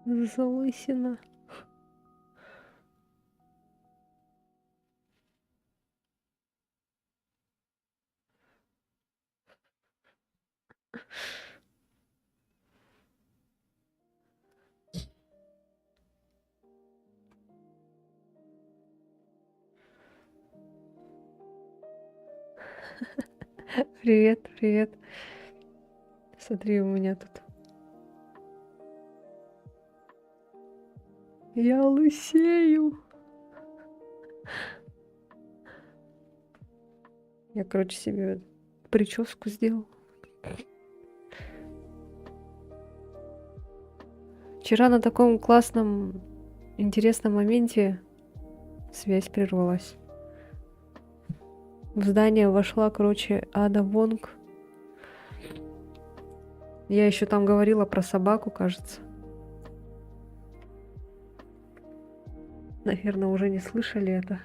Залысина. Привет, привет. Смотри, у меня тут. Я лысею. Я, короче, себе прическу сделал. Вчера на таком классном, интересном моменте связь прервалась. В здание вошла, короче, Ада Вонг. Я еще там говорила про собаку, кажется. Наверное, уже не слышали это.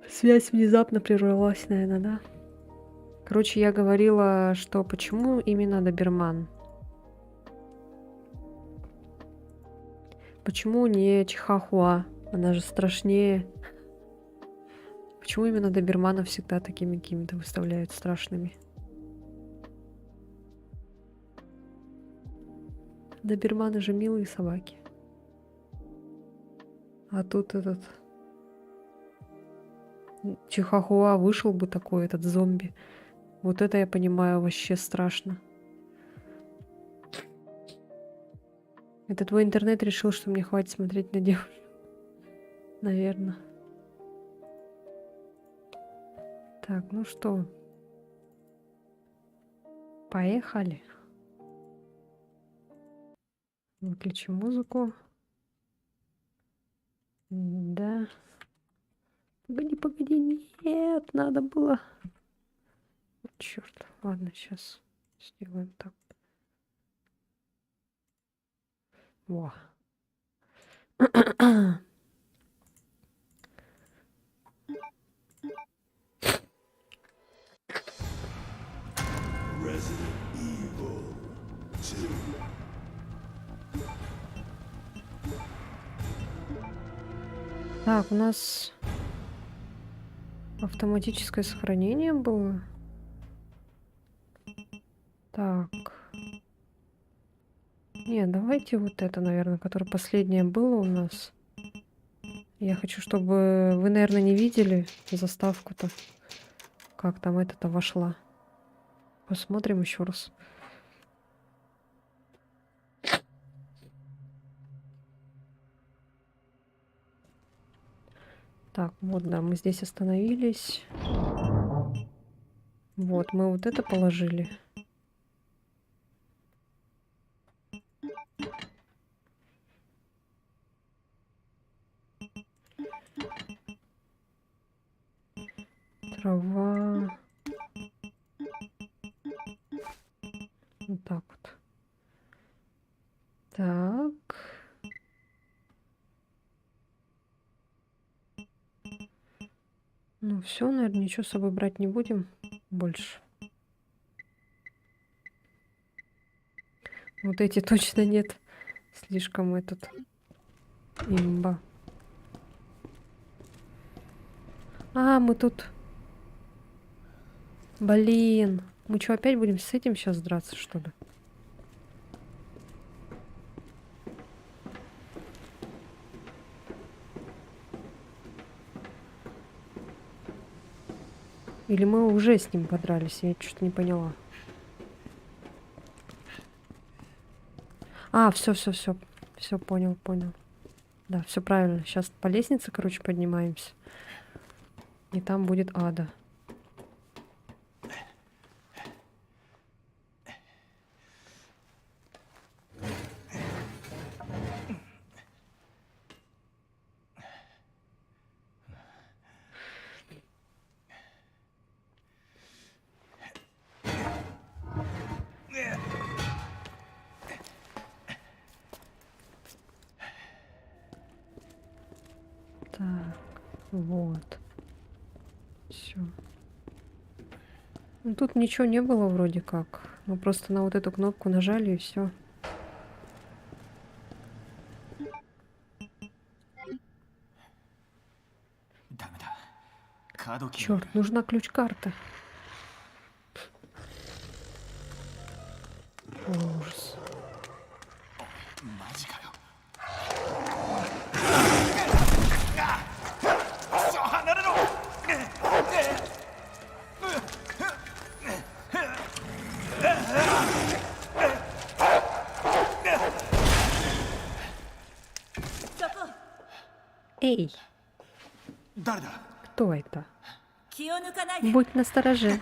Связь внезапно прервалась, наверное, да? Короче, я говорила, что почему именно доберман? Почему не чихахуа? Она же страшнее. Почему именно доберманов всегда такими какими-то выставляют страшными? Доберманы же милые собаки. А тут этот чихахуа вышел бы такой, этот зомби. Вот это я понимаю, вообще страшно. Это твой интернет решил, что мне хватит смотреть на девушек? Наверное. Так, ну что? Поехали. Выключим музыку. Да. Погоди, погоди. Нет, надо было. Черт. Ладно, сейчас сделаем так. Во. Resident Evil 2. Так, у нас автоматическое сохранение было. Так. Не, давайте вот это, наверное, которое последнее было у нас. Я хочу, чтобы вы, наверное, не видели заставку-то. Как там это-то вошла. Посмотрим еще раз. Так, вот, да, мы здесь остановились. Вот, мы вот это положили. Трава. Вот так вот. Так. Ну все, наверное, ничего с собой брать не будем больше. Вот эти точно нет. Слишком этот имба. А, мы тут... Блин. Мы что, опять будем с этим сейчас драться, что ли? Или мы уже с ним подрались? Я что-то не поняла. А, все, все, все. Все, понял, понял. Да, все правильно. Сейчас по лестнице, короче, поднимаемся. И там будет ада. Так, вот. Все. Ну, тут ничего не было вроде как. Мы просто на вот эту кнопку нажали и все. ダメだ。カードキーがいる。 Черт, нужна ключ-карта. Ужас. マジかよ。離れろ。Эй, 誰だ。 кто это? 気を抜かないで。 Будь настороже.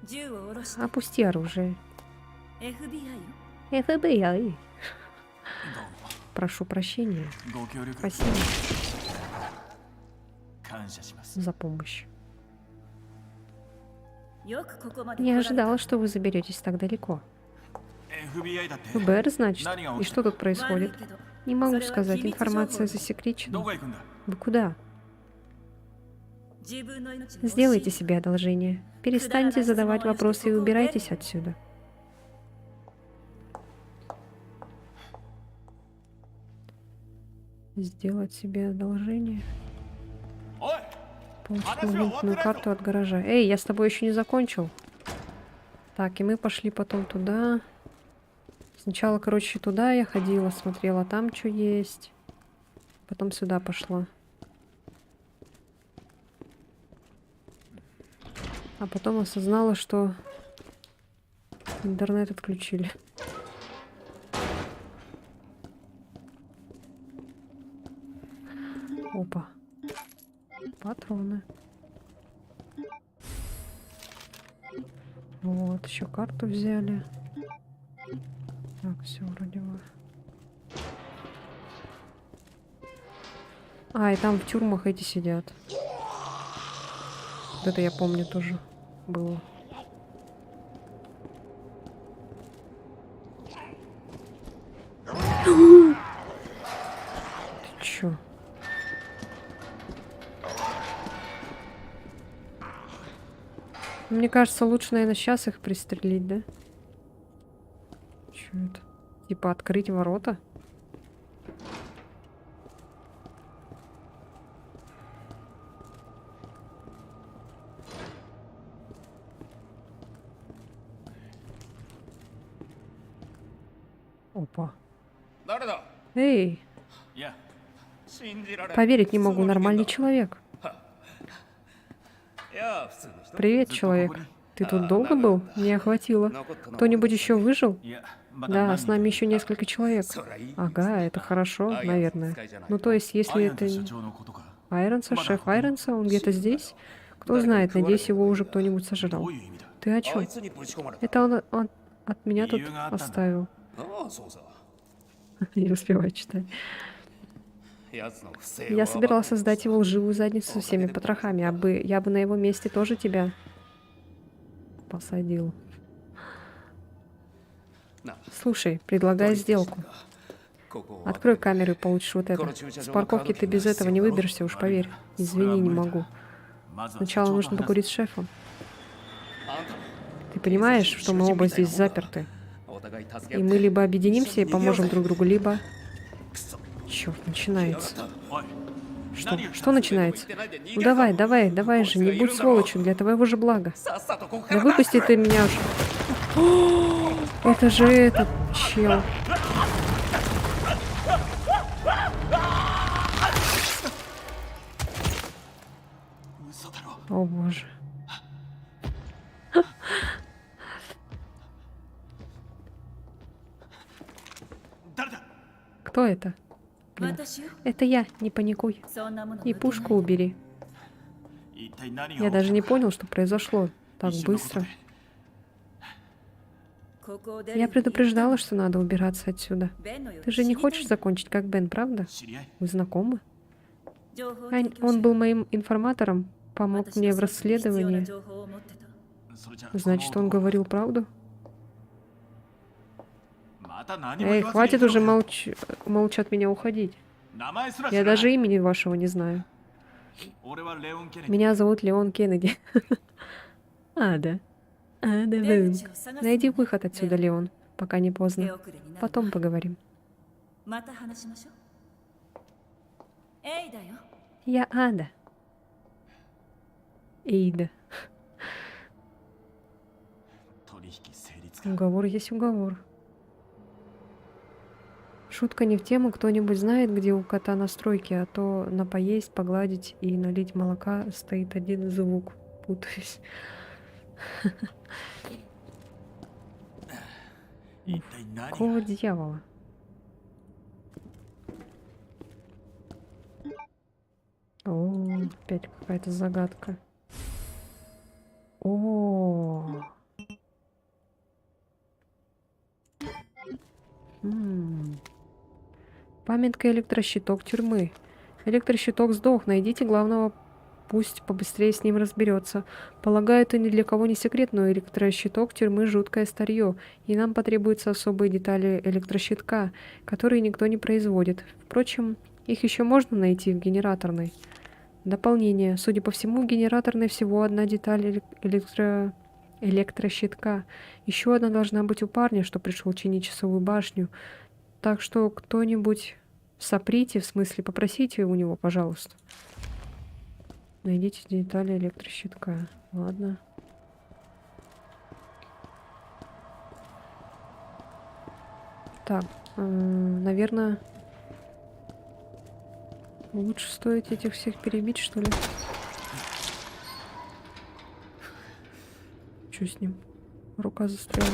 銃を下ろして Опусти оружие. FBI よ。 FBI. どうも。 Прошу прощения. ご協力 Спасибо 感謝します。 за помощь. よくここまで Не 来られた。 ожидала, что вы заберетесь так далеко. FBI だって。 ФБР, значит?何が И 起き что た。 тут 悪い происходит? けど Не могу それは сказать, 機密 информация 情報。 засекречена. どこへ行くんだ。 Вы куда? 自分の命に Сделайте 惜しい。 себе одолжение. Перестаньте задавать вопросы и убирайтесь отсюда. Сделать себе одолжение. おい。 Получить магнитную карту от гаража. Эй, я с тобой еще не закончил. Так, и мы пошли потом туда. Сначала, короче, туда я ходила, смотрела, там что есть. Потом сюда пошла. А потом осознала, что интернет отключили. Опа. Патроны. Вот, еще карту взяли. Так, все вроде бы. А, и там в тюрьмах эти сидят. Вот это я помню тоже было. Ты чё? Мне кажется, лучше, наверное, сейчас их пристрелить, да? Чё это? Типа открыть ворота? Опа. 誰だ。 Эй, いや。 信じられない。 поверить не могу, нормальный человек. いや、普通の人。 Привет, человек. Ты тут долго был? Не охватило. Кто-нибудь еще выжил? いや。まだ Да, 何 с 人 нами еще несколько человек. そりゃいい。 Ага, это хорошо, наверное. Ну, то есть, ア если イアン это と社 не 長のことか。 Айронса, шеф Айронса, он где-то здесь? Кто знает, надеюсь, его уже кто-нибудь ど сожрал. ういう意味だ。 Ты о あ чем? いつにぶち込まれた。 Это он от меня тут Её надо. оставил. ああ、そうさ。 Не успеваю читать. 奴の不正を Я собирался сдать его лживую задницу всеми потрохами, я бы на его месте тоже тебя посадил. な Слушай, предлагаю сделку. ここを Открой камеру и получишь вот это. С парковки ты без этого не выберешься, уж поверь. Извини, не могу. まずは社 Сначала 長と нужно 話す。 поговорить с шефом. あんた Ты понимаешь, что мы оба здесь заперты? お互い助け合 И って мы либо объединимся и поможем друг другу, либо... くそ Черт, начинается. おい。 Что? Что начинается? Ну давай же, не будь сволочью, для твоего же блага. さっさとここか Да ら выпусти ты меня уже. О, это же этот чел. О боже. 誰だ。 Кто это? 私よ。 Это я, не паникуй. そんなもの И 向けない пушку убери. 一体何が Я 起きた даже не のか。 понял, что произошло так 一瞬のこと быстро. で。ここを出る Я предупреждала, что надо убираться отсюда. ベンのように Ты же не 死にたい хочешь закончить как Бен, правда? 知り合い。 Вы знакомы? 情報提供 Он 者 был моим информатором, помог 私 мне が в その必要な расследовании. 情報を持ってた。それじゃ。 Значит, он говорил правду? また何も Эй, 言わずに хватит 行く уже のか。 молча от меня уходить. 名前すら知 Я らない даже имени вашего не знаю. 俺はレオン・ケネディ Меня зовут Леон Кеннеди. Ада. Ада 出 Вэлл. 口を探すのね Найди выход отсюда, レオン Леон, пока не 手 поздно. 遅れになる Потом поговорим. また話しましょうエイだよ Я Ада. Эйда. 取引成立か Уговор есть уговор. Шутка не в тему, кто-нибудь знает, где у кота настройки, а то на поесть, погладить и налить молока стоит один звук. Путаюсь. 一体何が Какого дьявола? О, опять какая-то загадка. О. М. Памятка электрощиток тюрьмы. Электрощиток сдох. Найдите главного, пусть побыстрее с ним разберется. Полагаю, это ни для кого не секрет, но электрощиток тюрьмы жуткое старье, и нам потребуются особые детали электрощитка, которые никто не производит. Впрочем, их еще можно найти в генераторной. Дополнение. Судя по всему, в генераторной всего одна деталь электрощитка. Еще одна должна быть у парня, что пришел чинить часовую башню. Так что кто-нибудь соприте, в смысле, попросите у него, пожалуйста. Найдите детали электрощитка. Ладно. Так, наверное, лучше стоит этих всех перебить, что ли? Что с ним? Рука застряла.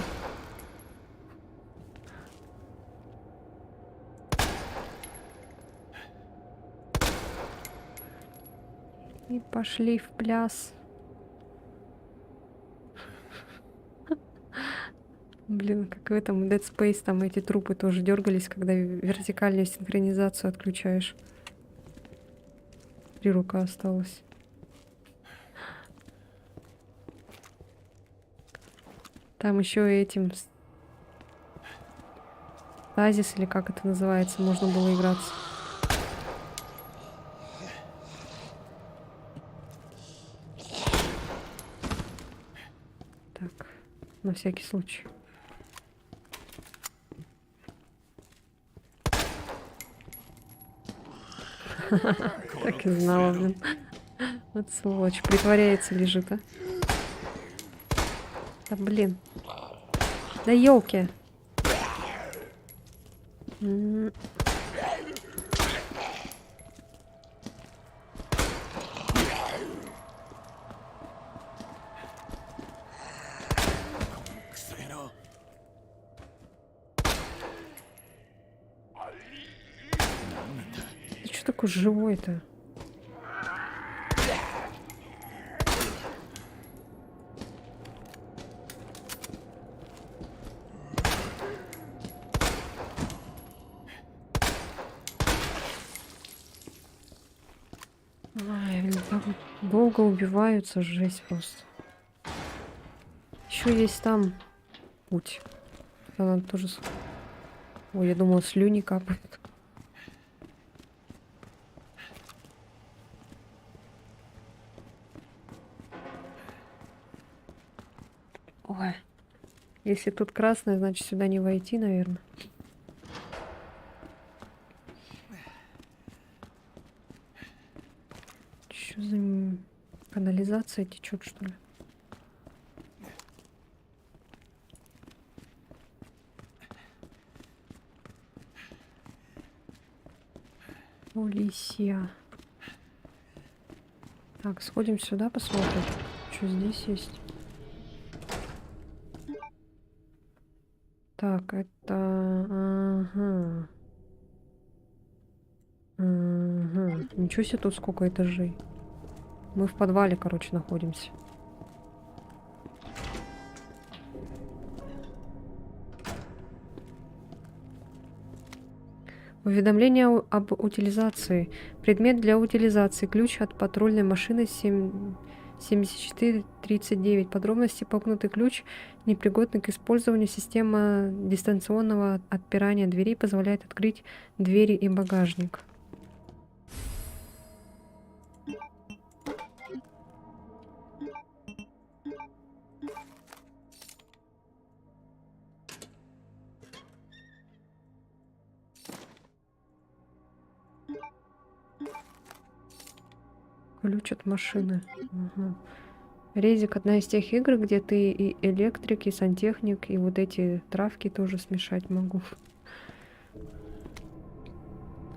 И пошли в пляс. Блин, как в этом Dead Space, там эти трупы тоже дергались, когда вертикальную синхронизацию отключаешь. 3 рука осталось. Там еще этим стазис, или как это называется, можно было играться. Так, на всякий случай. Так и знала, блин. Вот сволочь. Притворяется, лежит, а? Да блин. Да елки. Ты что такой живой-то? Ай, блин, так долго убиваются, жесть просто. Еще есть там путь. Туда надо тоже... Ой, я думала, слюни капают. Ой. Если тут красное, значит сюда не войти, наверное. Что за канализация течет, что ли? Улисья. Так, сходим сюда, посмотрим, что здесь есть. Так, это... Ага. Ага. Ничего себе, тут сколько этажей. Мы в подвале, короче, находимся. Уведомление об утилизации. Предмет для утилизации. Ключ от патрульной машины 7439. Подробности. Погнутый ключ, непригодный к использованию. Система дистанционного отпирания дверей позволяет открыть двери и багажник. Ключ от машины. Ага. Резик — одна из тех игр, где ты и электрик, и сантехник, и вот эти травки тоже смешать могу.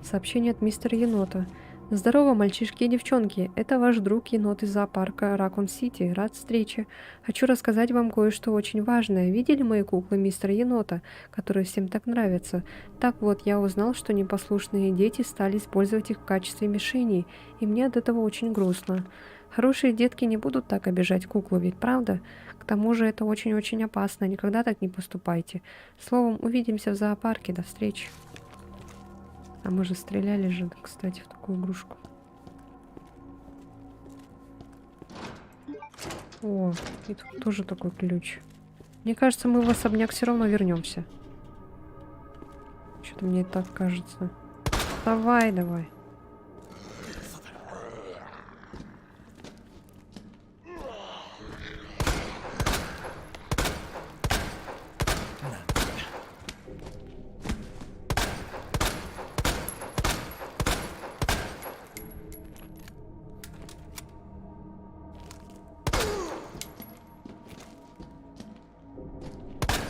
Сообщение от мистера Енота. Здорово, мальчишки и девчонки. Это ваш друг енот из зоопарка Ракун-Сити. Рад встрече. Хочу рассказать вам кое-что очень важное. Видели мои куклы мистера Енота, которые всем так нравятся? Так вот, я узнал, что непослушные дети стали использовать их в качестве мишеней, и мне от этого очень грустно. Хорошие детки не будут так обижать куклу, ведь правда? К тому же это очень-очень опасно. Никогда так не поступайте. Словом, увидимся в зоопарке. До встречи. А мы же стреляли же, кстати, в такую игрушку. О, и тут тоже такой ключ. Мне кажется, мы в особняк все равно вернемся. Что-то мне так кажется. Давай, давай.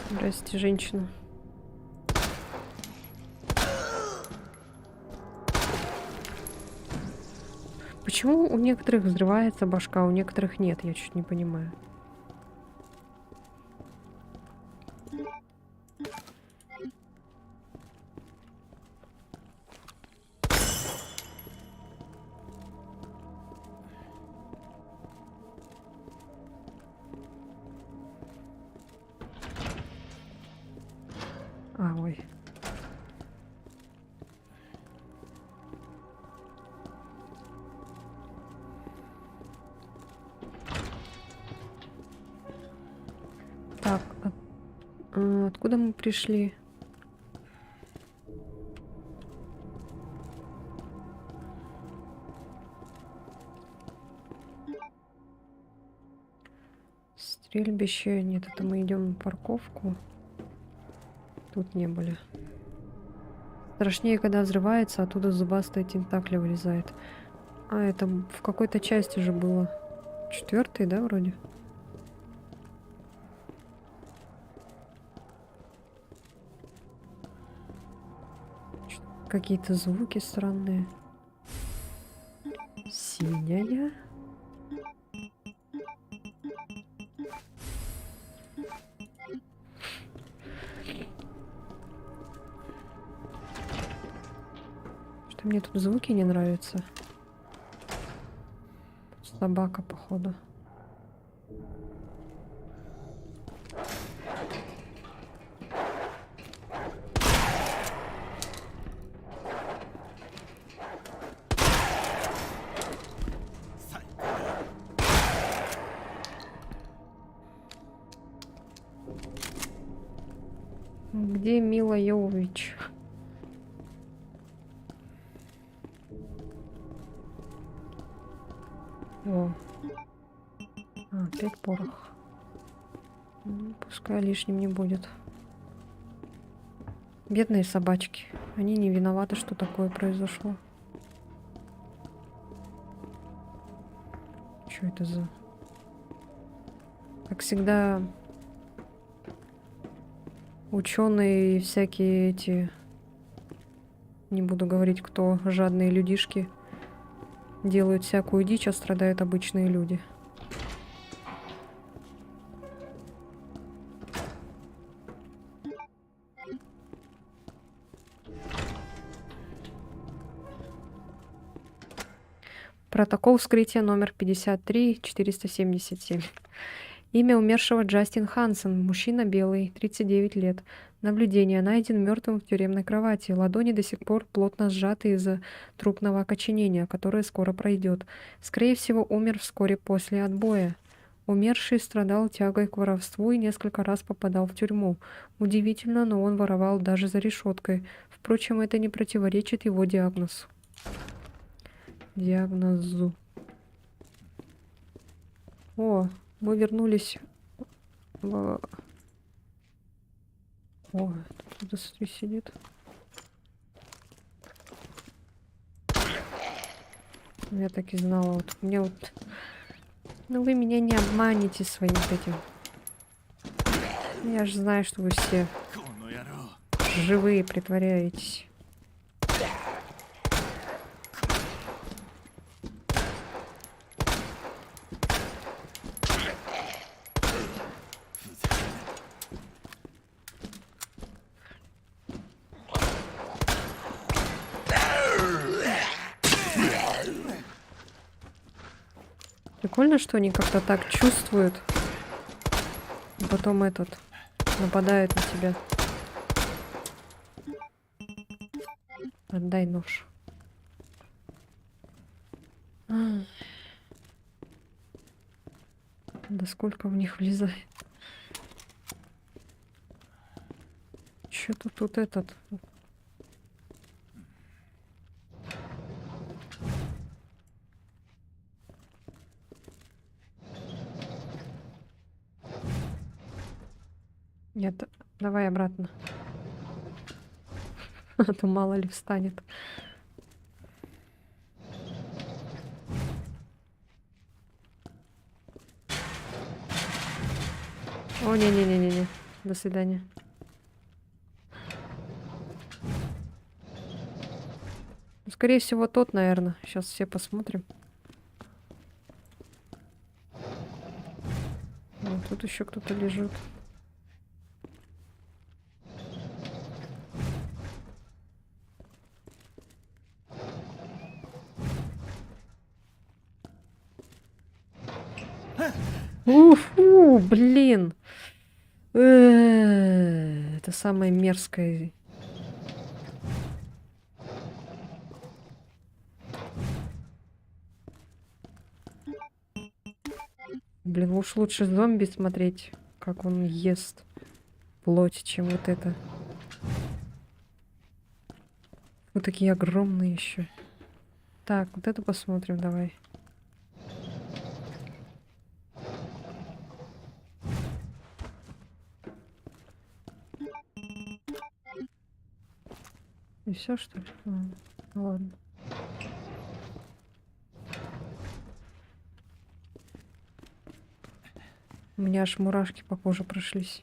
Здрасте, женщина. Почему у некоторых взрывается башка, а у некоторых нет? Я чуть не понимаю. А, ой. Так, откуда мы пришли? Стрельбище. Нет, это мы идем на парковку. Тут не были. Страшнее, когда взрывается, оттуда зубастая тентакля вылезает. А, это в какой-то части же было. 4-й, да, вроде? Какие-то звуки странные. Синяя. Что мне тут звуки не нравятся. Собака, походу. Где Мила Йовович? О. А, опять порох. Ну, пускай лишним не будет. Бедные собачки. Они не виноваты, что такое произошло. Что это за... Как всегда, ученые и всякие эти... Не буду говорить, кто, жадные людишки, делают всякую дичь, а страдают обычные люди. Протокол вскрытия номер 53-477. Имя умершего Джастин Хансен. Мужчина белый, 39 лет. Наблюдение. Найден мертвым в тюремной кровати. Ладони до сих пор плотно сжаты из-за трупного окоченения, которое скоро пройдет. Скорее всего, умер вскоре после отбоя. Умерший страдал тягой к воровству и несколько раз попадал в тюрьму. Удивительно, но он воровал даже за решеткой. Впрочем, это не противоречит его диагнозу. О, мы вернулись в... О, тут смотри, сидит. Я так и знала. Вот мне вот... Ну вы меня не обманете своим вот этим. Я же знаю, что вы все この野郎 живые притворяетесь. Прикольно, что они как-то так чувствуют. И потом нападают на тебя. Отдай нож. Ай. Да сколько в них влезает. Чё-то тут этот... Нет, давай обратно. А то мало ли встанет. О, не-не-не-не-не. До свидания. Ну, скорее всего, тот, наверное. Сейчас все посмотрим. Вот тут еще кто-то лежит. Уфу, блин. Это самое мерзкое. Блин, уж лучше зомби смотреть, как он ест плоть, чем вот это. Вот такие огромные еще. Так, вот это посмотрим, давай. И все, что ли? Ну ладно. У меня аж мурашки по коже прошлись.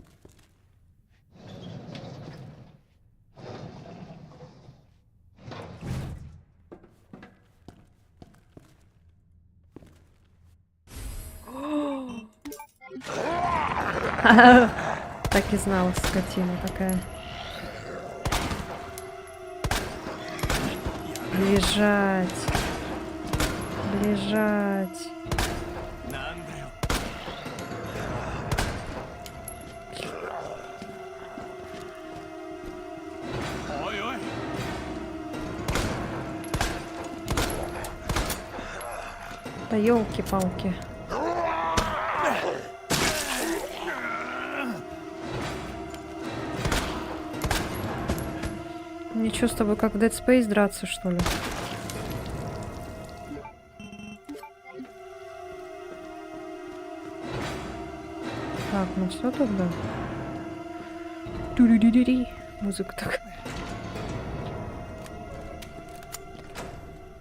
Так и знала, скотина такая. Лежать. Лежать. なんだよ おいおい Да елки-палки. Ничего с тобой как в Dead Space драться, что ли? Так, ну все тогда. Ту-ду-ду-ду-ди. Музыка так.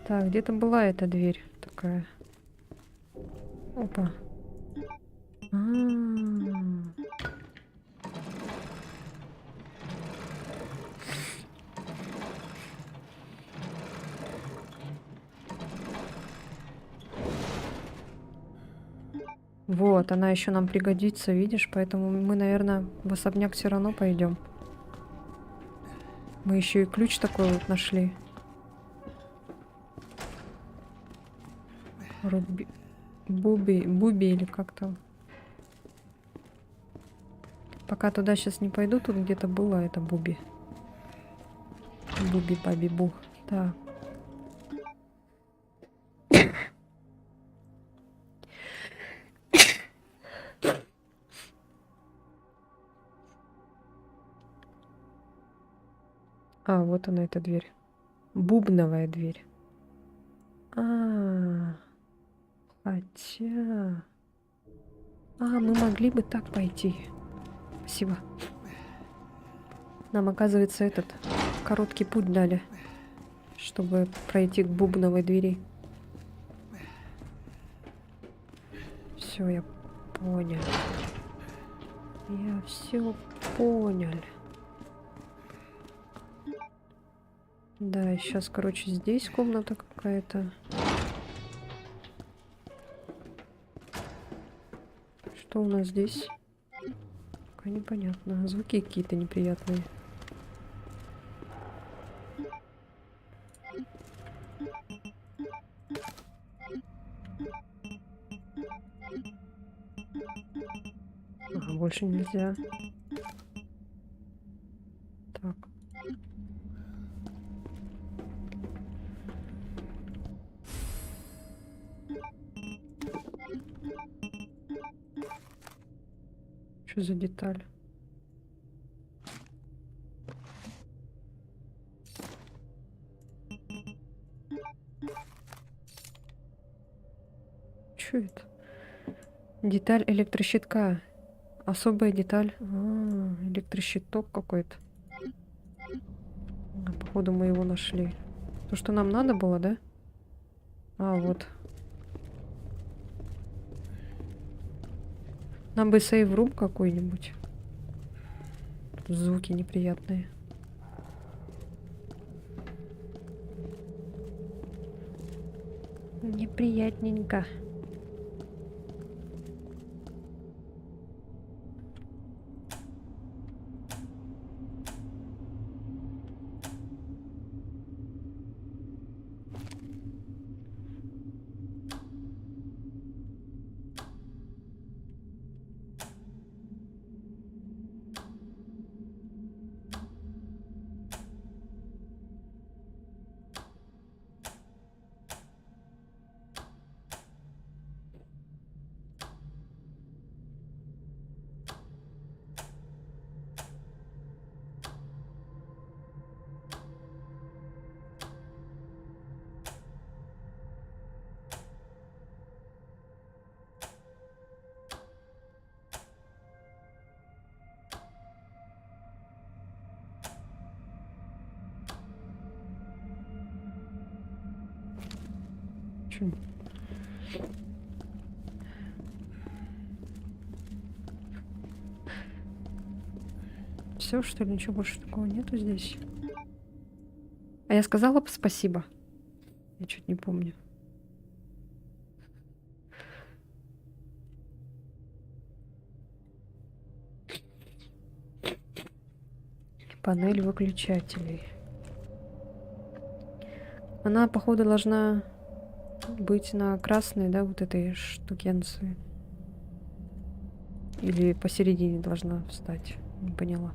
Так, где-то была эта дверь такая. Опа. А-а-а. Вот, она еще нам пригодится, видишь, поэтому мы, наверное, в особняк все равно пойдем. Мы еще и ключ такой вот нашли. Буби или как там. Пока туда сейчас не пойду, тут где-то было это Буби. Буби-баби-бу. Так. А, вот она, эта дверь. Бубновая дверь. Хотя... мы могли бы так пойти. Спасибо. Нам, оказывается, этот короткий путь дали, чтобы пройти к бубновой двери. Все, я понял. Я все понял. Да, сейчас, короче, здесь комната какая-то. Что у нас здесь? Пока непонятно. Звуки какие-то неприятные. Ага, больше нельзя. Так. Что за деталь? Что это? Деталь электрощитка. Особая деталь. Электрощиток какой-то. Походу мы его нашли. То, что нам надо было, да? Вот. Нам бы сейв-рум какой-нибудь. Тут звуки неприятные. Неприятненько. Чё? Все, что ли? Ничего больше такого нету здесь? А я сказала бы спасибо? Я чуть не помню. Панель выключателей. Она, походу, должна быть на красной, да, вот этой штукенции. Или посередине должна встать. Не поняла.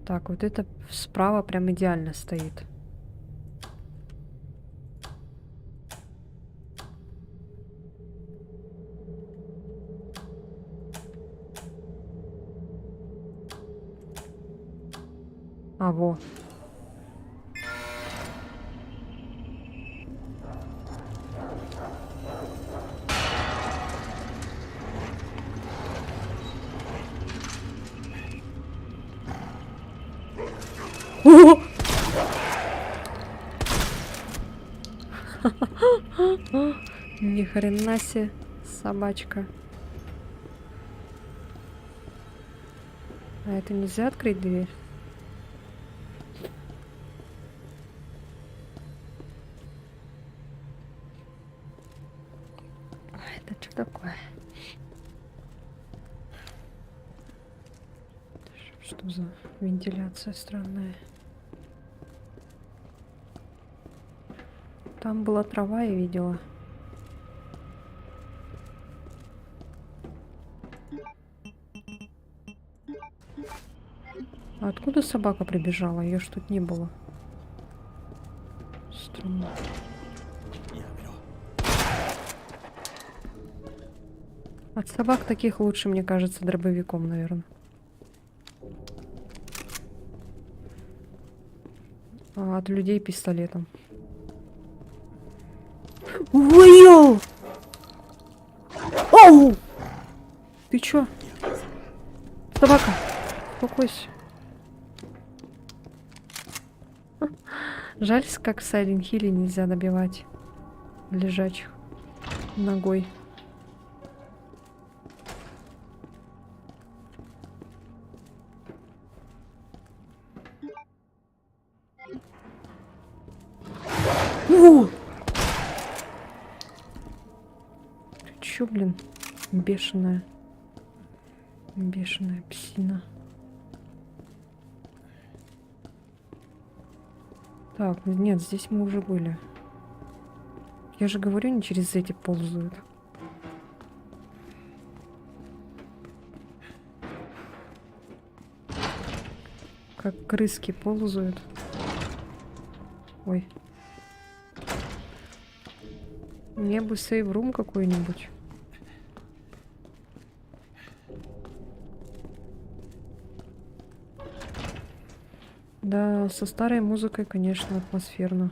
Так, вот это справа прям идеально стоит. Во. О! Ни хрена себе, собачка. А это нельзя открыть дверь? А это что такое? Что за вентиляция странная? Там была трава, я видела. А откуда собака прибежала? Ее ж тут не было. Странно. От собак таких лучше, мне кажется, дробовиком, наверное. А от людей пистолетом. Ой-ё! Оу! Ты чё? Собака, успокойся. Жаль, как в Silent Hill нельзя добивать. лежачих ногой. О! Ты чё, блин, бешеная? Бешеная псина. Так, нет, здесь мы уже были. Я же говорю, не через эти ползают. Как крыски ползают. Ой. Мне бы сейв-рум какой-нибудь. Да, со старой музыкой, конечно, атмосферно.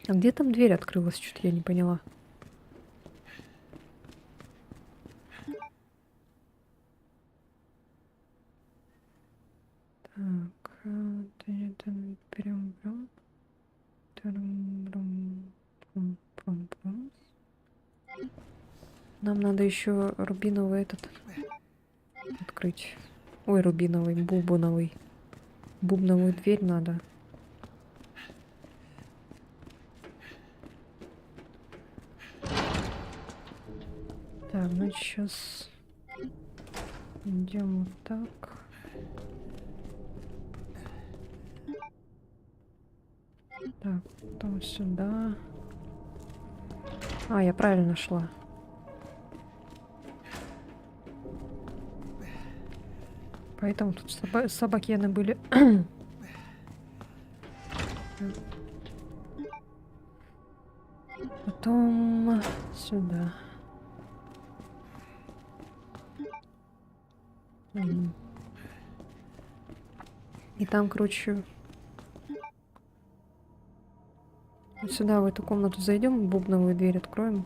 А где там дверь открылась? Что-то я не поняла. Так, берем. Нам надо еще рубиновый этот открыть. Ой, рубиновый, бубновый. Бубновую дверь надо. Так, значит, сейчас идем вот так. Так, потом сюда. А, я правильно шла. Поэтому тут собакены были. Потом сюда. И там, короче, вот сюда, в эту комнату зайдем, бубновую дверь откроем.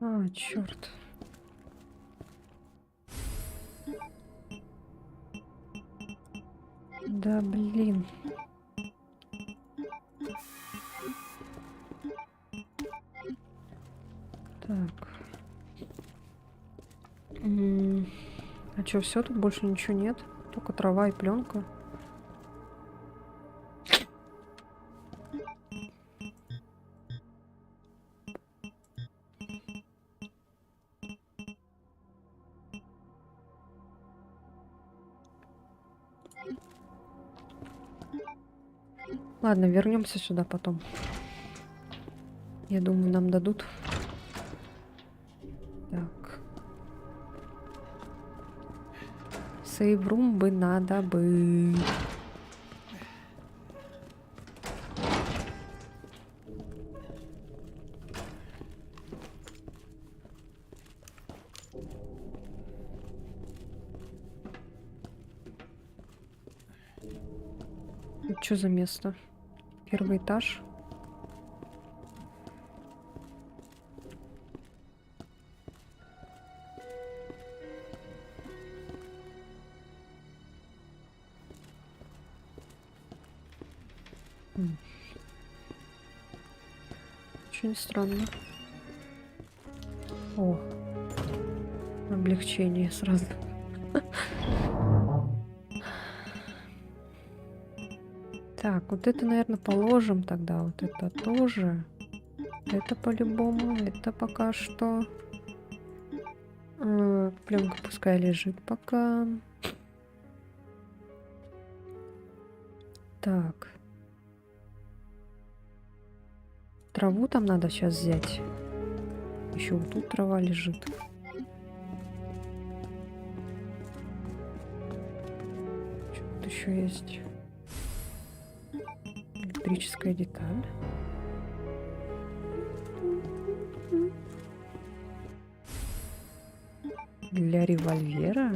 А, черт. Да, блин. Так. А что, все, тут больше ничего нет? Только трава и пленка. Ладно, вернемся сюда потом. Я думаю, нам дадут. Так. Сейв-рум бы надо бы. Что за место? Первый этаж. Очень странно. О, облегчение сразу. Так, вот это, наверное, положим тогда. Вот это тоже. Это по-любому. Это пока что. Пленка пускай лежит пока. Так. Траву там надо сейчас взять. Еще вот тут трава лежит. Что тут еще есть? Электрическая деталь. Для револьвера?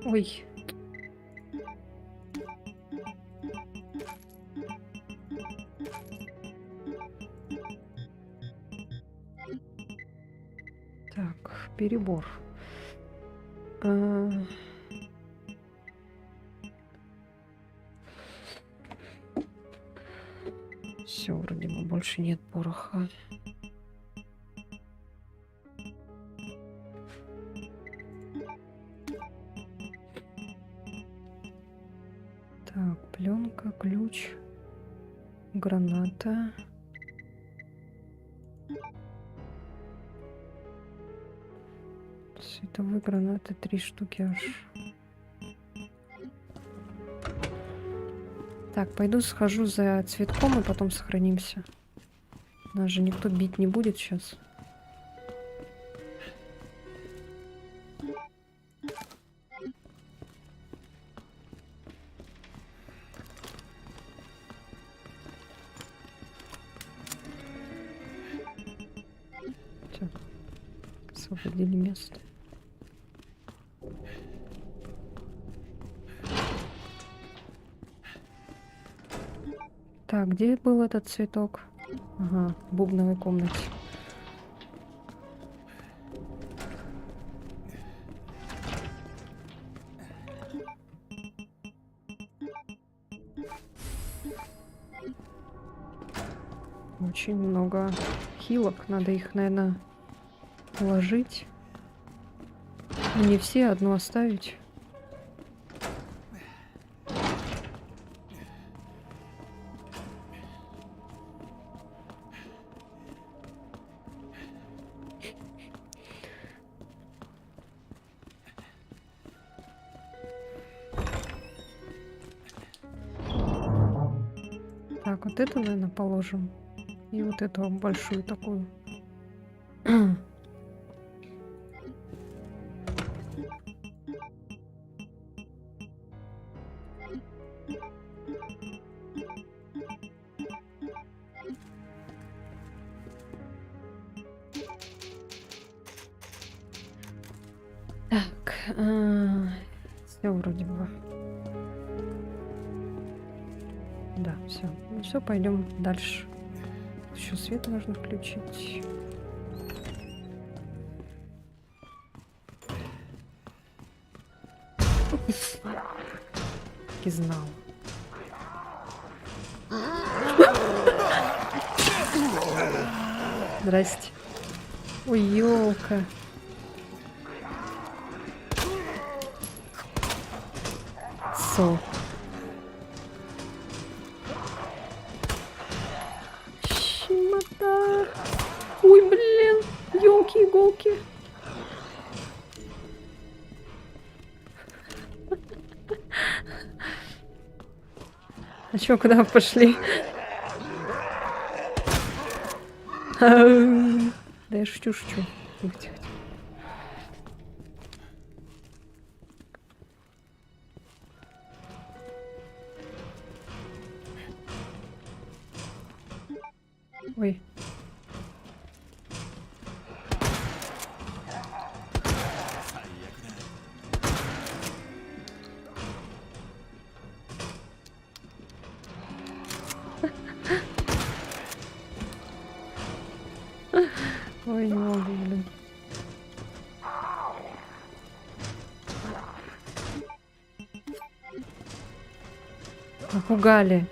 Ой. Так, перебор. Все, вроде бы больше нет пороха. Так, пленка, ключ, граната. Световые гранаты 3 штуки аж. Так, пойду схожу за цветком и потом сохранимся. Нас же никто бить не будет сейчас. Всё. Освободили место. Так, где был этот цветок? Ага, в бубновой комнате. Очень много хилок. Надо их, наверное, уложить. Ну, не все, одну оставить. Так, вот эту, наверное, положим. И вот эту большую такую. Так, все вроде бы. Да, все. Ну все, пойдем дальше. Еще свет нужно включить. И знал. Здрасте. Ой, ёлка. Со. Щемота. Ой, блин. Ёлки-иголки. А чё, куда вы пошли? Да я шучу. Тихо. Ой. Ой, не могу, блин. Напугали.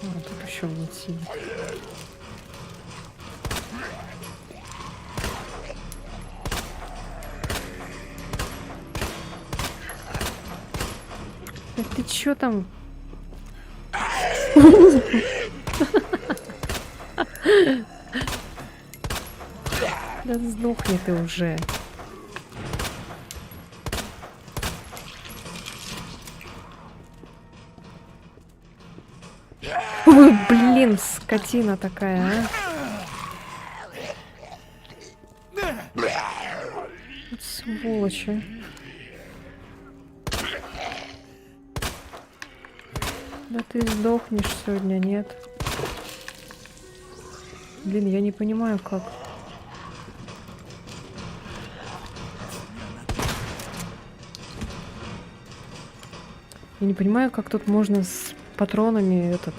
А, тут еще вот сидит. Да ты чё там? Да сдохни ты уже. Ой, блин, скотина такая, а. Вот сволочь, а. Да ты сдохнешь сегодня, нет? Блин, я не понимаю, как. Я не понимаю, как тут можно с патронами этот...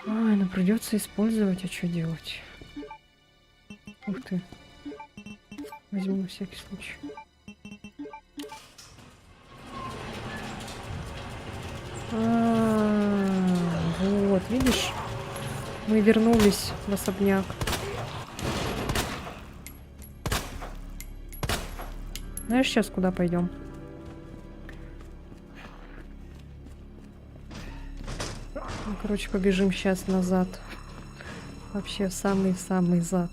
Ай, ну придется использовать, а что делать? Ух ты. Возьму на всякий случай. Вот, видишь? Мы вернулись в особняк. Знаешь, сейчас куда пойдем? Ну, короче, побежим сейчас назад. Вообще в самый-самый зад.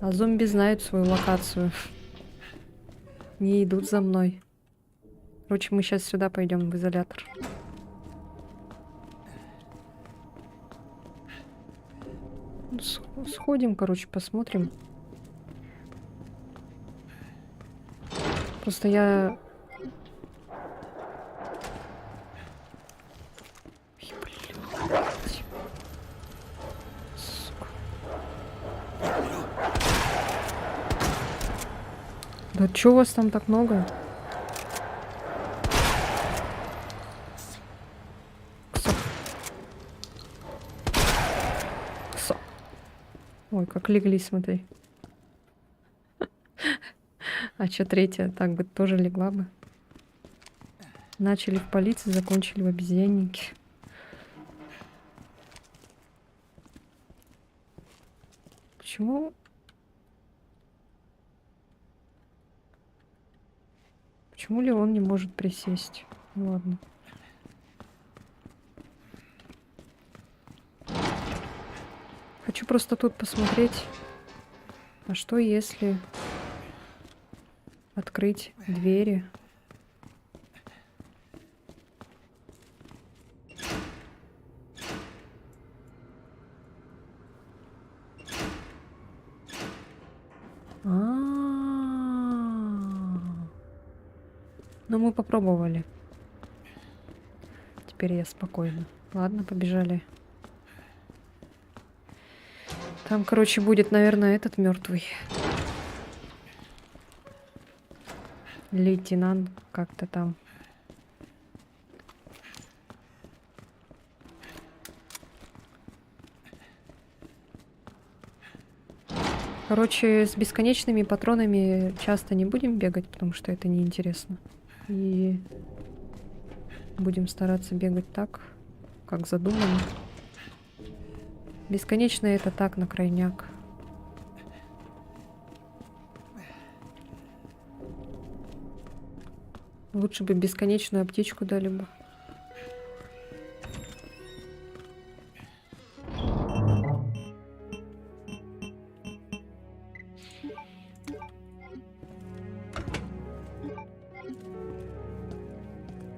А зомби знают свою локацию. Не идут за мной. Короче, мы сейчас сюда пойдем, в изолятор. Ну, сходим, короче, посмотрим. Просто я... Ой, блядь. Сука. Да чё вас там так много? Ксо. Ксо. Ой, как легли, смотри. А чё третья? Так бы тоже легла бы. Начали в полиции, закончили в обезьяннике. Почему? Почему Леон не может присесть? Ну, ладно. Хочу просто тут посмотреть. А что если открыть двери? Ну, мы попробовали. Теперь я спокойна. Ладно, побежали. Там, короче, будет, наверное, этот мертвый. Лейтенант как-то там. Короче, с бесконечными патронами часто не будем бегать, потому что это неинтересно. И будем стараться бегать так, как задумано. Бесконечно это так, на крайняк. Лучше бы бесконечную аптечку дали бы.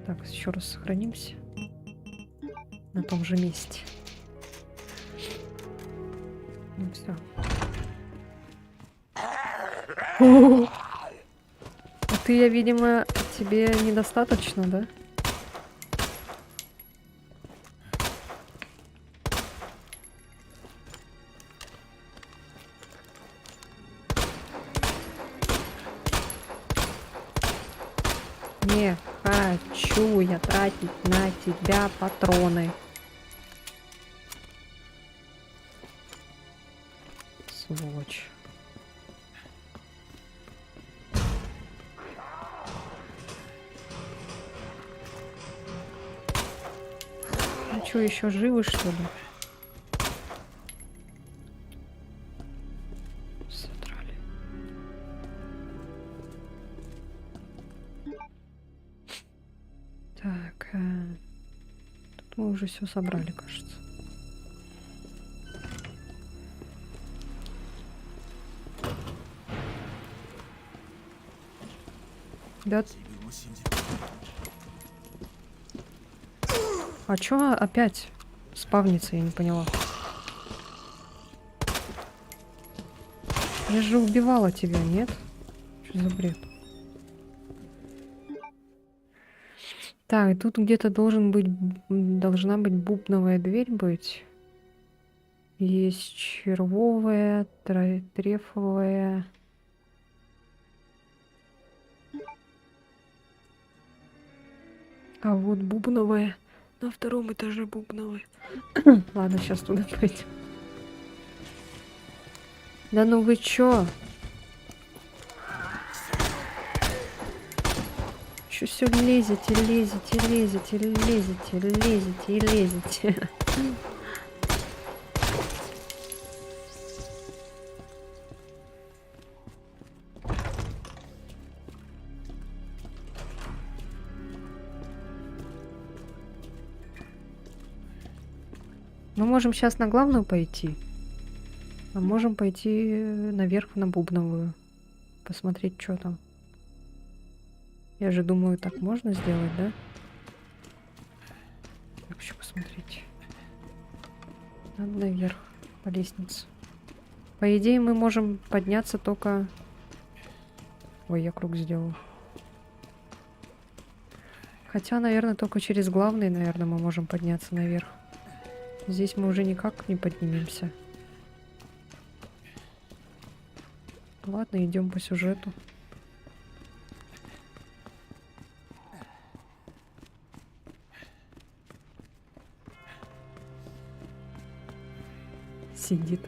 Так, еще раз сохранимся на том же месте. Ну все. А ты, я, видимо, тебе недостаточно, да? Не хочу я тратить на тебя патроны. Сволочь. Ну что, еще живы, что ли? Содрали. Так, тут мы уже все собрали, кажется. Да, 自分を信じる а чё опять спавнится, я не поняла. Я же убивала тебя, нет? Что за бред? Так, и тут где-то должна быть бубновая дверь быть. Есть червовая, трефовая. А вот бубновая. На втором этаже бубновая. Ладно, сейчас туда пойдем. Да ну вы чё? Чё все лезете, лезете, лезете, лезете, лезете и лезете? Мы можем сейчас на главную пойти, а можем пойти наверх на бубновую, посмотреть, что там. Я же думаю, так можно сделать, да? Так, еще посмотреть. Надо наверх по лестнице. По идее, мы можем подняться только... Ой, я круг сделал. Хотя, наверное, только через главный, наверное, мы можем подняться наверх. Здесь мы уже никак не поднимемся. Ладно, идем по сюжету. Сидит.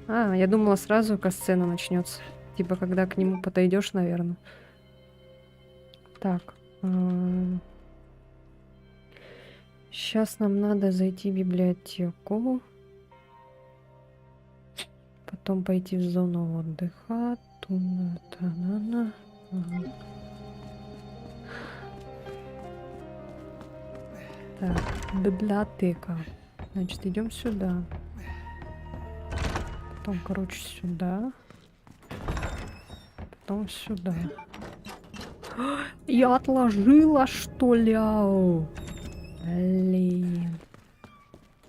А, я думала, сразу касцена начнется. Типа, когда к нему подойдешь, наверное. Так. Сейчас нам надо зайти в библиотеку. Потом пойти в зону отдыха. Туна-та-на-на. Ага. Так, библиотека. Значит, идем сюда. Потом, короче, сюда. Потом сюда. Я отложила, что ли? Ау. Блин.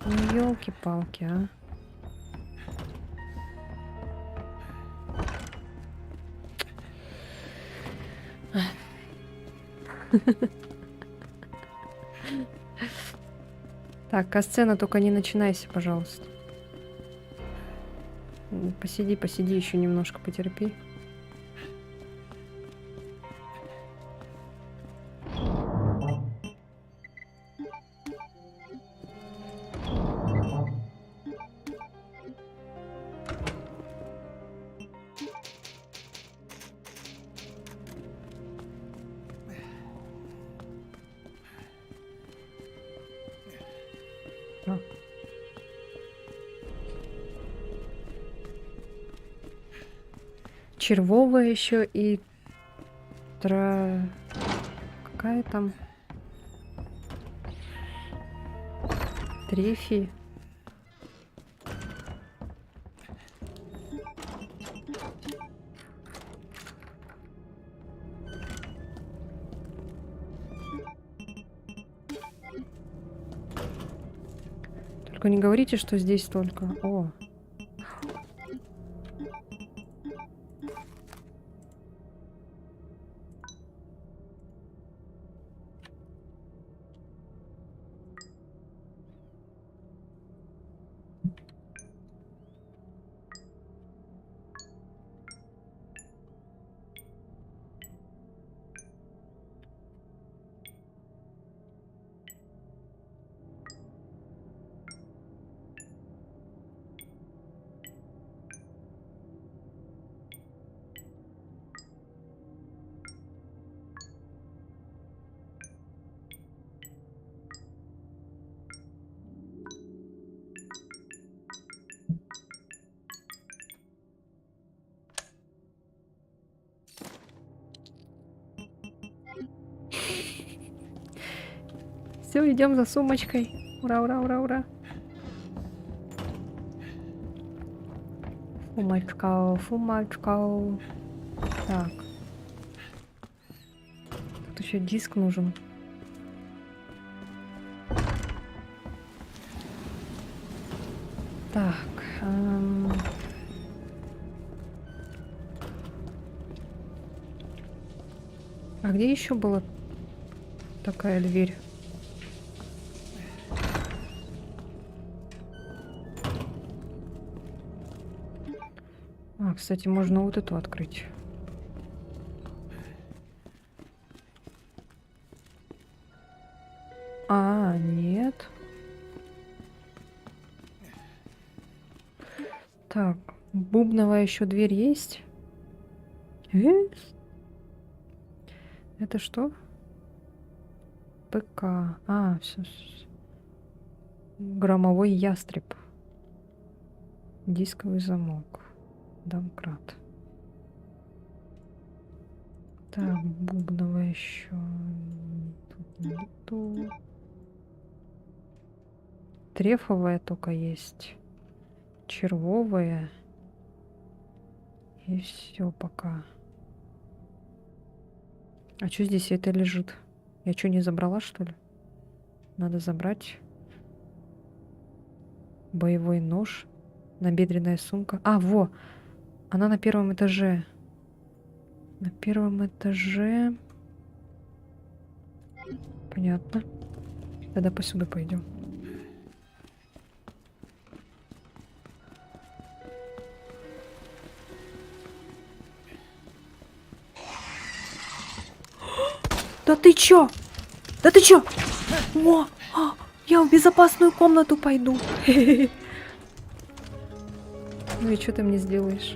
Ну, елки-палки, а. Так, касцена, только не начинайся, пожалуйста. Посиди, посиди, еще немножко потерпи. А. Червовая еще и какая там? Трефи. Только не говорите, что здесь только... О! Все, идем за сумочкой. Ура, ура, ура, ура. Сумочка, сумочка. Так. Тут еще диск нужен. Так. А где еще была такая дверь? А, кстати, можно вот эту открыть. А, нет. Так, бубновая еще дверь есть? Это что? ПК. А, все. Громовой ястреб. Дисковый замок. Домкрат. Так, бубновая еще. Тут нету. Трефовая только есть. Червовая. И все пока. А что здесь это лежит? Я что, не забрала, что ли? Надо забрать. Боевой нож. Набедренная сумка. А, во! Она на первом этаже. На первом этаже. Понятно. Тогда по сюда пойдем. Да ты чё? Да ты чё? О, я в безопасную комнату пойду. Ну и что ты мне сделаешь?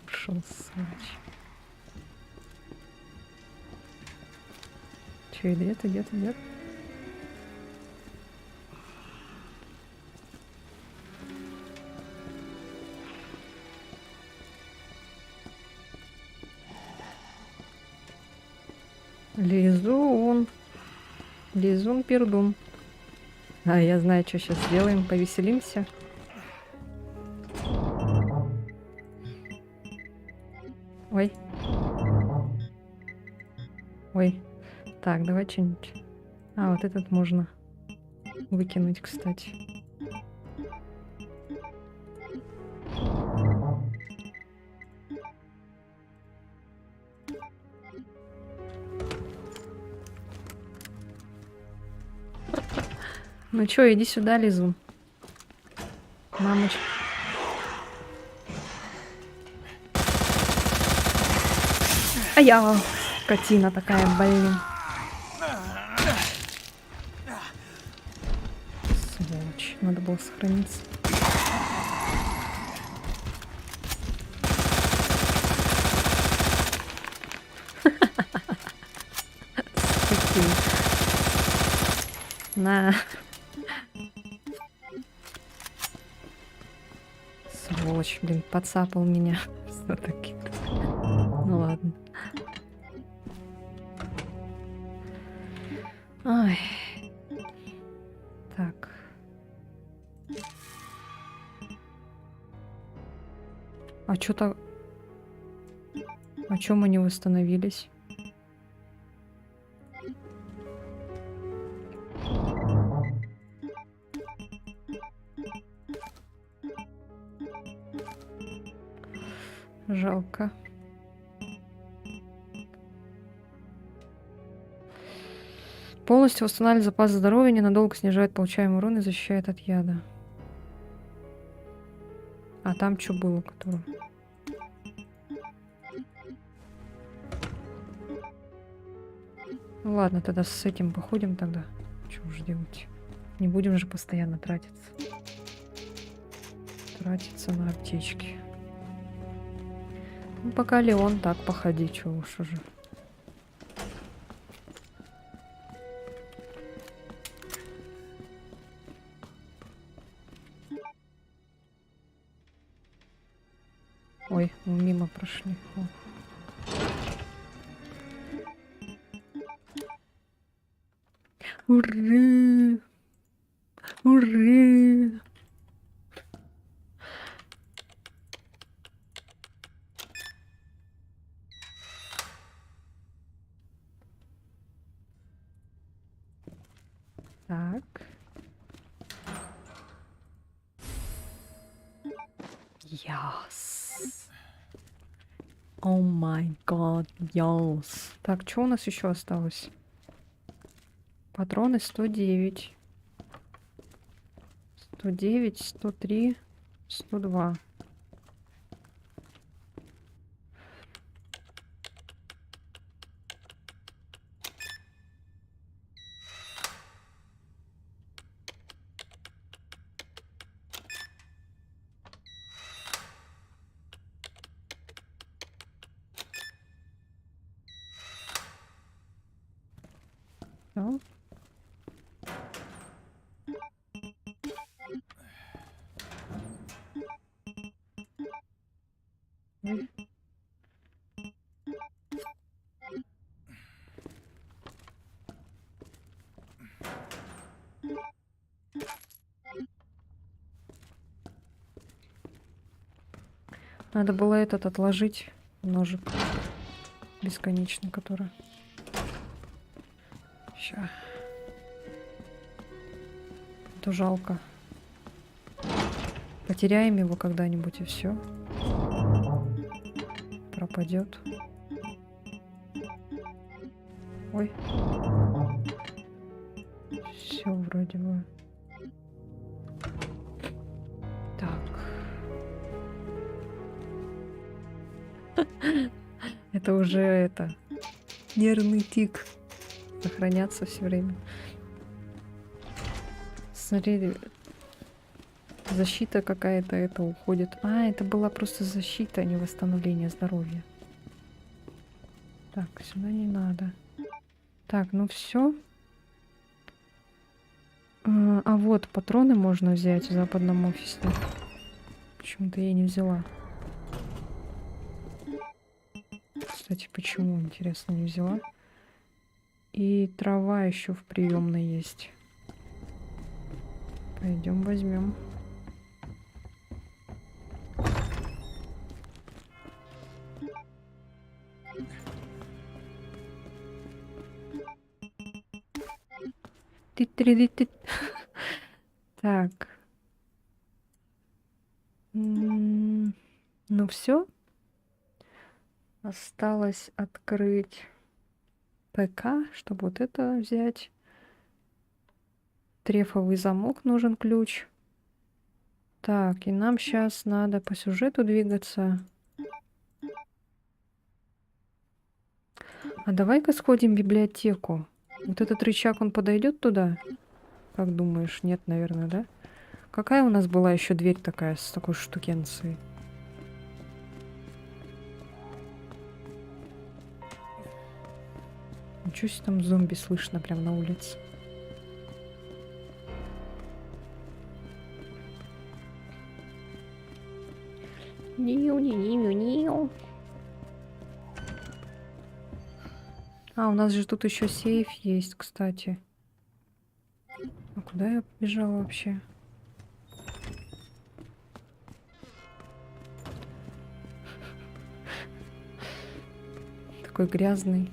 Ушел, сволочь. Че, идет, идет, идет? Лизун. Лизун-пердун. А, я знаю, что сейчас сделаем. Повеселимся. Ой. Ой. Так, давай что-нибудь. А, вот этот можно выкинуть, кстати. Ну чё, иди сюда, Лизун. Мамочка. А я скотина такая, блин. Сволочь, надо было сохраниться. Скотина. На. Сволочь, блин, подцапал меня. Все-таки. Ну ладно. Ай. Так. А что-то... А чё мы не восстановились? Жалко. Полностью восстанавливает запас здоровья, ненадолго снижает получаемый урон и защищает от яда. А там что было, которое? Ну ладно, тогда с этим походим тогда. Что уж делать? Не будем же постоянно тратиться. Тратиться на аптечки. Ну, пока Леон так походи, чё уж уже. Ой, мы мимо прошли. О. Ура! Ура! Так. Yes. О май гад, yes. Так, что у нас еще осталось? Патроны 109. 109, 103, 102. Да. Ой. Надо было этот отложить ножик бесконечный, который. Ща. Это жалко. Потеряем его когда-нибудь и все. Пропадет. Ой. Все вроде бы. Так. Это уже это. Нервный тик. Сохраняться все время. Смотри, защита какая-то это уходит. А, это была просто защита, а не восстановление здоровья. Так, сюда не надо. Так, ну все. А вот патроны можно взять в западном офисе. Почему-то я не взяла. Кстати, почему, интересно, не взяла? И трава еще в приемной есть. Пойдем возьмем. Ты-ты-ты-ты. Так. Ну все. Осталось открыть ПК, чтобы вот это взять. Трефовый замок нужен ключ. Так, и нам сейчас надо по сюжету двигаться. А давай-ка сходим в библиотеку. Вот этот рычаг, он подойдет туда? Как думаешь? Нет, наверное, да? Какая у нас была еще дверь такая с такой штукенцией? Ничего себе, там зомби слышно прям на улице. Ниу-ниу-ниу-ниу. А, у нас же тут еще сейф есть, кстати. А куда я побежала вообще? Такой грязный.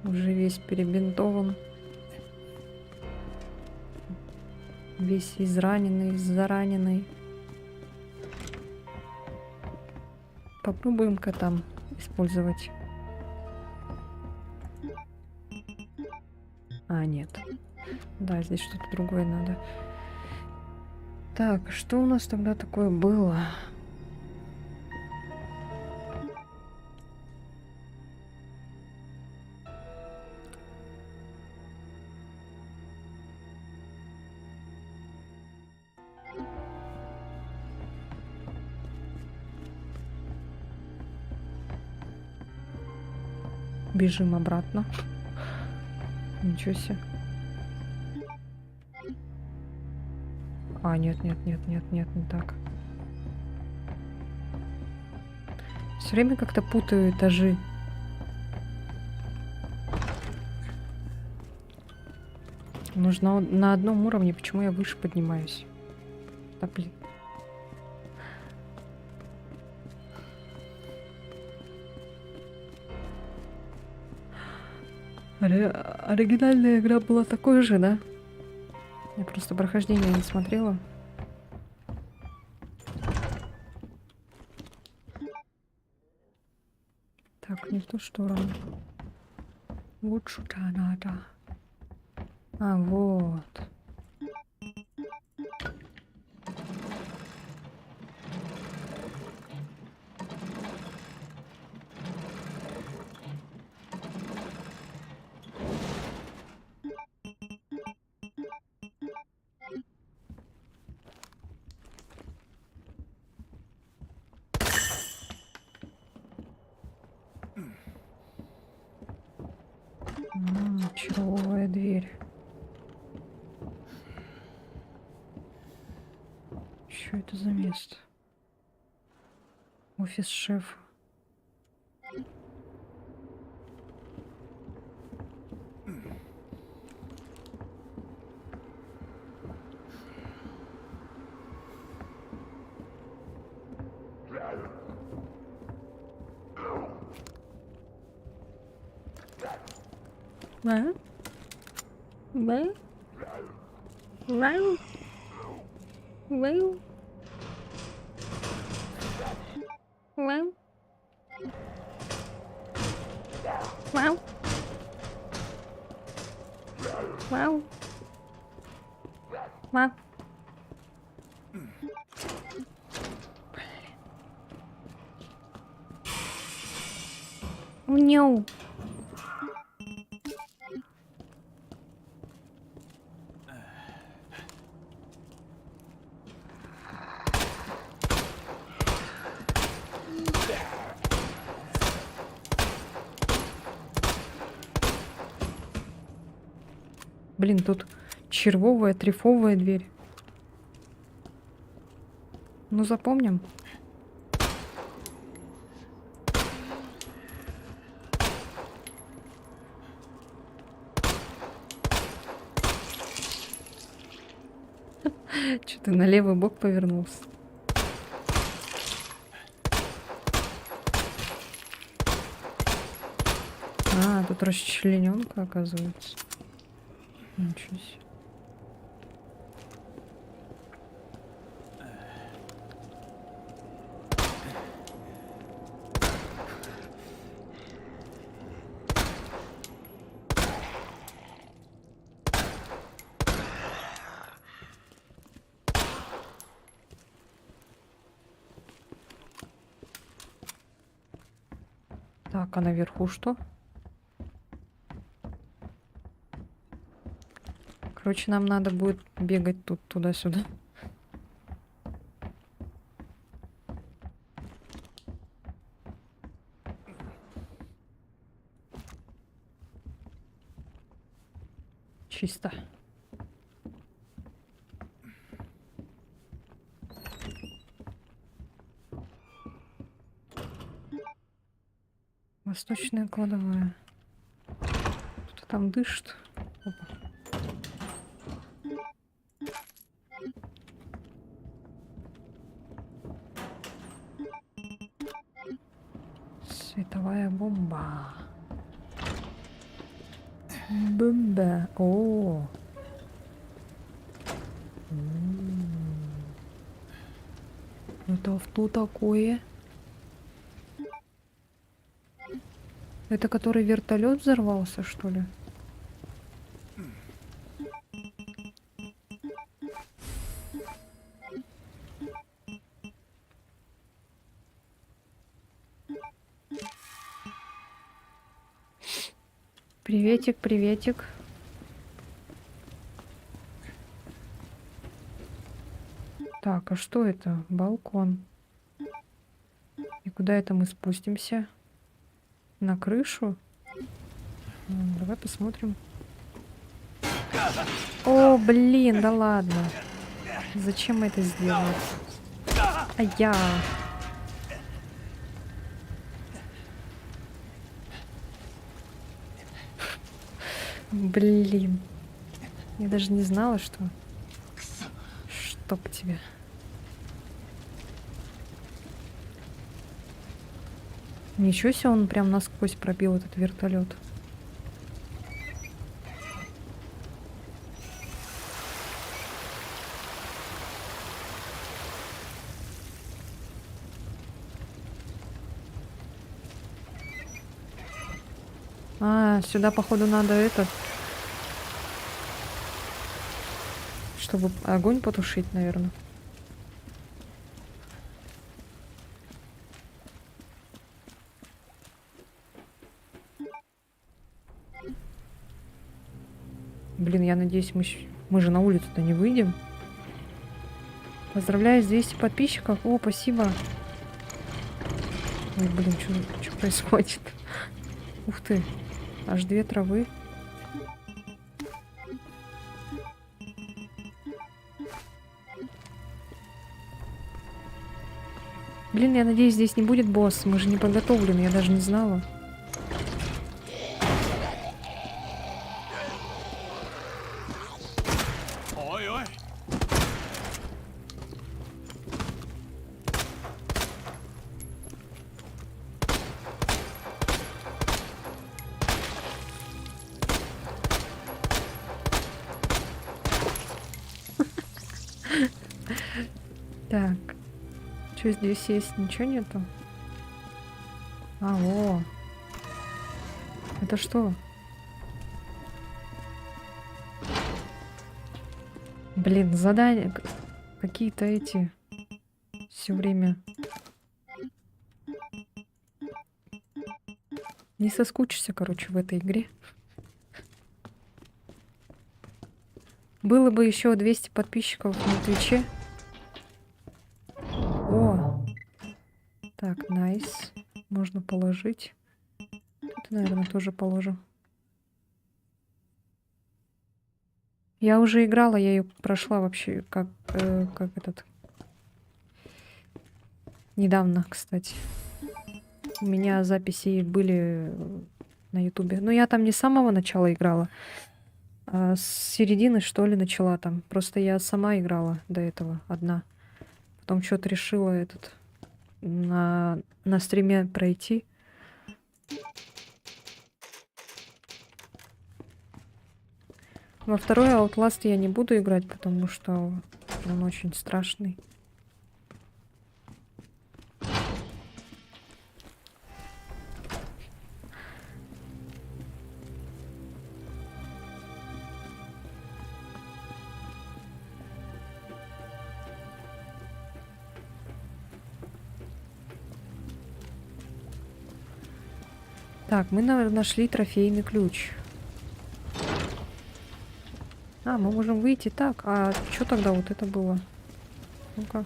Уже весь перебинтован. Весь израненный, зараненный. Попробуем-ка там использовать. А, нет. Да, здесь что-то другое надо. Так, что у нас тогда такое было? Бежим обратно. Ничего себе. А, нет, нет, нет, нет, нет, не так. Все время как-то путаю этажи. Нужно на одном уровне. Почему я выше поднимаюсь? Да блин. Оригинальная игра была такой же, да? Я просто прохождение не смотрела. Так, не в ту сторону. Вот сюда надо. А, вот. Червовая дверь. Что это за место? Офис шефа. Да? Да? Вау. Вау. Вау. Вау. Вау. Вау. Няу. Блин, тут червовая, трифовая дверь. Ну, запомним. Че ты на левый бок повернулся? А, тут расчлененка, оказывается. Ничего себе. Так, а наверху что? Короче, нам надо будет бегать тут туда-сюда. Чисто. Восточная кладовая. Кто-то там дышит. Опа. Световая бомба. Бомба. О. Это что такое? Это который вертолет взорвался, что ли? Приветик, приветик. Так, а что это? Балкон. И куда это мы спустимся? На крышу? Давай посмотрим. О, блин, да ладно. Зачем мы это сделали? А я... Блин. Я даже не знала, что... Чтоб тебе. Ничего себе, он прям насквозь пробил этот вертолет. А, сюда, походу, надо это... Чтобы огонь потушить, наверное. Блин, я надеюсь, мы же на улицу-то не выйдем. Поздравляю с 200 подписчиков. О, спасибо. Ой, блин, что происходит? Ух ты. Аж 2 травы. Блин, я надеюсь, здесь не будет босс. Мы же не подготовлены, я даже не знала. Ой-ой. Так. Что здесь есть? Ничего нету? А, о. Это что? Блин, задания какие-то эти. Все время. Не соскучишься, короче, в этой игре. Было бы еще 200 подписчиков на Твиче. О! Так, найс. Можно положить. Тут, наверное, тоже положу. Я уже играла, я ее прошла вообще как этот. Недавно, кстати. У меня записи были на Ютубе. Но я там не с самого начала играла, а с середины, что ли, начала там. Просто я сама играла до этого одна. Потом что-то решила этот на стриме пройти. Во второй Outlast я не буду играть, потому что он очень страшный. Так, мы нашли трофейный ключ. А, мы можем выйти так. А что тогда вот это было? Ну-ка.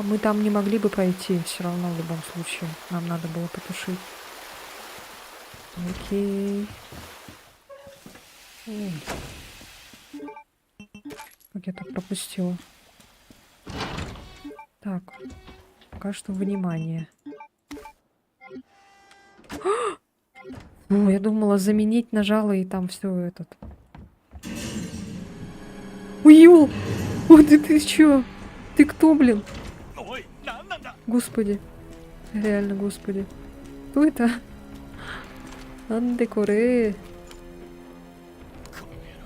Мы там не могли бы пройти все равно в любом случае. Нам надо было потушить. Окей. Ой. Как я так пропустила. Так. Пока что внимание. О, я думала заменить, нажала и там все этот. Ой, ё! Вот ты чё? Ты кто, блин? Ой, надо. Господи. Реально, господи. Кто это? Анде Коре.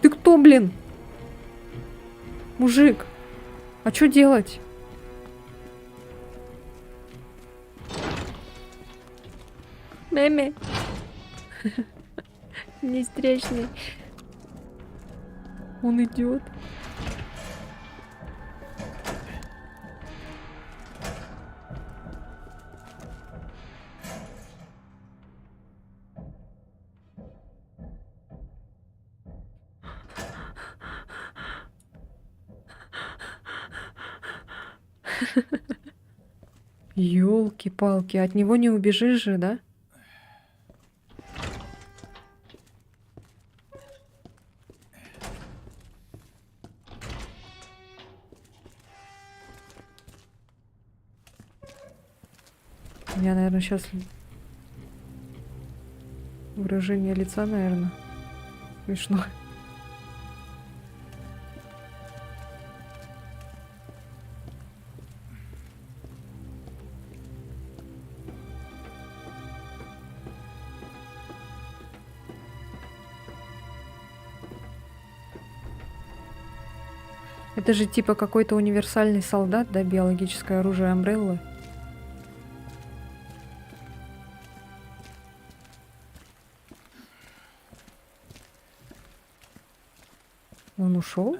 Ты кто, блин? Мужик. А что делать? Меме. Не встречный. Он идет. Ёлки-палки, от него не убежишь же, да? Я, наверное, сейчас выражение лица, наверное, смешно. Это же типа какой-то универсальный солдат, да, биологическое оружие Амбреллы. Он ушел?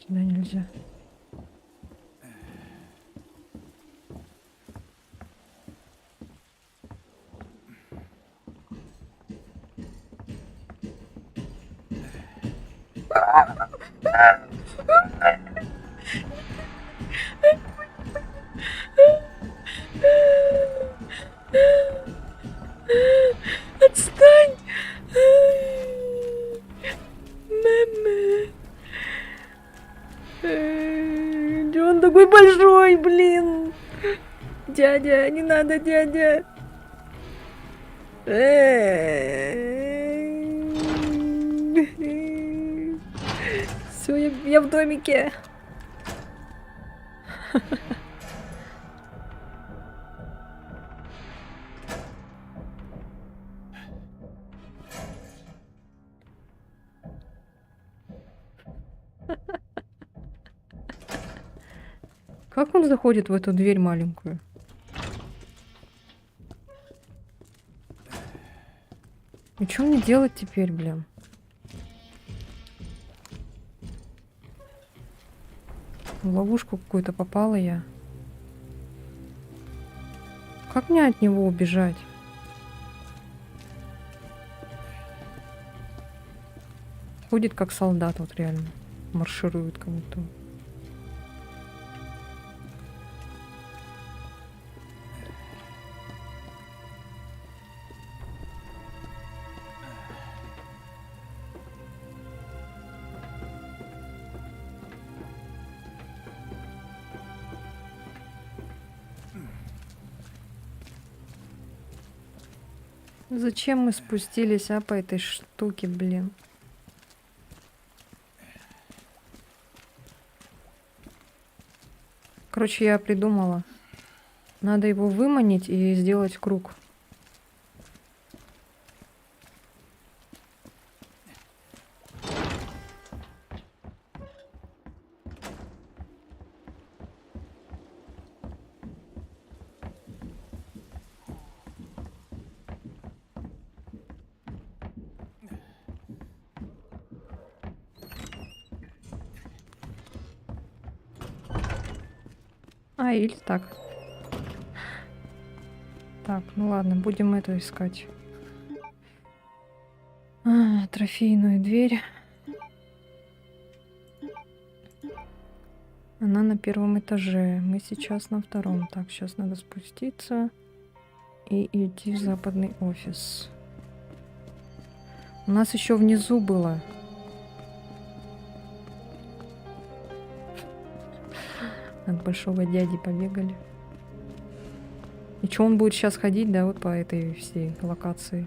Сюда нельзя. Отстань! Мама. Да он такой большой, блин. Дядя, не надо, дядя. Все, я в домике. Как он заходит в эту дверь маленькую? И что мне делать теперь, блин? В ловушку какую-то попала я. Как мне от него убежать? Ходит как солдат, вот реально. Марширует кому-то. Зачем мы спустились, по этой штуке, блин? Короче, я придумала. Надо его выманить и сделать круг. Или так. Так, ну ладно, будем это искать. Трофейную дверь. Она на первом этаже. Мы сейчас на втором. Так, сейчас надо спуститься и идти в западный офис. У нас еще внизу было. От большого дяди побегали. И что он будет сейчас ходить, да, вот по этой всей локации?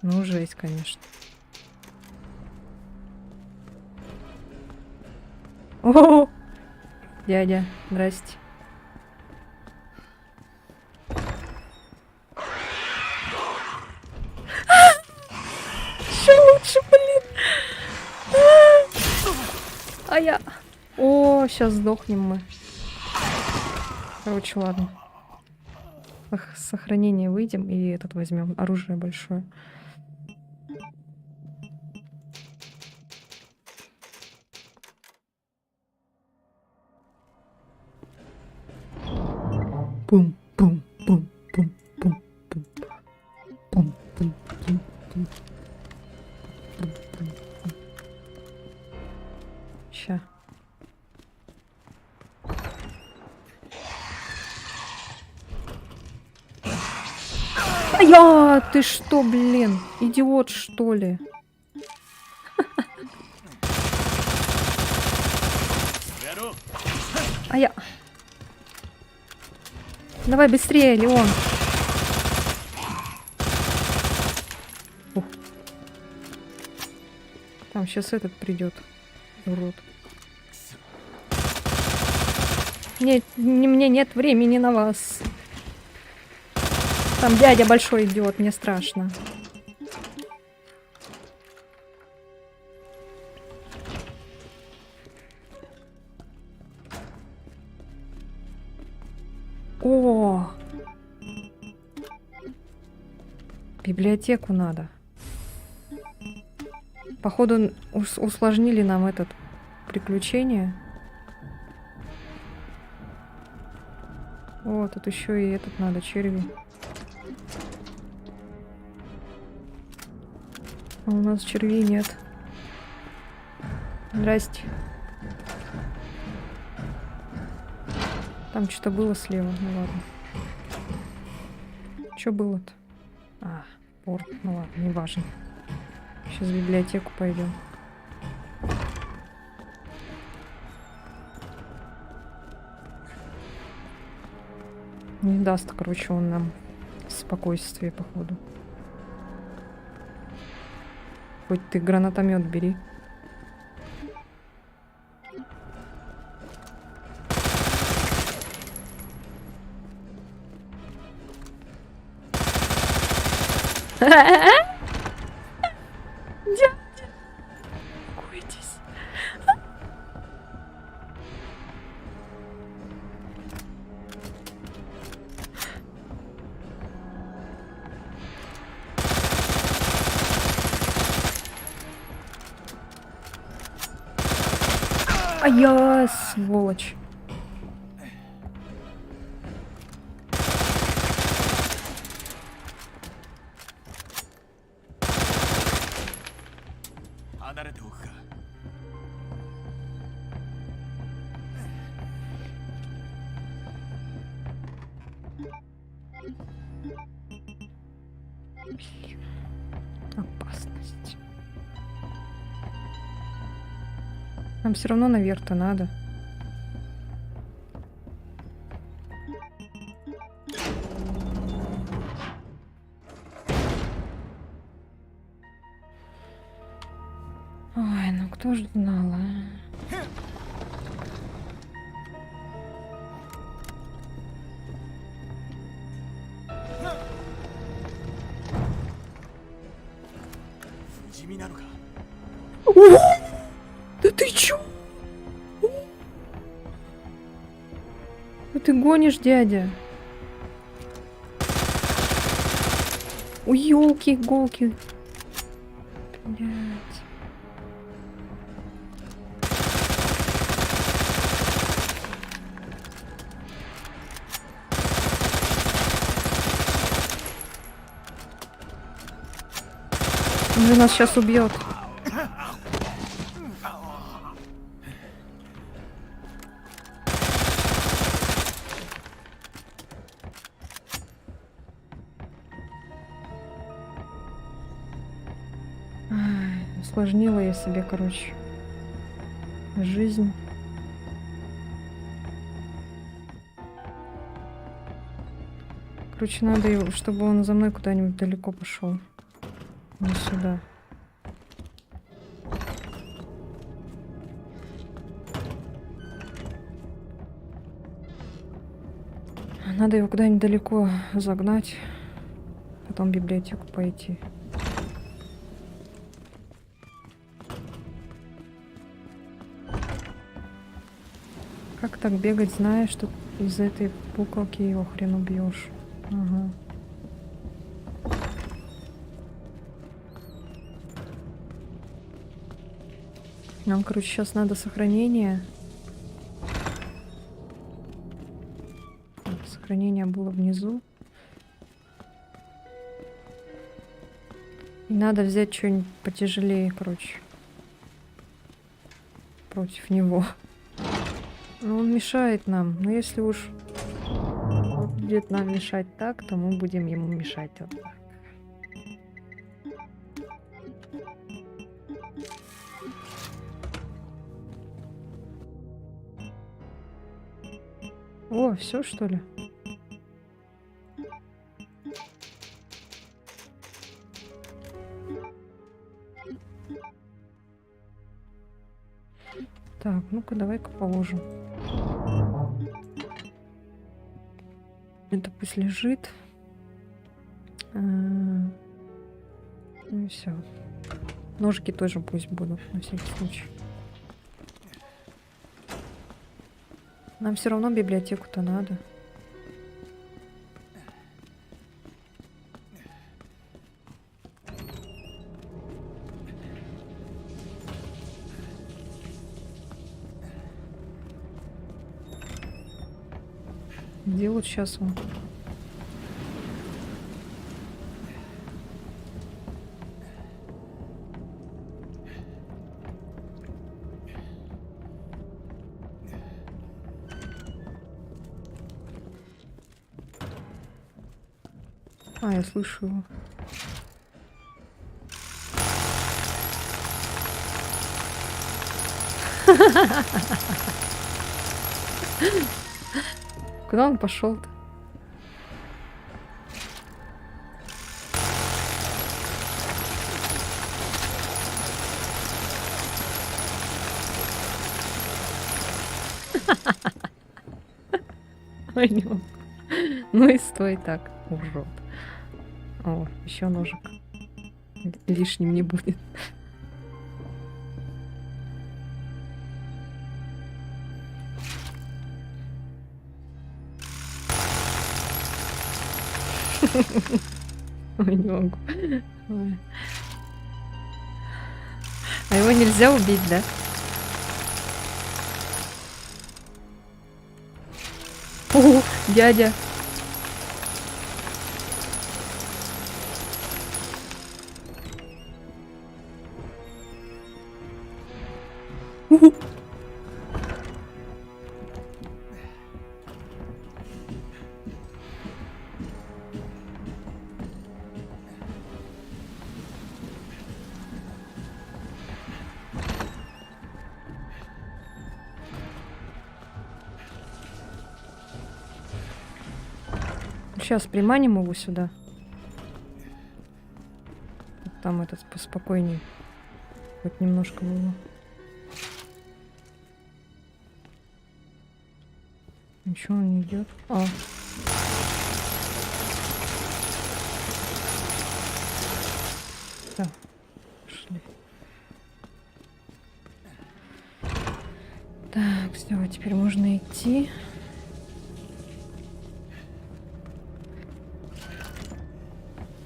Ну, жесть, конечно. О, дядя, здрасте. Еще лучше, блин. О, сейчас сдохнем мы. Короче, ладно. Сохранение выйдем и этот возьмем. Оружие большое. Пум, пум, пум, пум, пум, пум. Пум, пум, пум, пум. Ща. Я, ты что, блин? Идиот, что ли? А я... Давай быстрее, Леон. Ух. Там сейчас этот придет. Урод. Нет, мне нет времени на вас. Там дядя большой идет, мне страшно. О! Библиотеку надо. Походу, усложнили нам этот приключение. О, тут еще и этот надо, черви. А у нас червей нет. Здрасте. Там что-то было слева, ну ладно. Что было-то? А, порт, ну ладно, не важно. Сейчас в библиотеку пойдем. Не даст, короче, он нам спокойствие, походу. Хоть ты гранатомет бери. Успокойтесь. А я сволочь. Опасность. Нам все равно наверх-то надо. Ой, ну кто ж знал, а? Да ты чё? Да ты гонишь, дядя? Ой, ёлки-иголки. Блядь. Он же нас сейчас убьет. Усложнила я себе, короче, жизнь. Короче, надо, его, чтобы он за мной куда-нибудь далеко пошел. Не сюда. Надо его куда-нибудь далеко загнать, потом в библиотеку пойти. Как так бегать, зная, что из этой пукалки его хрен убьешь? Ага. Нам, короче, сейчас надо сохранение. Сохранение было внизу. И надо взять что-нибудь потяжелее, короче. Против него. Ну, он мешает нам. Но если уж будет нам мешать так, то мы будем ему мешать вот так. О, все что ли? Так, ну-ка, давай-ка положим. Это пусть лежит. Ну и все. Ножики тоже пусть будут, на всякий случай. Нам все равно библиотеку-то надо. Где вот сейчас он? А, я слышу его. Куда он пошел-то? Пойдем. Ну и стой так, урод. О, еще ножик. Лишним не будет. Ой, не могу. Ой. А его нельзя убить, да? О, дядя. Уху. Сейчас приманим его сюда. Там этот поспокойнее. Хоть немножко было. Ничего он не идет. А. Так, пошли. Так, все, теперь можно идти.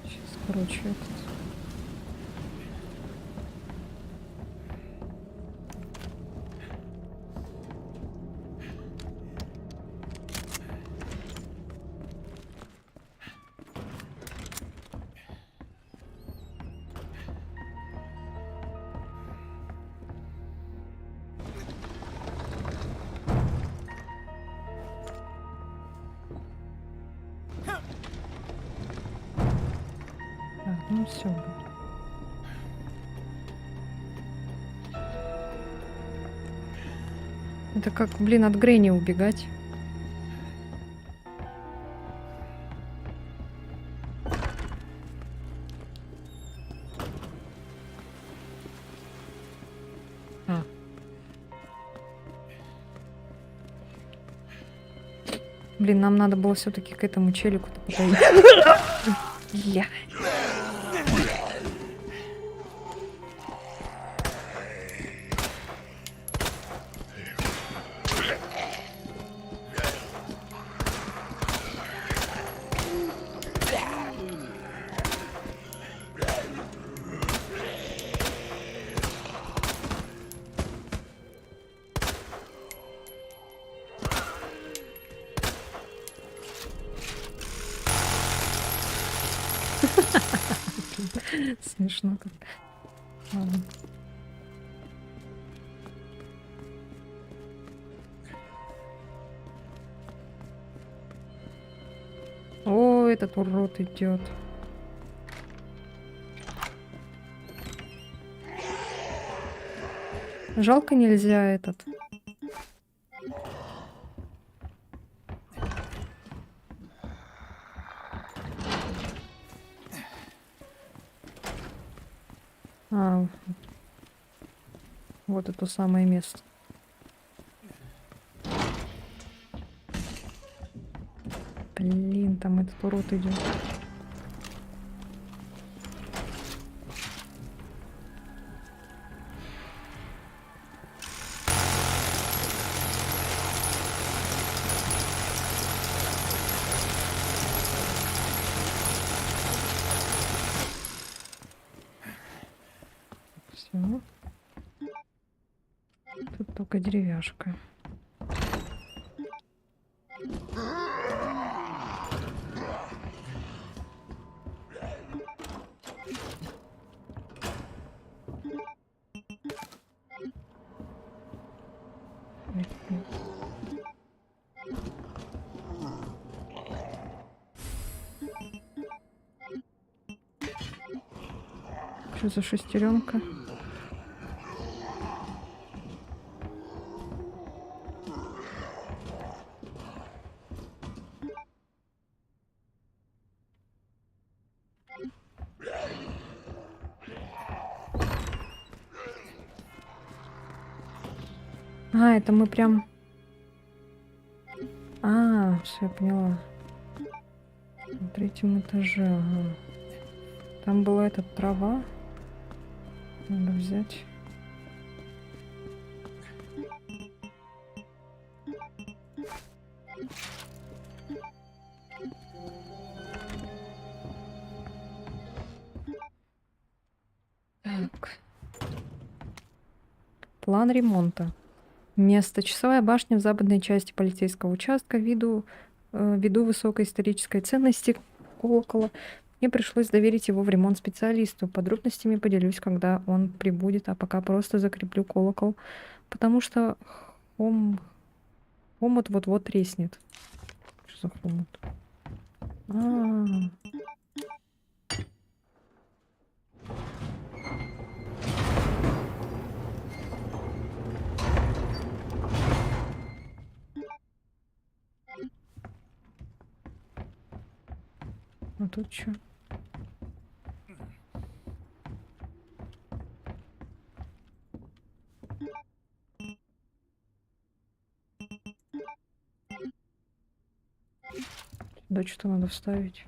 Сейчас, короче, этот. Так, ну все. Это как, блин, от Гренни убегать. А. Блин, нам надо было все-таки к этому челику-то подойти. Я. Смешно как. Ладно. О, этот урод идет. Жалко, нельзя этот. А, вот это самое место. Блин, там этот урод идет. Все. Тут только деревяшка. Что за шестеренка? А, это мы прям... А, все, я поняла. На третьем этаже, ага. Там была эта трава. Надо взять. Так. План ремонта. Место. Часовая башня в западной части полицейского участка. Ввиду высокой исторической ценности колокола, мне пришлось доверить его в ремонт специалисту. Подробностями поделюсь, когда он прибудет, а пока просто закреплю колокол, потому что хомут вот-вот треснет. Что за хомут? А-а-а. А тут что? Сюда что-то надо вставить.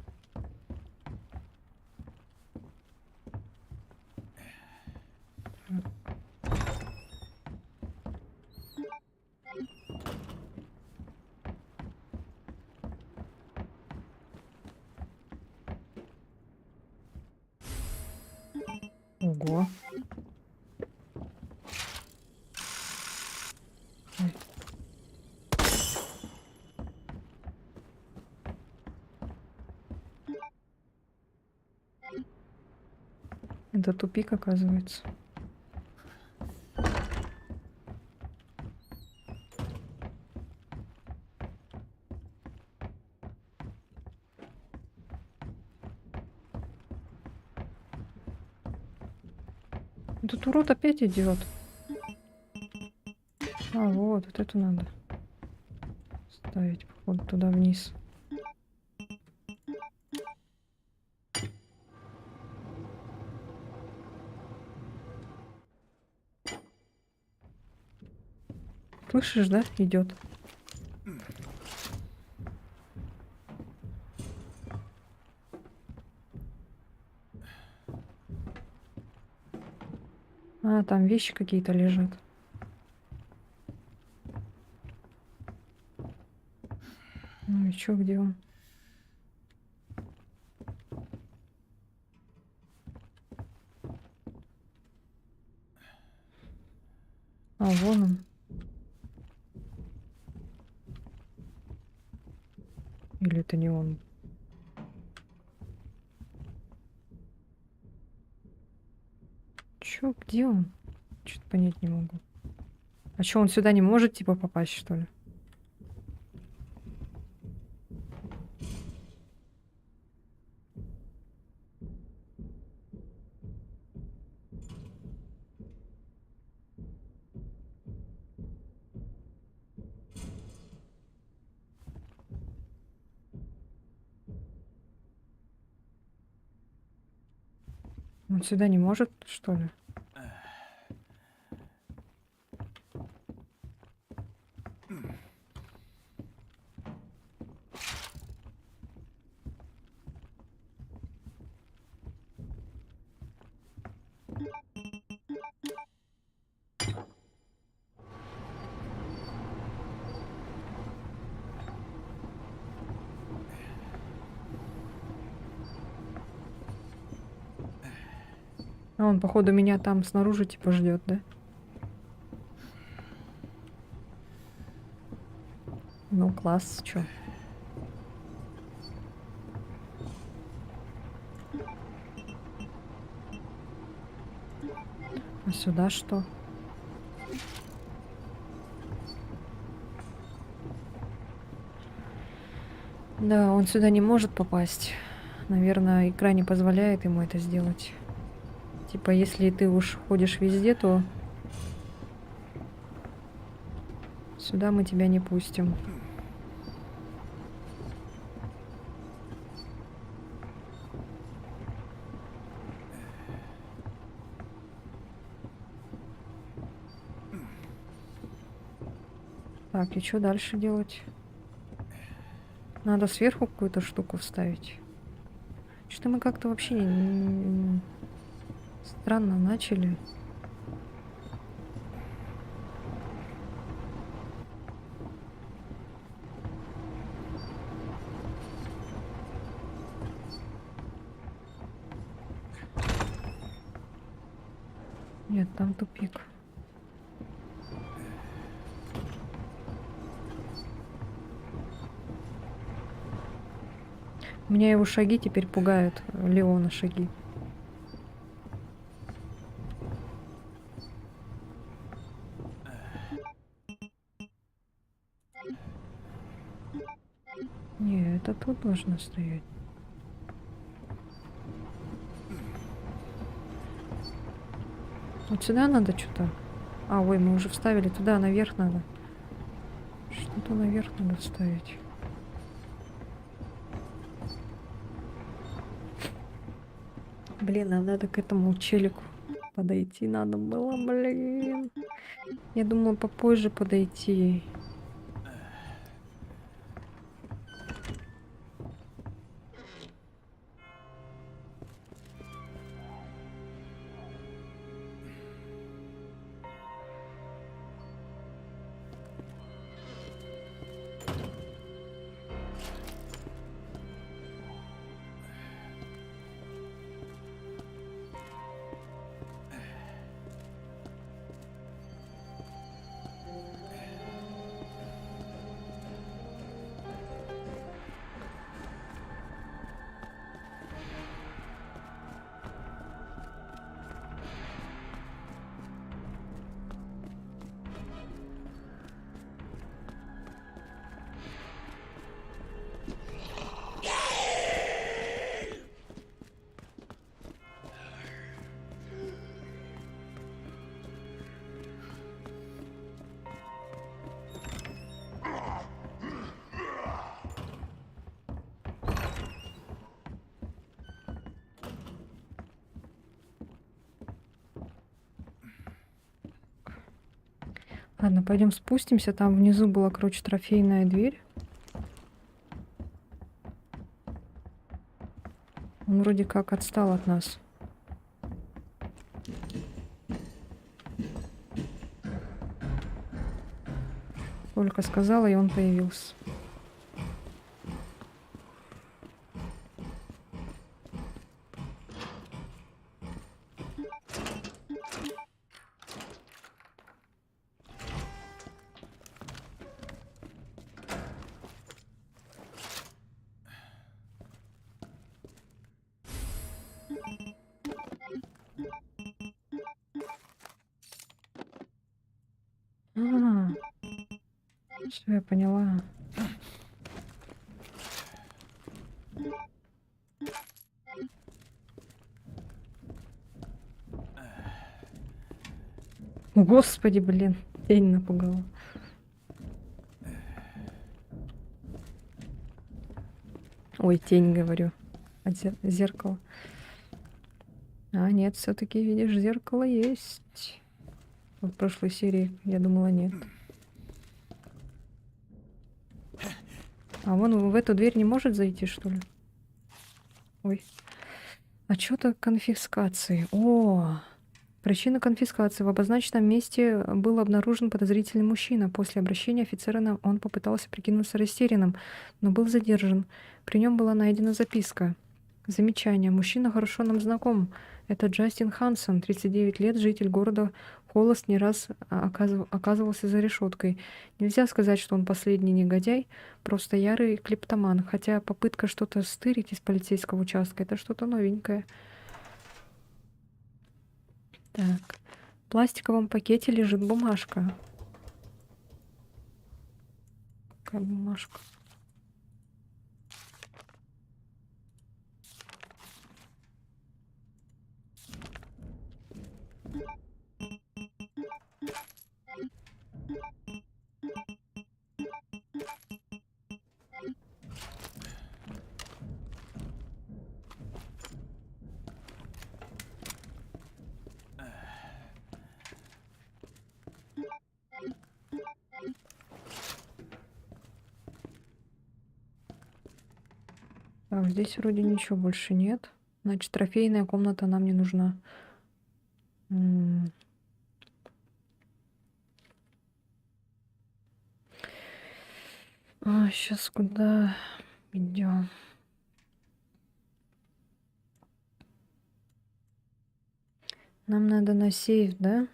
Ого. Ой. Это тупик, оказывается. Тут урод опять идет. А, вот эту надо ставить, походу, туда вниз. Слышишь, да? Идет. А, там вещи какие-то лежат. Ну и чё, где он? А, вон он. Или это не он? Чё, где он? Что-то понять не могу. А чё, он сюда не может, типа, попасть, что ли? Он сюда не может, что ли? А он, походу, меня там снаружи типа ждет, да? Ну, класс, чё? А сюда что? Да, он сюда не может попасть. Наверное, игра не позволяет ему это сделать. Типа, если ты уж ходишь везде, то сюда мы тебя не пустим. Так, и что дальше делать? Надо сверху какую-то штуку вставить. Что-то мы как-то вообще странно начали. Нет, там тупик. Меня его шаги теперь пугают. Леона шаги. Не, это тут должно стоять. Вот сюда надо что-то. А, ой, мы уже вставили. Туда, наверх надо. Что-то наверх надо вставить. Блин, нам надо к этому челику подойти надо было, блин. Я думала попозже подойти. Ладно, пойдем спустимся. Там внизу была, короче, трофейная дверь. Он вроде как отстал от нас. Только сказала, и он появился. Все, я поняла. Господи, блин, тень напугала. Ой, тень, говорю. От зеркала. А, нет, все-таки, видишь, зеркало есть. В прошлой серии я думала, нет. А вон в эту дверь не может зайти, что ли? Ой. А что-то конфискации. О, причина конфискации. В обозначенном месте был обнаружен подозрительный мужчина. После обращения офицера он попытался прикинуться растерянным, но был задержан. При нем была найдена записка. Замечание. Мужчина хорошо нам знаком. Это Джастин Хансон, 39 лет, житель города Холост, не раз оказывался за решеткой. Нельзя сказать, что он последний негодяй, просто ярый клептоман, хотя попытка что-то стырить из полицейского участка — это что-то новенькое. Так, в пластиковом пакете лежит бумажка. Какая бумажка? Так, здесь вроде ничего больше нет. Значит, трофейная комната нам не нужна. Сейчас куда идем? Нам надо на сейф, да?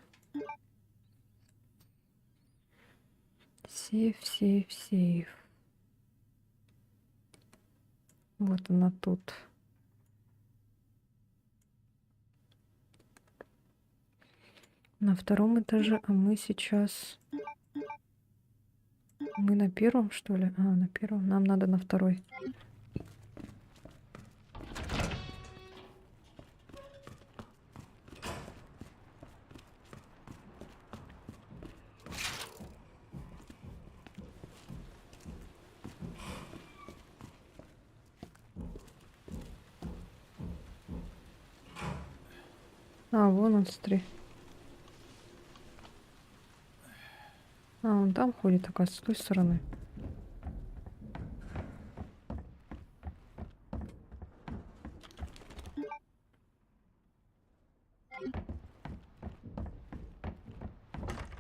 Сейф, сейф, сейф. Вот она тут. На втором этаже, а мы сейчас... Мы на первом, что ли? А, на первом. Нам надо на второй. А, вон он, смотри. А, он там ходит, оказывается, с той стороны.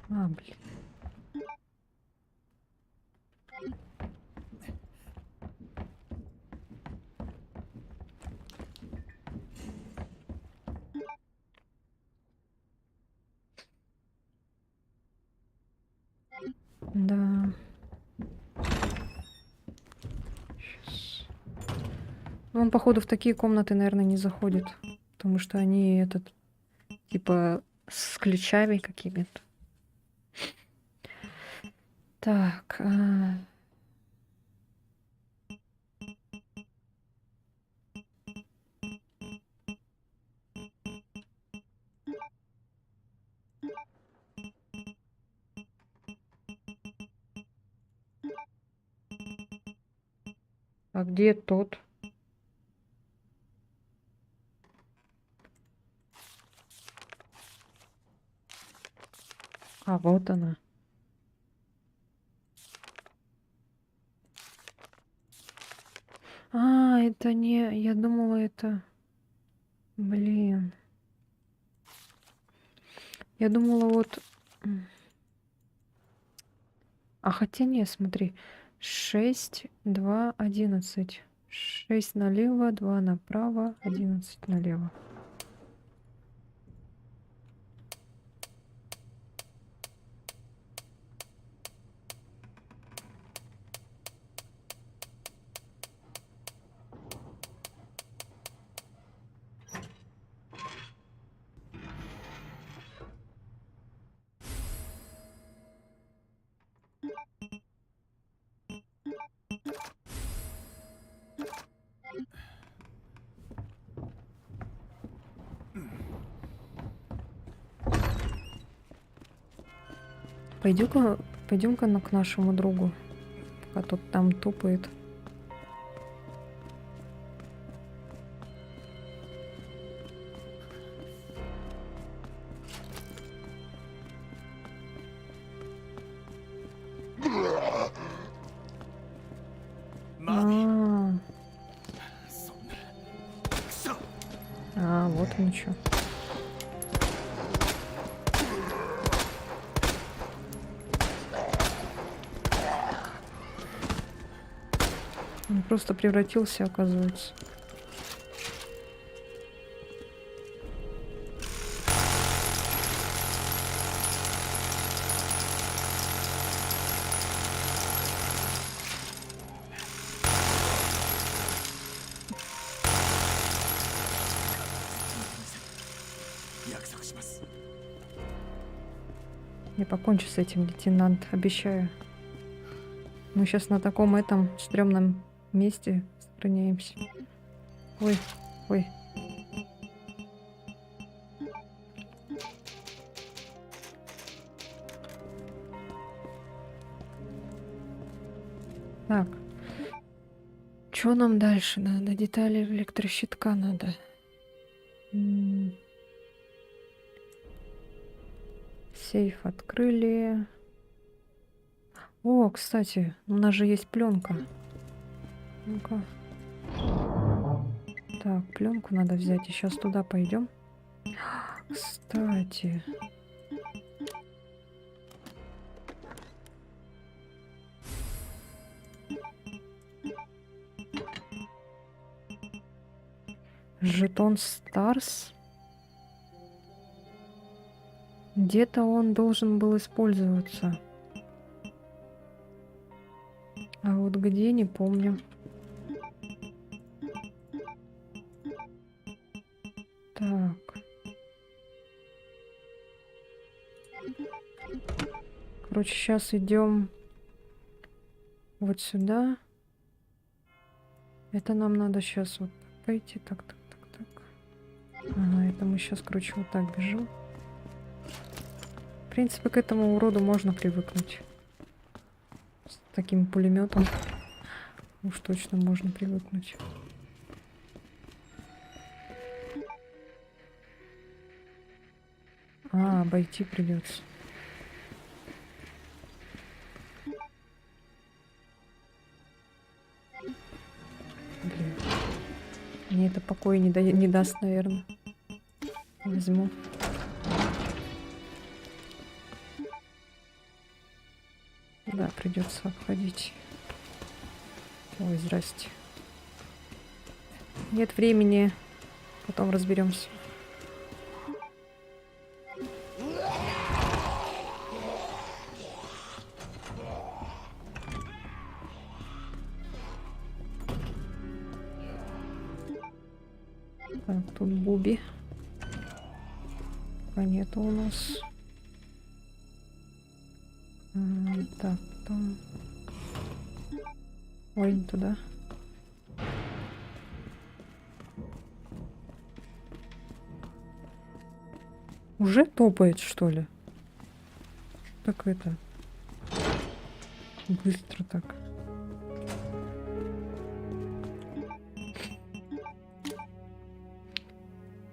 А, блин. Да. Щас. Ну, он, походу, в такие комнаты, наверное, не заходит. Потому что они, этот, типа, с ключами какими-то. Так. А где тот? А, вот она. А, это не... Я думала, это... Блин. Я думала, вот... А хотя не, смотри. 6, 2, 11. 6 налево, 2 направо, 11 налево. Пойдем-ка к нашему другу, пока тот там тупает. ничего. Он просто превратился, оказывается. Я покончу с этим, лейтенант, обещаю. Мы сейчас на таком этом стрёмном месте сохраняемся. Ой, ой. Так. Что нам дальше надо? Детали электрощитка надо. Сейф открыли. О, кстати, у нас же есть пленка. Ну-ка. Так, пленку надо взять. И сейчас туда пойдем. Кстати. Жетон Старс. Где-то он должен был использоваться. А вот где, не помню. Так. Короче, сейчас идем вот сюда. Это нам надо сейчас вот пойти. Так. Ага, это мы сейчас, короче, вот так бежим. В принципе, к этому уроду можно привыкнуть. С таким пулеметом уж точно можно привыкнуть. А, обойти придется. Блин. Мне это покоя не даст, наверное. Возьму. Да, придется обходить. Ой, здрасте. Нет времени. Потом разберемся. Так, тут Буби. Пока нету у нас. Так, там. Ой, не туда. Уже топает, что ли? Так это. Быстро так.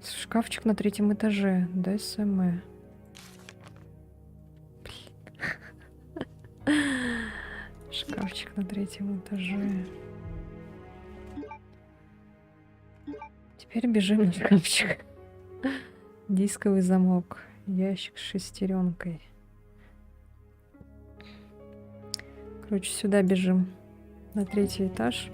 Шкафчик на 3-м этаже. ДСМ. Шкафчик на 3-м этаже. Теперь бежим на шкафчик. Дисковый замок. Ящик с шестеренкой. Короче, сюда бежим. На 3-й этаж.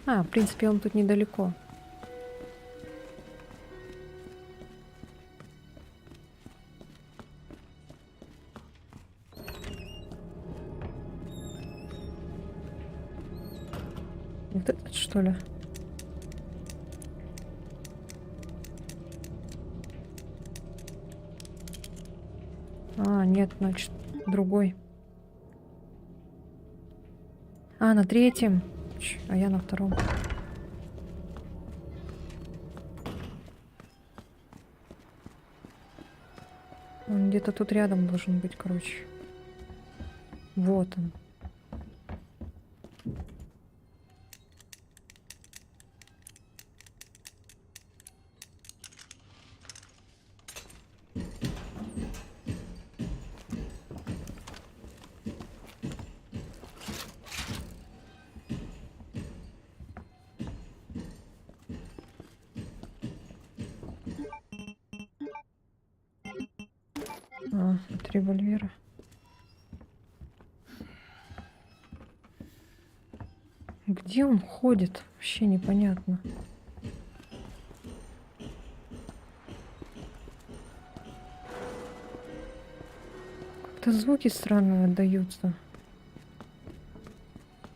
А, в принципе, он тут недалеко. Вот этот, что ли? А, нет, значит, другой. А, на 3-м. А я на 2-м. Он где-то тут рядом должен быть, короче. Вот он. от револьвера. Где он ходит? Вообще непонятно. Как-то звуки странные отдаются.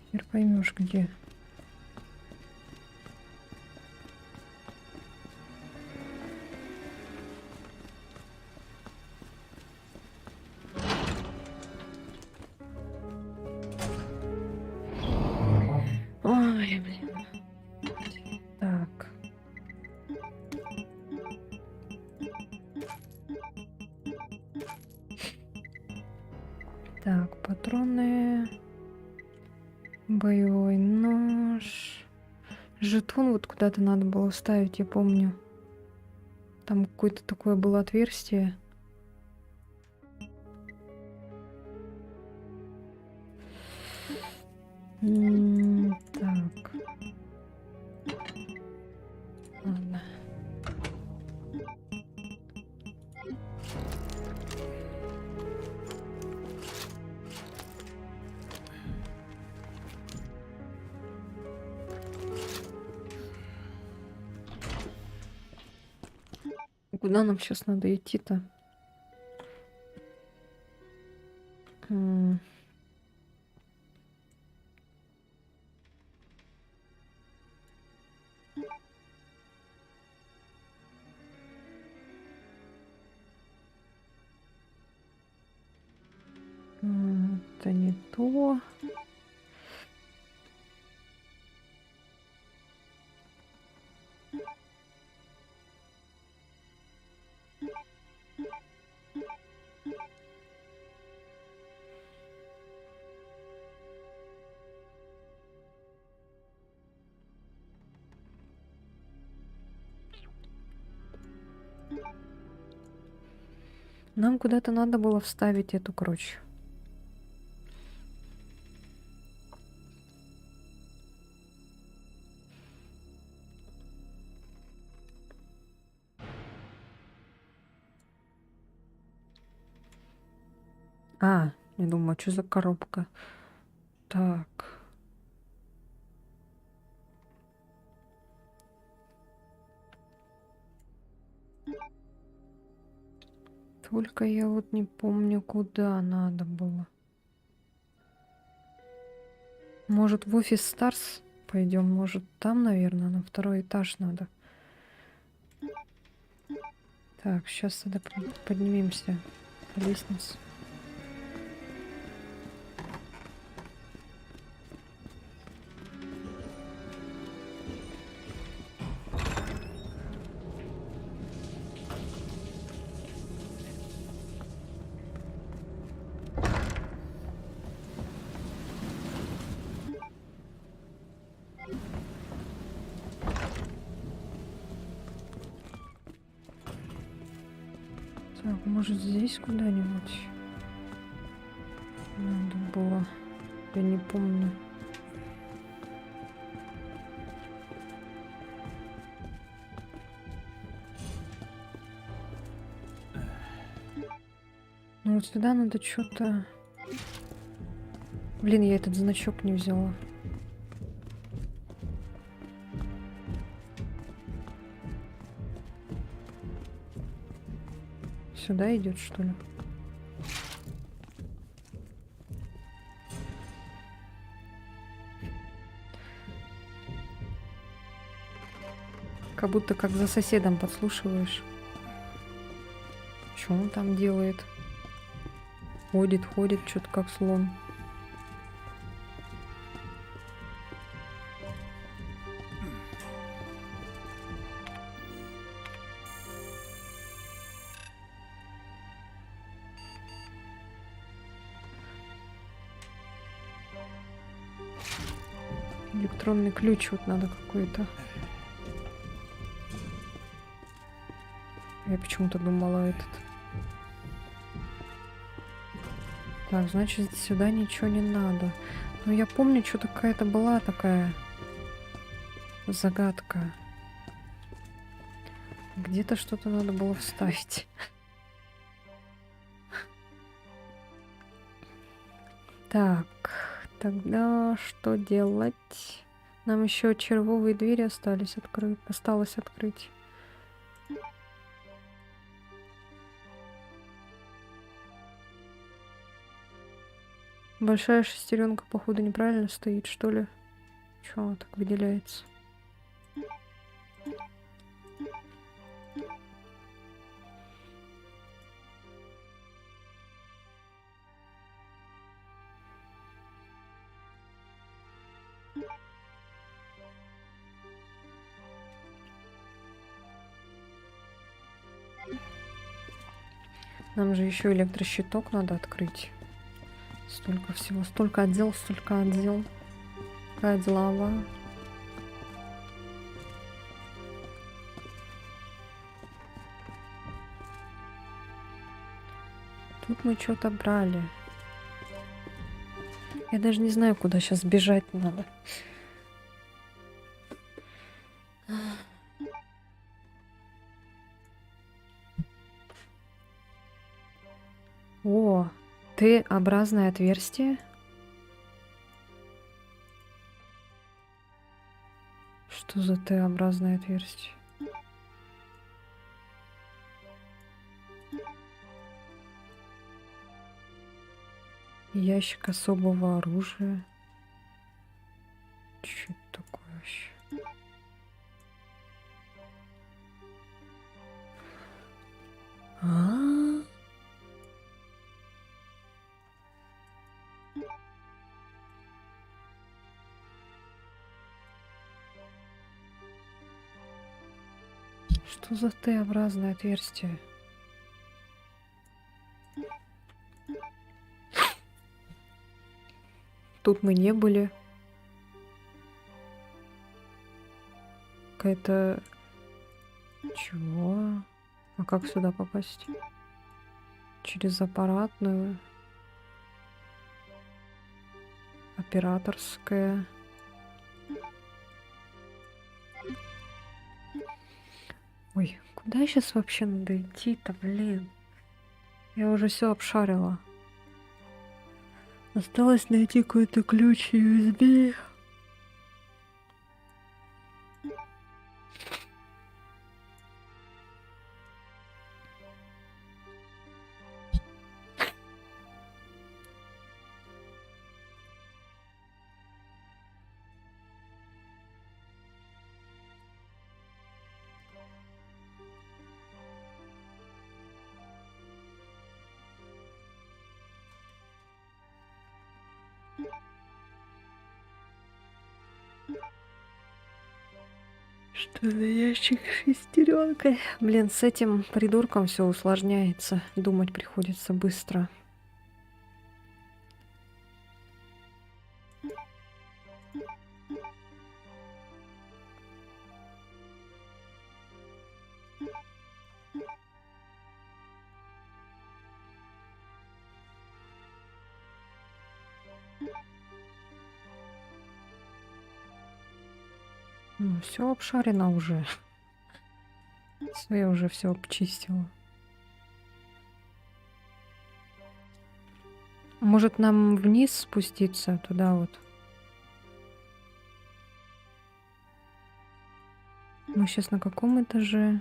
Теперь поймешь, где. Ой, блин. Так. Так, патроны. Боевой нож. Жетон вот куда-то надо было вставить, я помню. Там какое-то такое было отверстие. Так. Ладно. Куда нам сейчас надо идти-то? М. Это не то. Нам куда-то надо было вставить эту, короче. Я думаю, что за коробка? Так. Только я вот не помню, куда надо было. Может, в офис Старс пойдем? Может, там, наверное, на второй этаж надо. Так, сейчас тогда поднимемся по лестнице. Так, может, здесь куда-нибудь надо было? Я не помню. Ну вот сюда надо что-то... Блин, я этот значок не взяла. Сюда идет, что ли? Как будто как за соседом подслушиваешь. Что он там делает? Ходит, что-то как слон. Электронный ключ вот надо какой-то. Я почему-то думала этот. Так, значит, сюда ничего не надо. Но я помню, что-то какая-то была такая загадка. Где-то что-то надо было вставить. Так, тогда что делать? Нам еще червовые двери осталось открыть. Большая шестеренка, походу, неправильно стоит, что ли? Чё она так выделяется? Нам же еще электрощиток надо открыть. Столько всего, столько отдел. Какая делова. Тут мы что-то брали. Я даже не знаю, куда сейчас бежать надо. О, Т-образное отверстие. Что за Т-образное отверстие? Ящик особого оружия. Что это такое вообще? А? Что за Т-образное отверстие? Тут мы не были. Какая-то... Чего? А как сюда попасть? Через аппаратную. Операторская. Ой, куда сейчас вообще надо идти-то, блин? Я уже все обшарила. Осталось найти какой-то ключ USB. Что за ящик с шестеренкой? Блин, с этим придурком все усложняется. Думать приходится быстро. Все обшарено уже. Всё, я уже все обчистила. Может, нам вниз спуститься туда вот? Мы сейчас на каком этаже?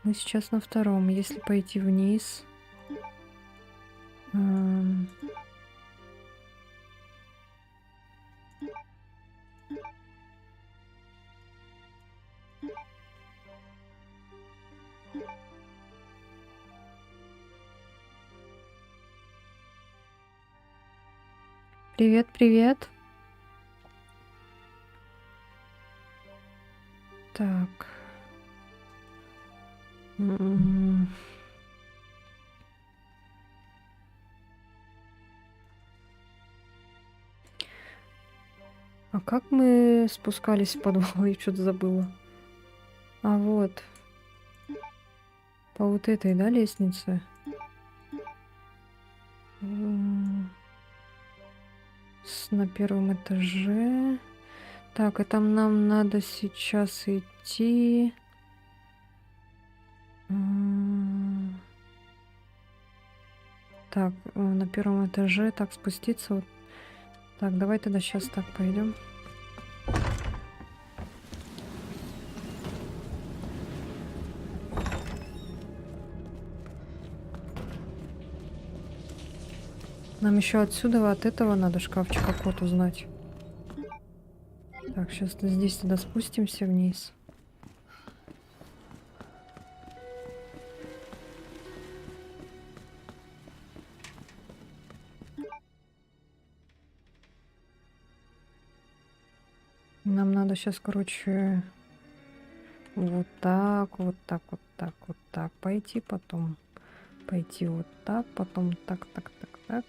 Мы сейчас на втором. Если пойти вниз... Привет, привет. Так. А как мы спускались в подвал? Я что-то забыла. А вот. По вот этой, да, лестнице? На первом этаже. Так, и там нам надо сейчас идти. Так, на первом этаже. Так, спуститься. Вот. Так, давай тогда сейчас так пойдем. Нам еще отсюда, от этого надо шкафчика код узнать. Так, сейчас здесь тогда спустимся вниз. Нам надо сейчас, короче, вот так, вот так, вот так, вот так пойти, потом пойти вот так, потом так, так, так, так.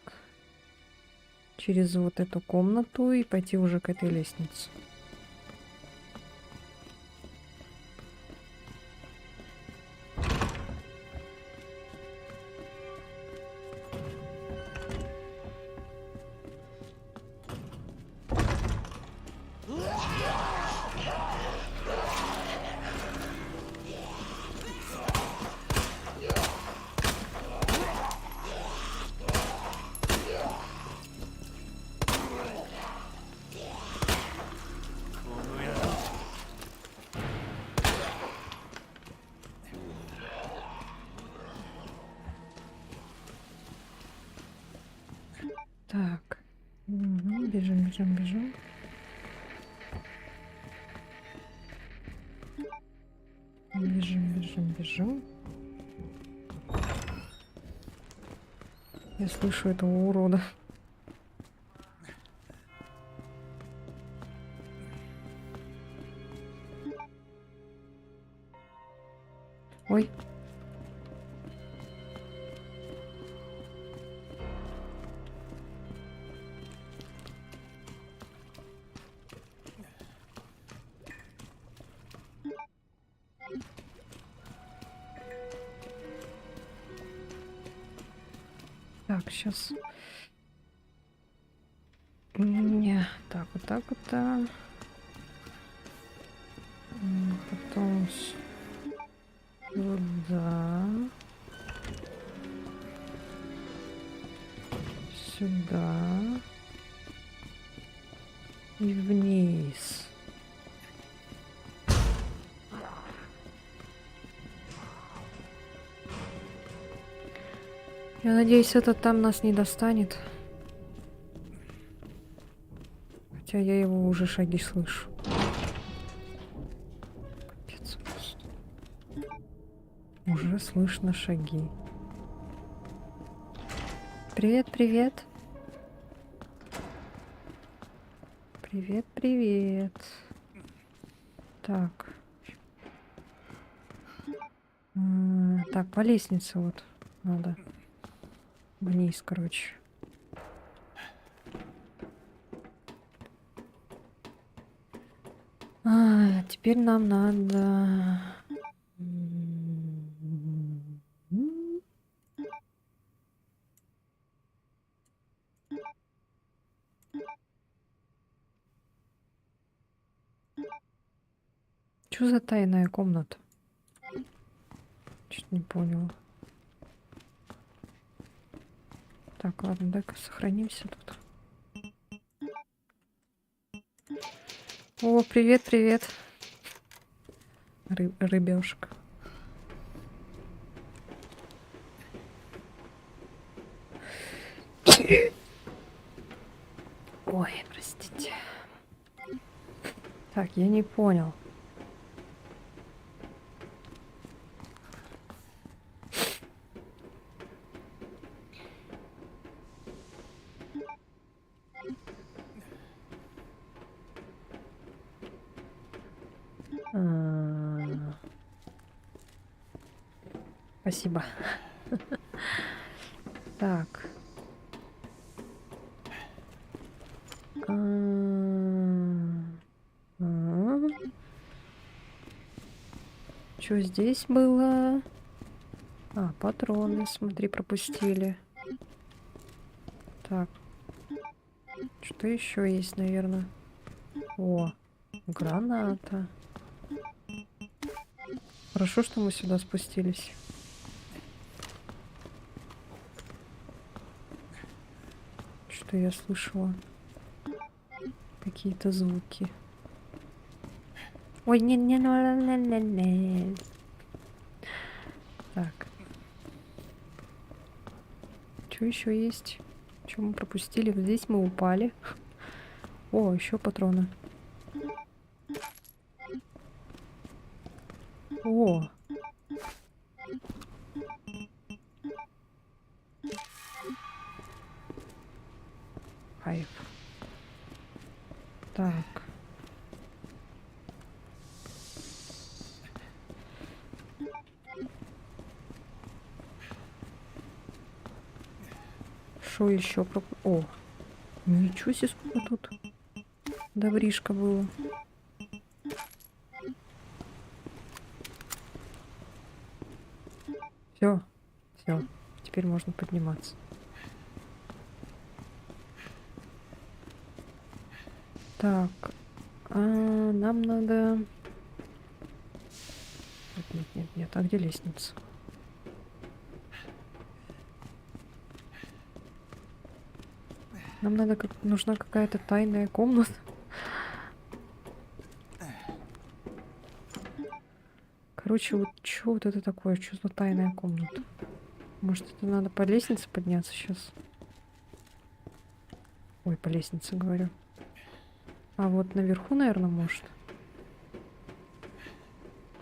Через вот эту комнату и пойти уже к этой лестнице. Так. Мгм, бежим, бежим, бежим. Бежим, бежим, бежим. Я слышу этого урода. Ой. Так, сейчас. Не, так, вот так вот, да. Потом сюда. Сюда. И вниз. Я надеюсь, этот там нас не достанет. Хотя я его уже шаги слышу. Капец просто. Уже слышно шаги. Привет, привет. Привет, привет. Так. Так, по лестнице вот надо. Вниз, короче. Теперь нам надо... Что за тайная комната? Чуть не поняла. Так, ладно, дай-ка сохранимся тут. О, привет, привет. Рыбешка. Ой, простите. Так, я не понял. Спасибо. Так. Что здесь было? Патроны, смотри, пропустили. Так. Что еще есть, наверное? О, граната. Хорошо, что мы сюда спустились. что я слышала какие-то звуки. Ой, не, не. Так. Что еще есть? Что мы пропустили? Вот здесь мы упали. О, еще патроны. О! Кайф. Так. Что еще? О! Ничего себе, сколько тут добришка было. Все. Все. Теперь можно подниматься. Так. Нам надо... Нет. А где лестница? Нам надо нужна какая-то тайная комната. Короче, вот что вот это такое? Что за тайная комната? Может, это надо по лестнице подняться сейчас? Ой, по лестнице говорю. А вот наверху, наверное, может.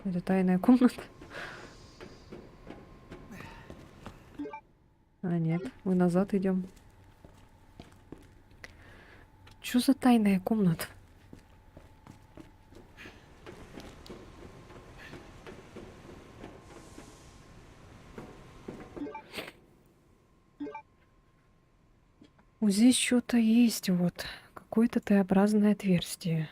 Это тайная комната. А нет, мы назад идем. Что за тайная комната? Вот здесь что-то есть, вот. Какое-то Т-образное отверстие.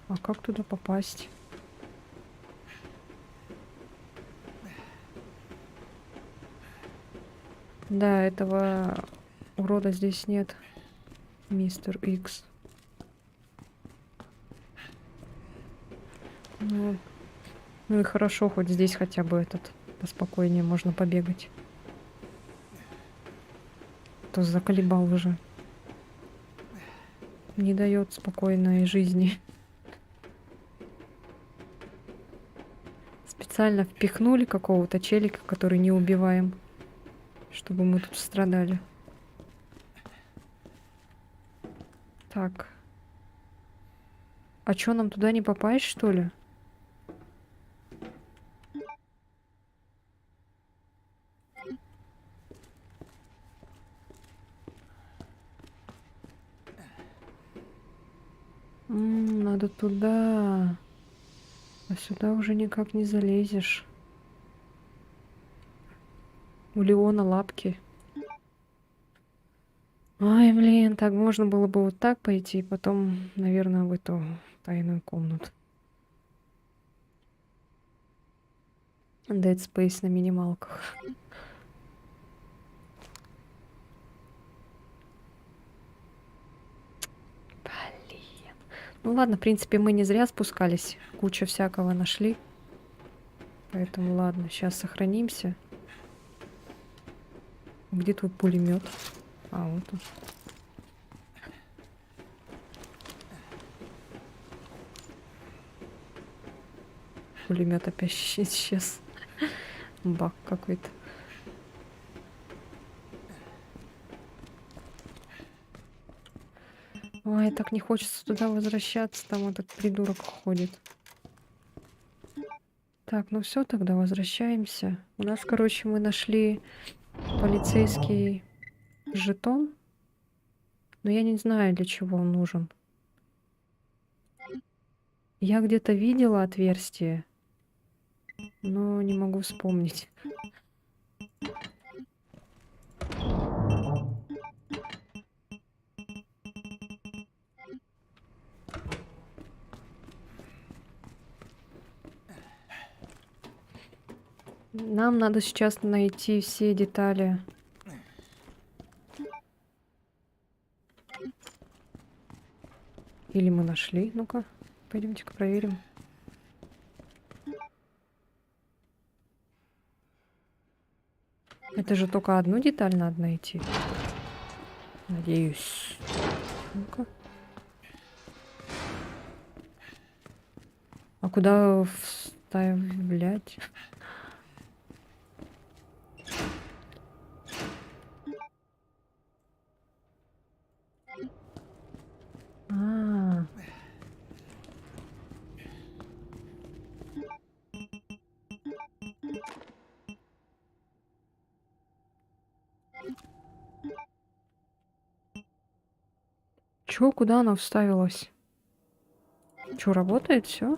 А как туда попасть? Да, этого урода здесь нет. Мистер Икс. Ну и хорошо, хоть здесь хотя бы этот поспокойнее можно побегать. То заколебал уже. Не дает спокойной жизни. Специально впихнули какого-то челика, который не убиваем, чтобы мы тут страдали. Так. А чё, нам туда не попасть, что ли? Надо туда. А сюда уже никак не залезешь. У Леона лапки. Ой, блин, так можно было бы вот так пойти, и потом, наверное, в эту тайную комнату. Dead Space на минималках. Блин. Ну ладно, в принципе, мы не зря спускались. Куча всякого нашли. Поэтому ладно, сейчас сохранимся. Где твой пулемет? А, вот он. Пулемет опять исчез. Баг какой-то. Ой, так не хочется туда возвращаться. Там этот придурок ходит. Так, ну все, тогда возвращаемся. У нас, короче, мы нашли полицейский жетон. Но я не знаю, для чего он нужен. Я где-то видела отверстие, но не могу вспомнить. Нам надо сейчас найти все детали. Или мы нашли? Ну-ка, пойдемте-ка проверим. Это же только одну деталь надо найти. Надеюсь. Ну-ка. А куда вставлять? А, чё, куда она вставилась? Чё, работает все?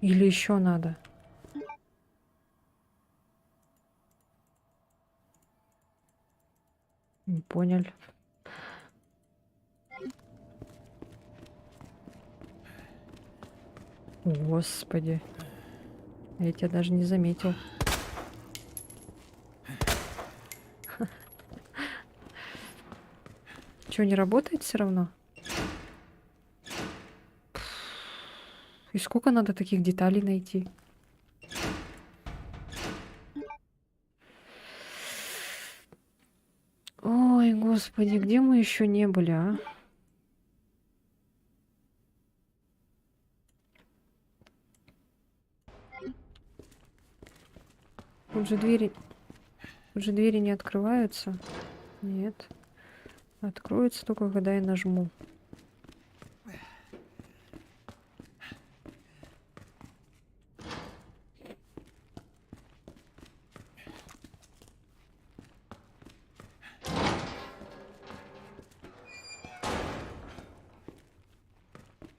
Или еще надо? Не понял. Господи. Я тебя даже не заметил. Чё, не работает все равно? И сколько надо таких деталей найти? Ой, господи, где мы еще не были, а? Тут же двери не открываются. Нет. Откроются только когда я нажму.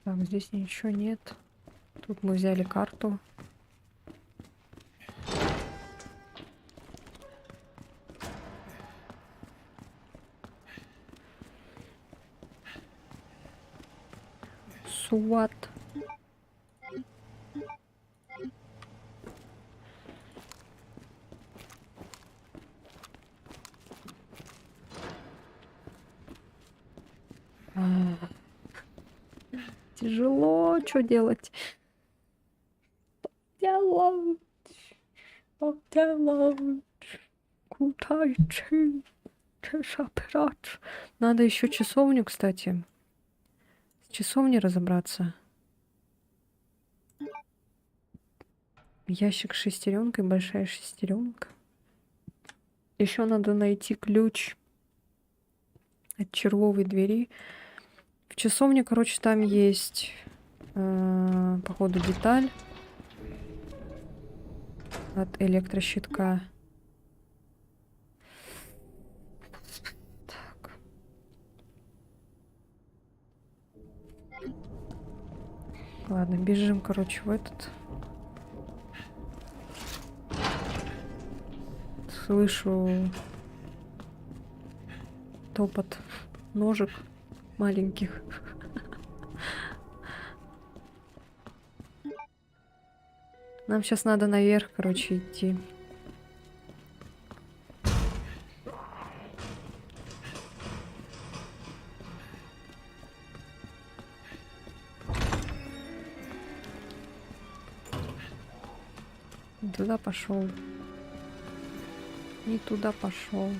Так, здесь ничего нет. Тут мы взяли карту. Суат. Тяжело, что делать? Делать. Делать. Куда идти? Опирать. Надо еще часовню, кстати. С часовней разобраться. Ящик с шестеренкой, большая шестеренка. Еще надо найти ключ от червовой двери. В часовне, короче, там есть, походу, деталь от электрощитка. Так. Ладно, бежим, короче, в этот. Слышу топот ножек маленьких. Нам сейчас надо наверх, короче, идти. Туда пошел. Не туда пошел.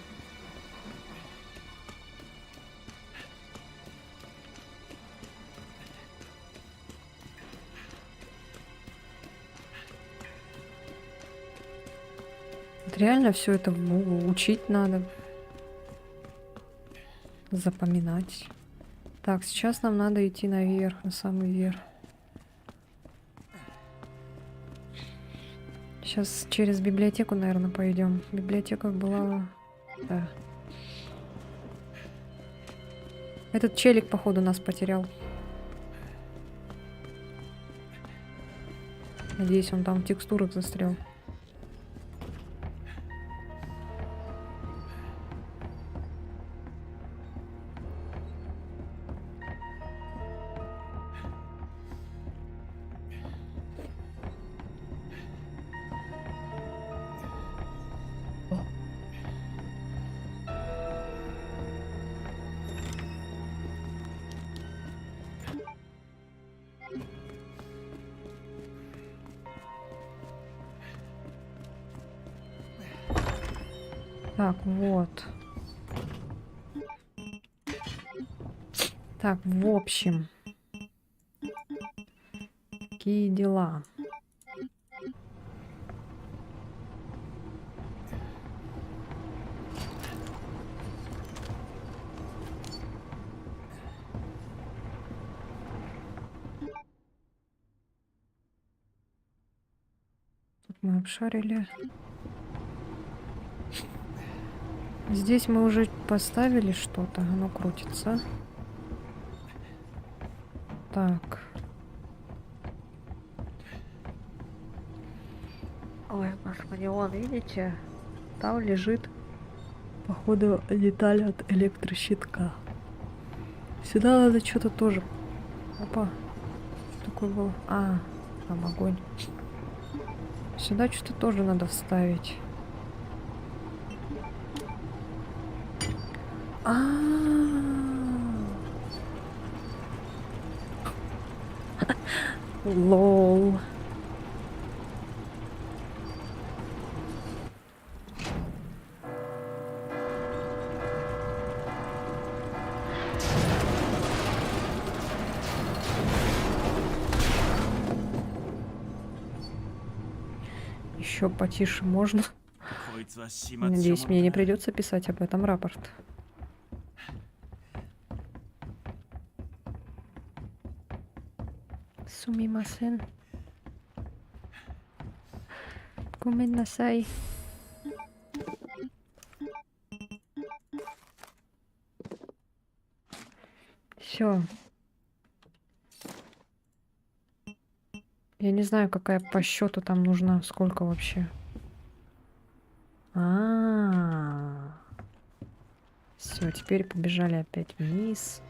Вот реально все это учить надо. Запоминать. Так, сейчас нам надо идти наверх, на самый верх. Сейчас через библиотеку, наверное, пойдем. Библиотека была... Да. Этот челик, походу, нас потерял. Надеюсь, он там в текстурах застрял. Так, вот. Так, в общем. Какие дела? Тут мы обшарили. Здесь мы уже поставили что-то. Оно крутится. Так. Ой, господи, вон, видите? Там лежит, походу, деталь от электрощитка. Сюда надо что-то тоже. Опа. Что такое было? А, там огонь. Сюда что-то тоже надо вставить. Лол. Еще потише можно. こいつは始末書 Надеюсь, мне не 者だ придется писать об этом рапорт. Сумимасен. Гоменнасай. Все. Я не знаю, какая по счету там нужна, сколько вообще. Все, теперь побежали опять вниз.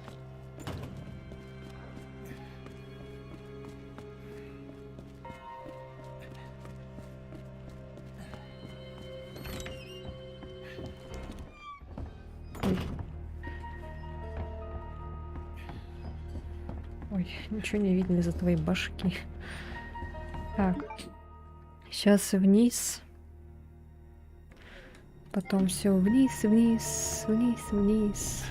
Ой. Ой, ничего не видно из-за твоей башки. Так. Сейчас вниз. Потом все вниз, вниз, вниз, вниз.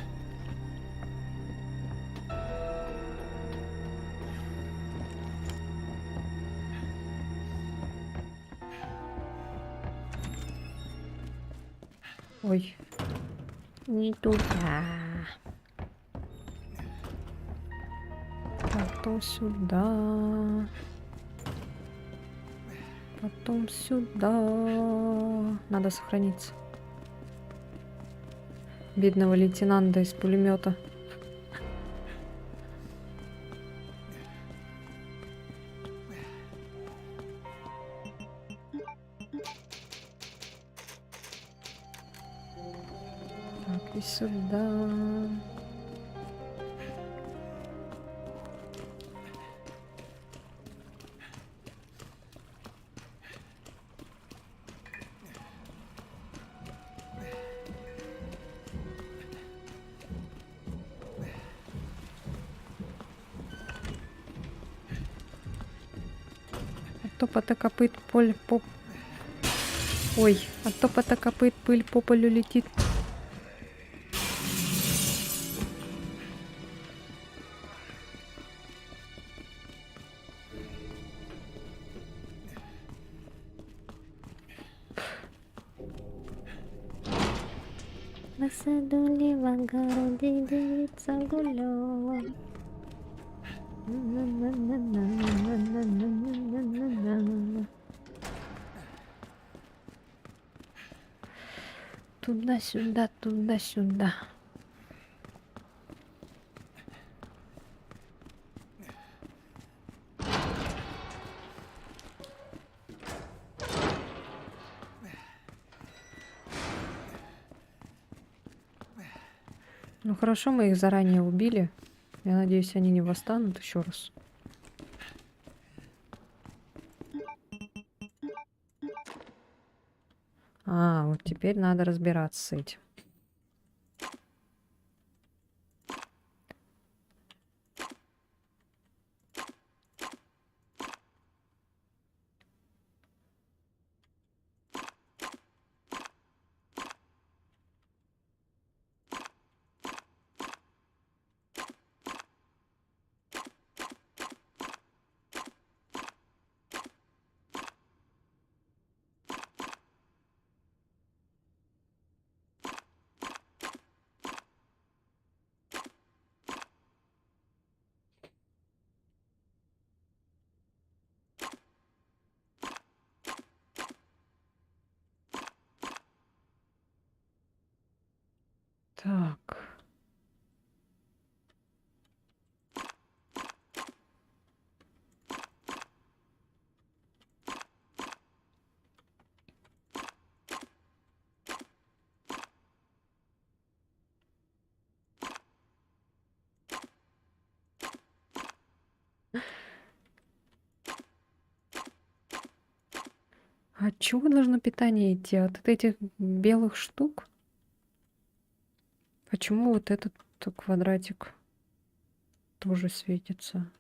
Ой. Не туда. Потом сюда. Потом сюда. Надо сохраниться. Бедного лейтенанта из пулемета. Так, и сюда. Топота копыт поль по... Ой, от топота копыт пыль по полю летит. На саду ли в огороде девица гуляла. Туда-сюда, туда-сюда. Ну хорошо, мы их заранее убили. Я надеюсь, они не восстанут еще раз. А, вот теперь надо разбираться с этим. А от чего должно питание идти? От этих белых штук? Почему вот этот квадратик тоже светится?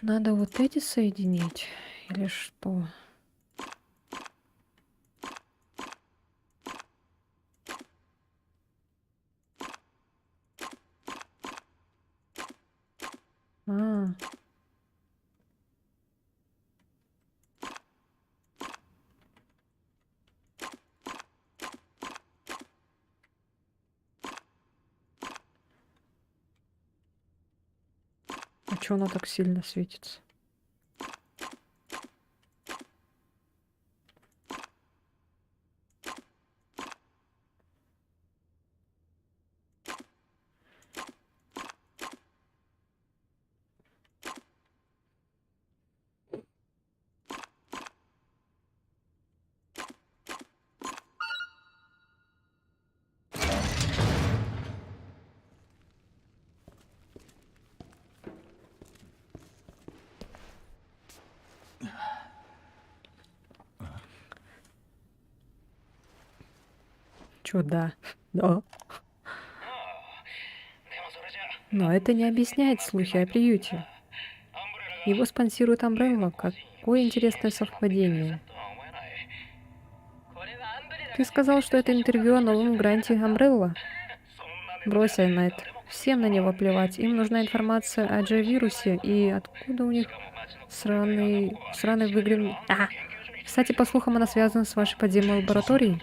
Надо вот эти соединить? Или что? А, а чё оно так сильно светится? Чё, да? Да. Но это не объясняет слухи о приюте. Его спонсирует Umbrella. Какое интересное совпадение. Ты сказал, что это интервью о новом гранте Umbrella? Брось, Айнайт. Всем на него плевать. Им нужна информация о G-вирусе и откуда у них сраный выгреб... А! Кстати, по слухам, она связана с вашей подземной лабораторией.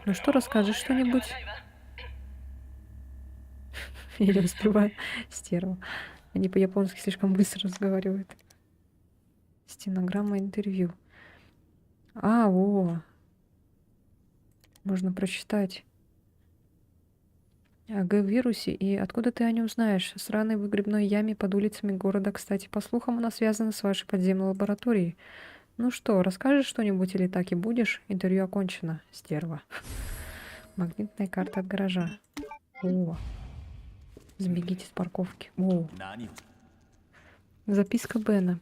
Ну что, расскажешь что-нибудь? Я не успеваю. Стерва. Они по-японски слишком быстро разговаривают. Стенограмма интервью. А, во. Можно прочитать. О Г-вирусе и откуда ты о нем знаешь? Сраной выгребной яме под улицами города. Кстати, по слухам, она связана с вашей подземной лабораторией. Ну что, расскажешь что-нибудь или так и будешь? Интервью окончено, стерва. Магнитная карта от гаража. О. Сбегите с парковки. О. 何を Записка Бена.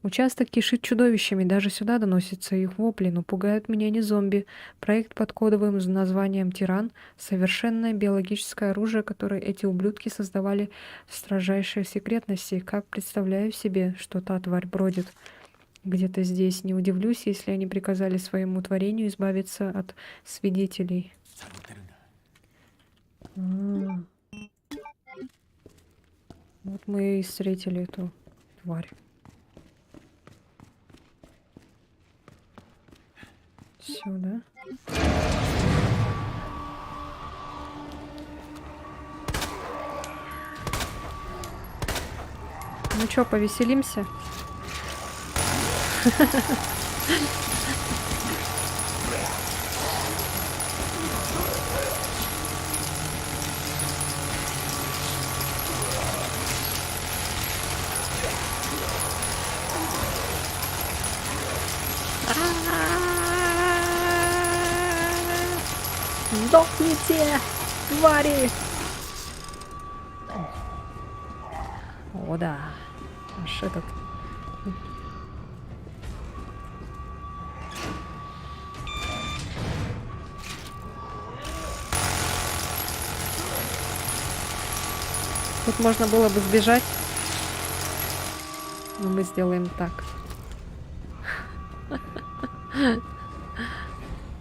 Участок кишит чудовищами, даже сюда доносятся их вопли, но пугают меня не зомби. Проект под кодовым названием «Тиран» — совершенное биологическое оружие, которое эти ублюдки создавали в строжайшей секретности. Как представляю себе, что та тварь бродит где-то здесь. Не удивлюсь, если они приказали своему творению избавиться от свидетелей. 探ってるんだ Вот мы и встретили эту тварь. Все, да? Ну чё, повеселимся? Сдохните, твари! О, да. Аж этот... Тут можно было бы сбежать, но мы сделаем так.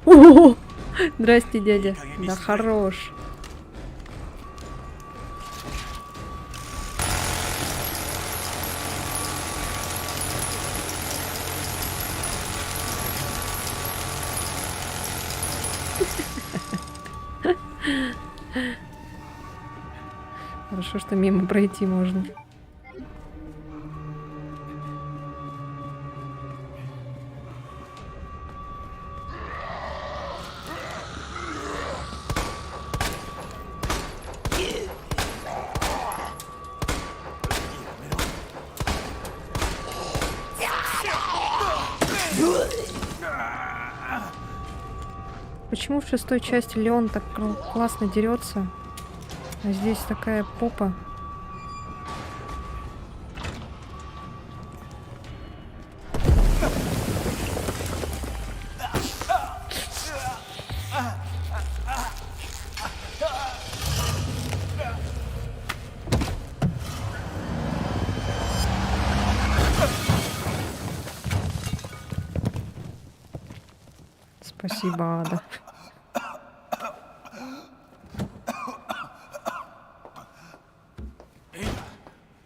О! Здрасте, дядя. Да хорош. Хорошо, что мимо пройти можно. Почему в шестой части Леон так классно дерется, а здесь такая попа? Спасибо, Ада.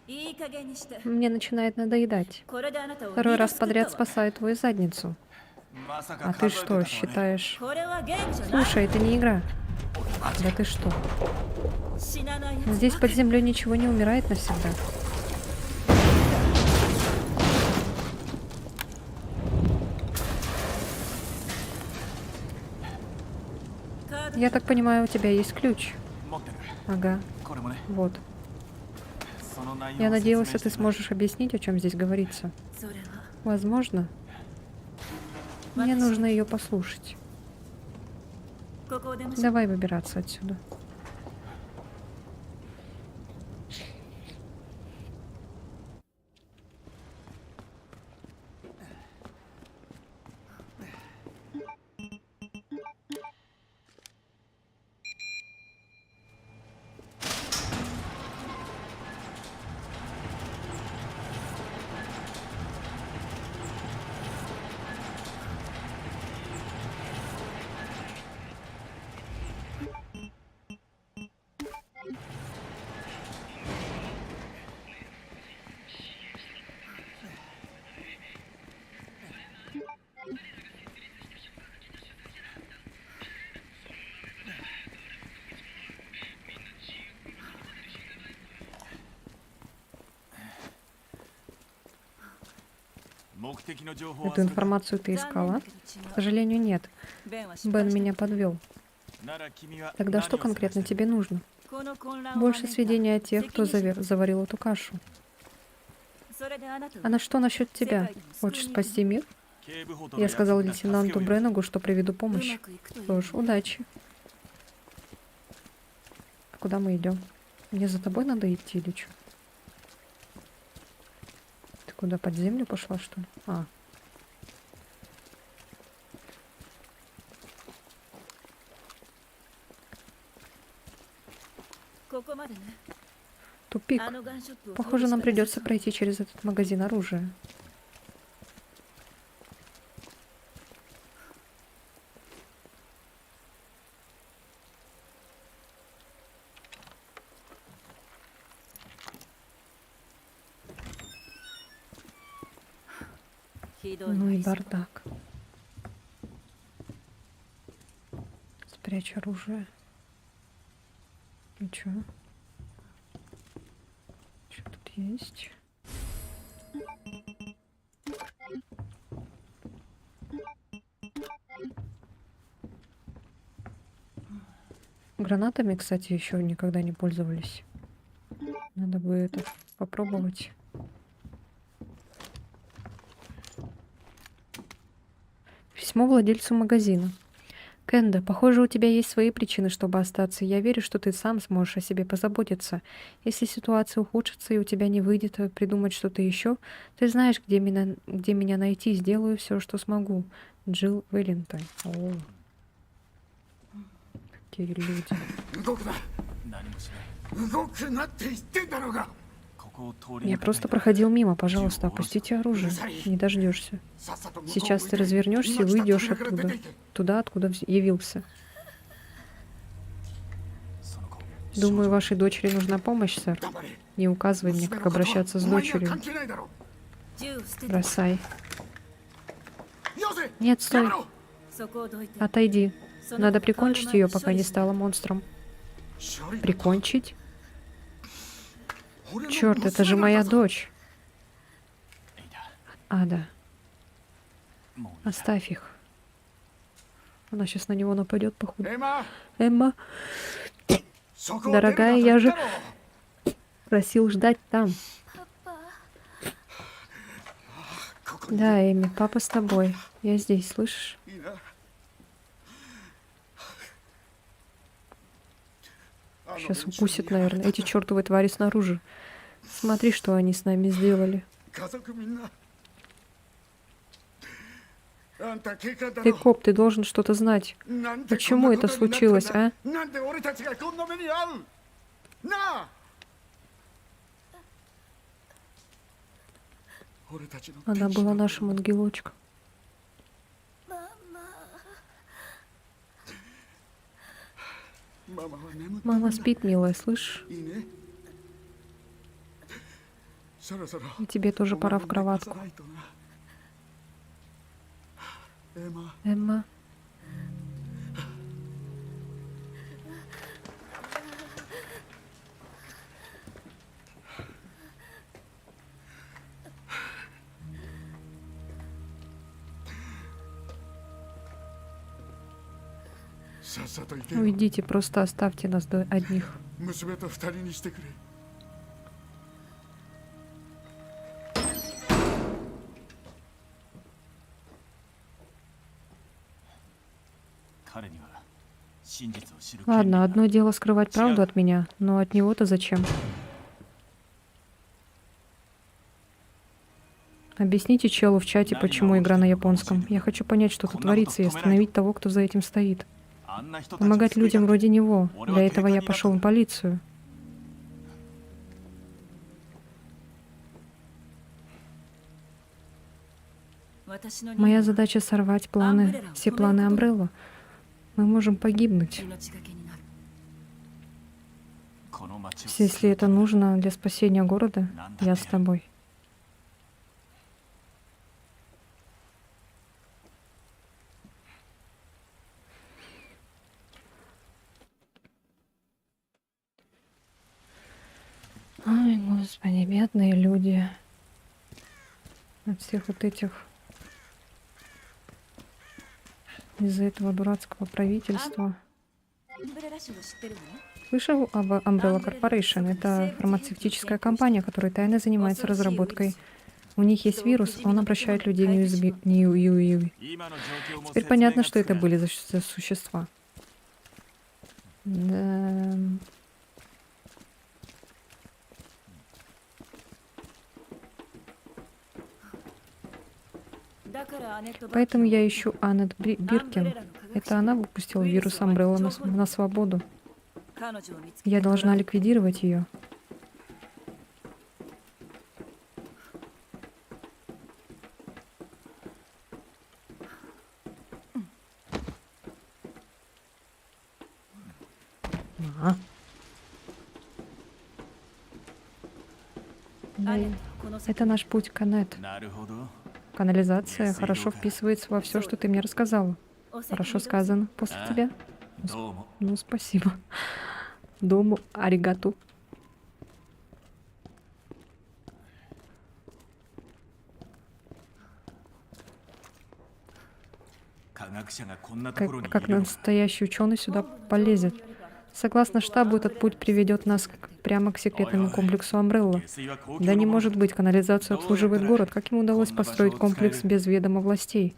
いい加減にして Мне начинает надоедать. これであなたを Второй 二度 раз 救った подряд わ спасаю твою задницу. まさ А か ты 数えてた что, とはね считаешь? これはゲームじゃない Слушай, это не игра. Да ты что? 死なないやつ Здесь под землей ничего не умирает навсегда. Я так понимаю, у тебя есть ключ. 持ってる Ага, これもね вот. その内容 Я を説明 надеялся, して ты сможешь объяснить, о чем здесь говорится. それは Возможно. Мне нужно ее послушать. ここを出ましょう Давай выбираться отсюда. Эту информацию ты искала? К сожалению, нет. Бен меня подвел. Тогда что конкретно тебе нужно? Больше сведений о тех, кто заварил эту кашу. А на что насчет тебя? Хочешь спасти мир? Я сказал лейтенанту Бреннегу, что приведу помощь. Что ж, удачи. А куда мы идем? Мне за тобой надо идти или что? Ты куда, под землю пошла, что ли? А. Тупик. Похоже, нам придется пройти через этот магазин оружия. Ну и бардак. Спрячь оружие. И чё? Что тут есть? Гранатами, кстати, еще никогда не пользовались. Надо бы это попробовать. Письмо владельцу магазина. Кенда, похоже, у тебя есть свои причины, чтобы остаться. Я верю, что ты сам сможешь о себе позаботиться. Если ситуация ухудшится и у тебя не выйдет придумать что-то еще, ты знаешь, где меня найти. Сделаю все, что смогу. Джилл Веллинтон. О, какие люди. 動くな何もしない動くなって言ってんだろうがここを通り Я просто проходил мимо, пожалуйста, опустите оружие. Не дождешься. Сейчас ты развернешься и уйдешь оттуда. Туда, откуда явился. Думаю, вашей дочери нужна помощь, сэр. Не указывай мне, как обращаться с дочерью. Бросай. Нет, стой. Отойди. Надо прикончить ее, пока не стала монстром. Прикончить? Черт, это же моя дочь. Ада. Оставь их. Она сейчас на него нападет, походу. Эмма, дорогая, я же просил ждать там. Да, Эми, папа с тобой. Я здесь, слышишь? Сейчас укусит, наверное, эти чертовы твари снаружи. Смотри, что они с нами сделали. Ты коп, ты должен что-то знать. Почему это случилось, а? Она была нашим ангелочком. ママは眠って Мама спит, милая, слышишь? いいね。そろそろ И тебе тоже пора в кроватку. お守り貸さないとな。エマ、 Эмма. — さっさと行けよ。 Уйдите, просто оставьте нас одних. 娘と二人にしてくれ。 彼には真実を知る権利 Ладно, が одно дело скрывать правду от меня, но от него-то зачем? Объясните челу в чате, почему игра на японском. Я хочу понять, что тут творится, и остановить того, кто за этим стоит. あんな人たちを Помогать 救いた людям くて вроде него. Для этого я пошел в полицию. Моя задача сорвать планы, все планы Амбрелла. Мы можем погибнуть. 命がけになる。 この街を Если это нужно для спасения города, я с тобой. Ой, господи, бедные люди. От всех вот этих... Из-за этого дурацкого правительства. アンブレラ社を知ってるの？ Слышал об Umbrella Corporation? Это фармацевтическая компания, которая тайно занимается разработкой. У них есть вирус, он обращает людей в неуязвимыми. 今の状況も Теперь понятно, что это были за существа. Да. Поэтому я ищу Аннет Биркин. Это она выпустила вирус Umbrella на свободу. Я должна ликвидировать ее. Да, это наш путь к Аннет. なるほど Канализация хорошо вписывается во все, что ты мне рассказала. Хорошо сказано. После тебя. どうも Ну, спасибо. Дому аригату. 科学者がこんなところにい Как るのか настоящий ученый сюда полезет. Согласно штабу, этот путь приведет нас прямо к секретному комплексу Umbrella. 下水は公 Да 共 не のもの может быть, канализацию обслуживает город. Как ему удалось построить комплекс без ведома властей?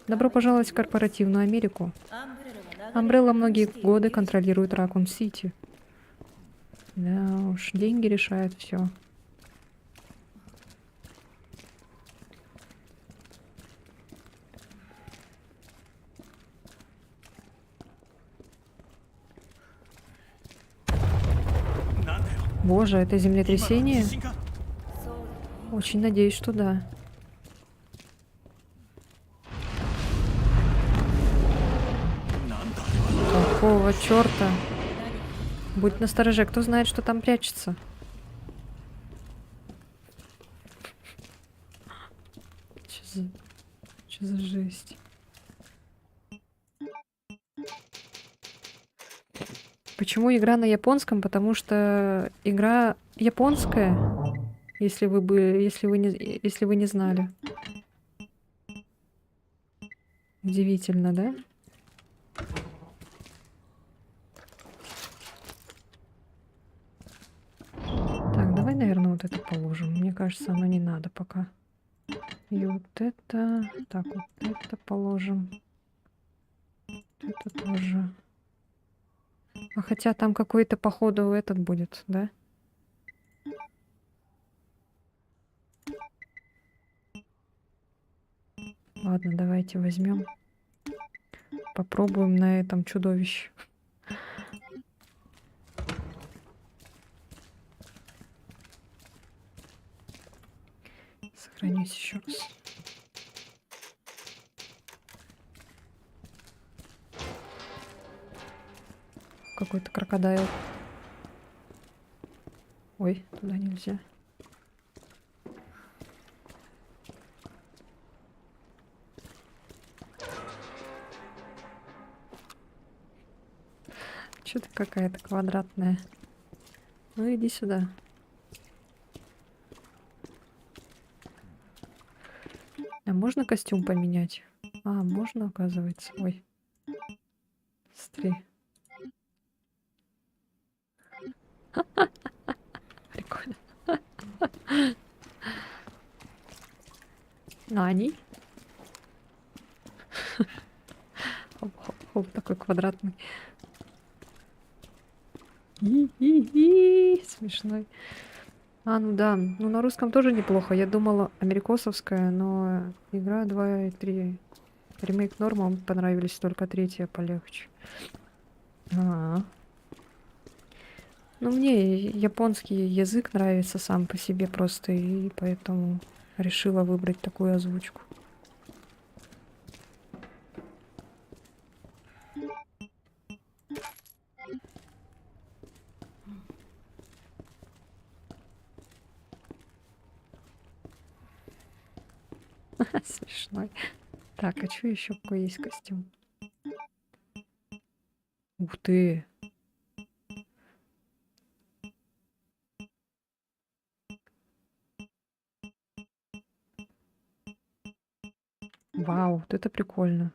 Добро пожаловать в корпоративную Америку. Umbrella многие годы контролирует Ракун-Сити. Да уж, деньги решают все. Боже, это землетрясение? 地震か Очень надеюсь, что да. Какого черта? Будь настороже, кто знает, что там прячется? Че за жесть? Почему игра на японском? Потому что игра японская, если вы не знали. Удивительно, да? Так, давай, наверное, вот это положим. Мне кажется, оно не надо пока. И вот это... Так, вот это положим. Это тоже. А хотя там какой-то, походу, этот будет, да? Ладно, давайте возьмем. Попробуем на этом чудовище. Сохранюсь еще раз. какой-то крокодайл. Ой, туда нельзя. Что-то какая-то квадратная. Ну иди сюда. А можно костюм поменять? А, можно, оказывается. Ой. Смотри. Прикольно. Нани. Хоп-хоп-хоп, такой квадратный. И смешной. А, ну да. Ну на русском тоже неплохо. Я думала америкосовская, но игра 2 и 3. Ремейк норма, мне понравились, только третья полегче. А. Ну мне японский язык нравится сам по себе просто, и поэтому решила выбрать такую озвучку. Смешной. Так, а что еще какой есть костюм? Ух ты! Вау, вот это прикольно.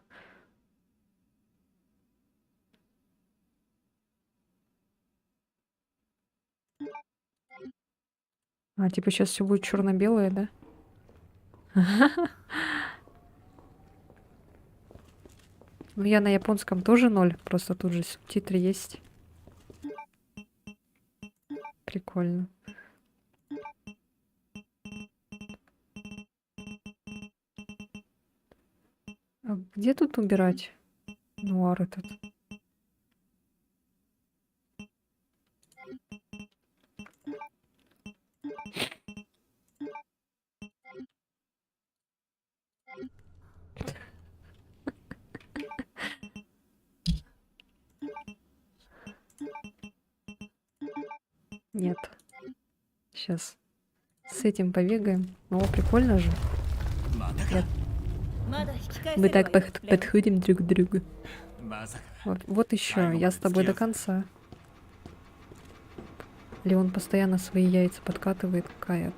А, типа сейчас все будет черно-белое, да? Ну я на японском тоже 0, просто тут же субтитры есть. Прикольно. А где тут убирать нуар этот? Нет. Сейчас с этим побегаем. О, прикольно же. また Я- かまだ引き返 Мы せる так わよレオン подходим друг к другу. まさか Вот еще, я с тобой до конца. Леон постоянно свои яйца подкатывает Каде.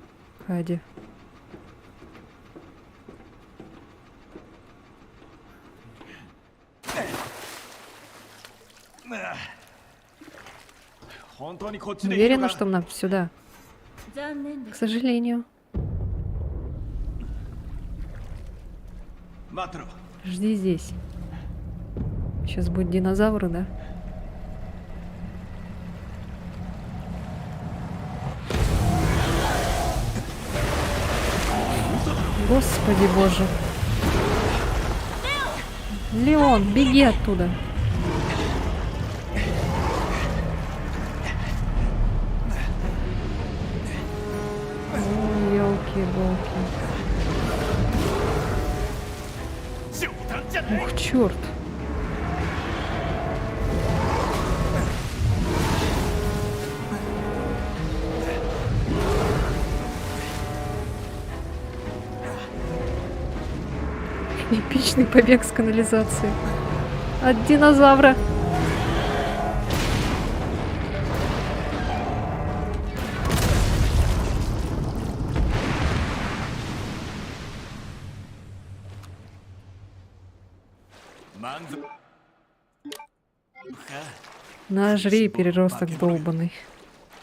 Уверена, что нам сюда. 残念で К す сожалению. 待ってろ Жди здесь. Сейчас будет динозавры, да? Господи боже. Леон, беги оттуда. Ой, елки-волки. 冗談じゃない Ух, черт. Эпичный побег с канализации. От динозавра. Нажри, переросток долбаный.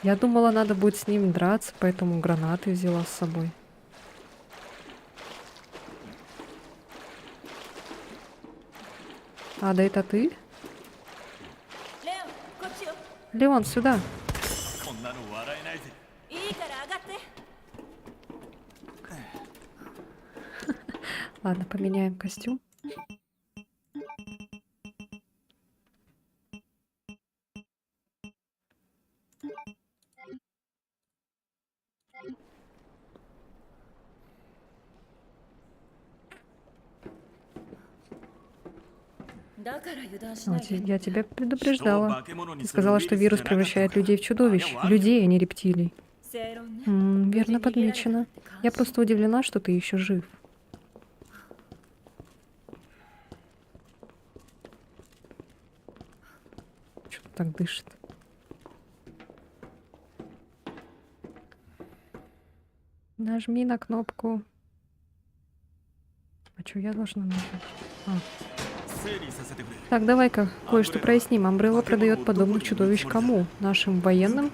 Я думала, надо будет с ним драться, поэтому гранаты взяла с собой. А, да это ты? レオンこっちよ Леон, сюда. こんなの笑えないぜいいから上がって Ладно, поменяем костюм. だから油断し А, ないで я тебя предупреждала. Ты сказала, что вирус превращает людей в чудовищ. Людей, а не рептилий. 正論ね Верно подмечено. Я просто удивлена, что ты еще жив. Что-то так дышит. Нажми на кнопку. А что я должна нажать? А. 整理させてくれ Так, давай-ка кое-что проясним. Амбрелла продает подобных чудовищ кому? Нашим военным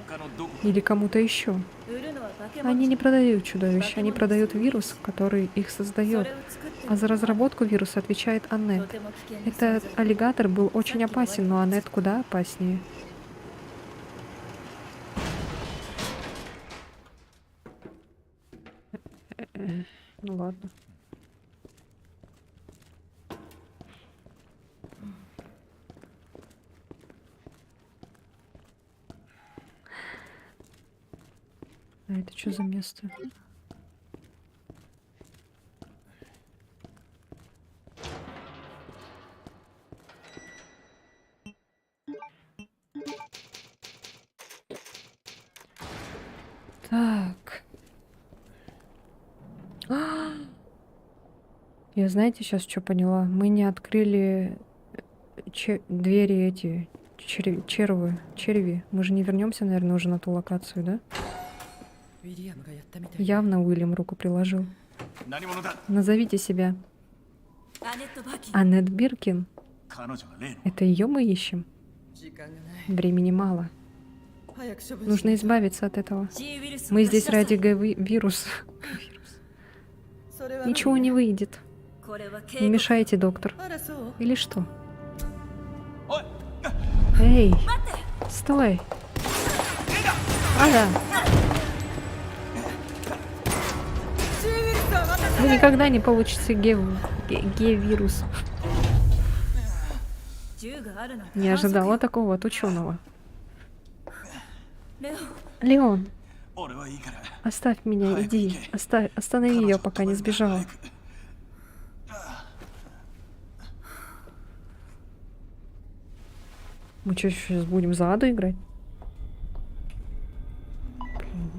他のどこ или кому-то еще? 売るのは化け物 Они не продают чудовищ, они продают вирус, который их そ создает. れを作ってる А за разработку вируса отвечает と Аннет. ても危険な存 Этот 在 аллигатор был очень опасен, но Аннет куда опаснее. Ну ладно. А это что за место? Так. Я знаете, сейчас что поняла? Мы не открыли двери эти, черви. Мы же не вернемся, наверное, уже на ту локацию, да? ウィリアムがやったみたい。 Явно Уильям руку приложил. 何者だ Назовите себя. アネット・バーキン Аннет Биркин. 彼女が例の Это ее мы ищем. 時間がない。 Времени мало. 早く処分し Нужно ないと。 избавиться от этого. G ウイルスを Мы 出し здесь なさい ради вируса. それは Ничего не выйдет. これは警 Не 告 мешайте, доктор. あらそう。 Или что? おい Эй! Стой! Ага! Вы никогда не получите Г-вирус. 銃があるなんて Не ожидала такого от ученого. レオ Леон, 俺はいいから оставь меня, иди. Останови ее, пока не сбежала. Мы что, сейчас будем за Аду играть? Блин.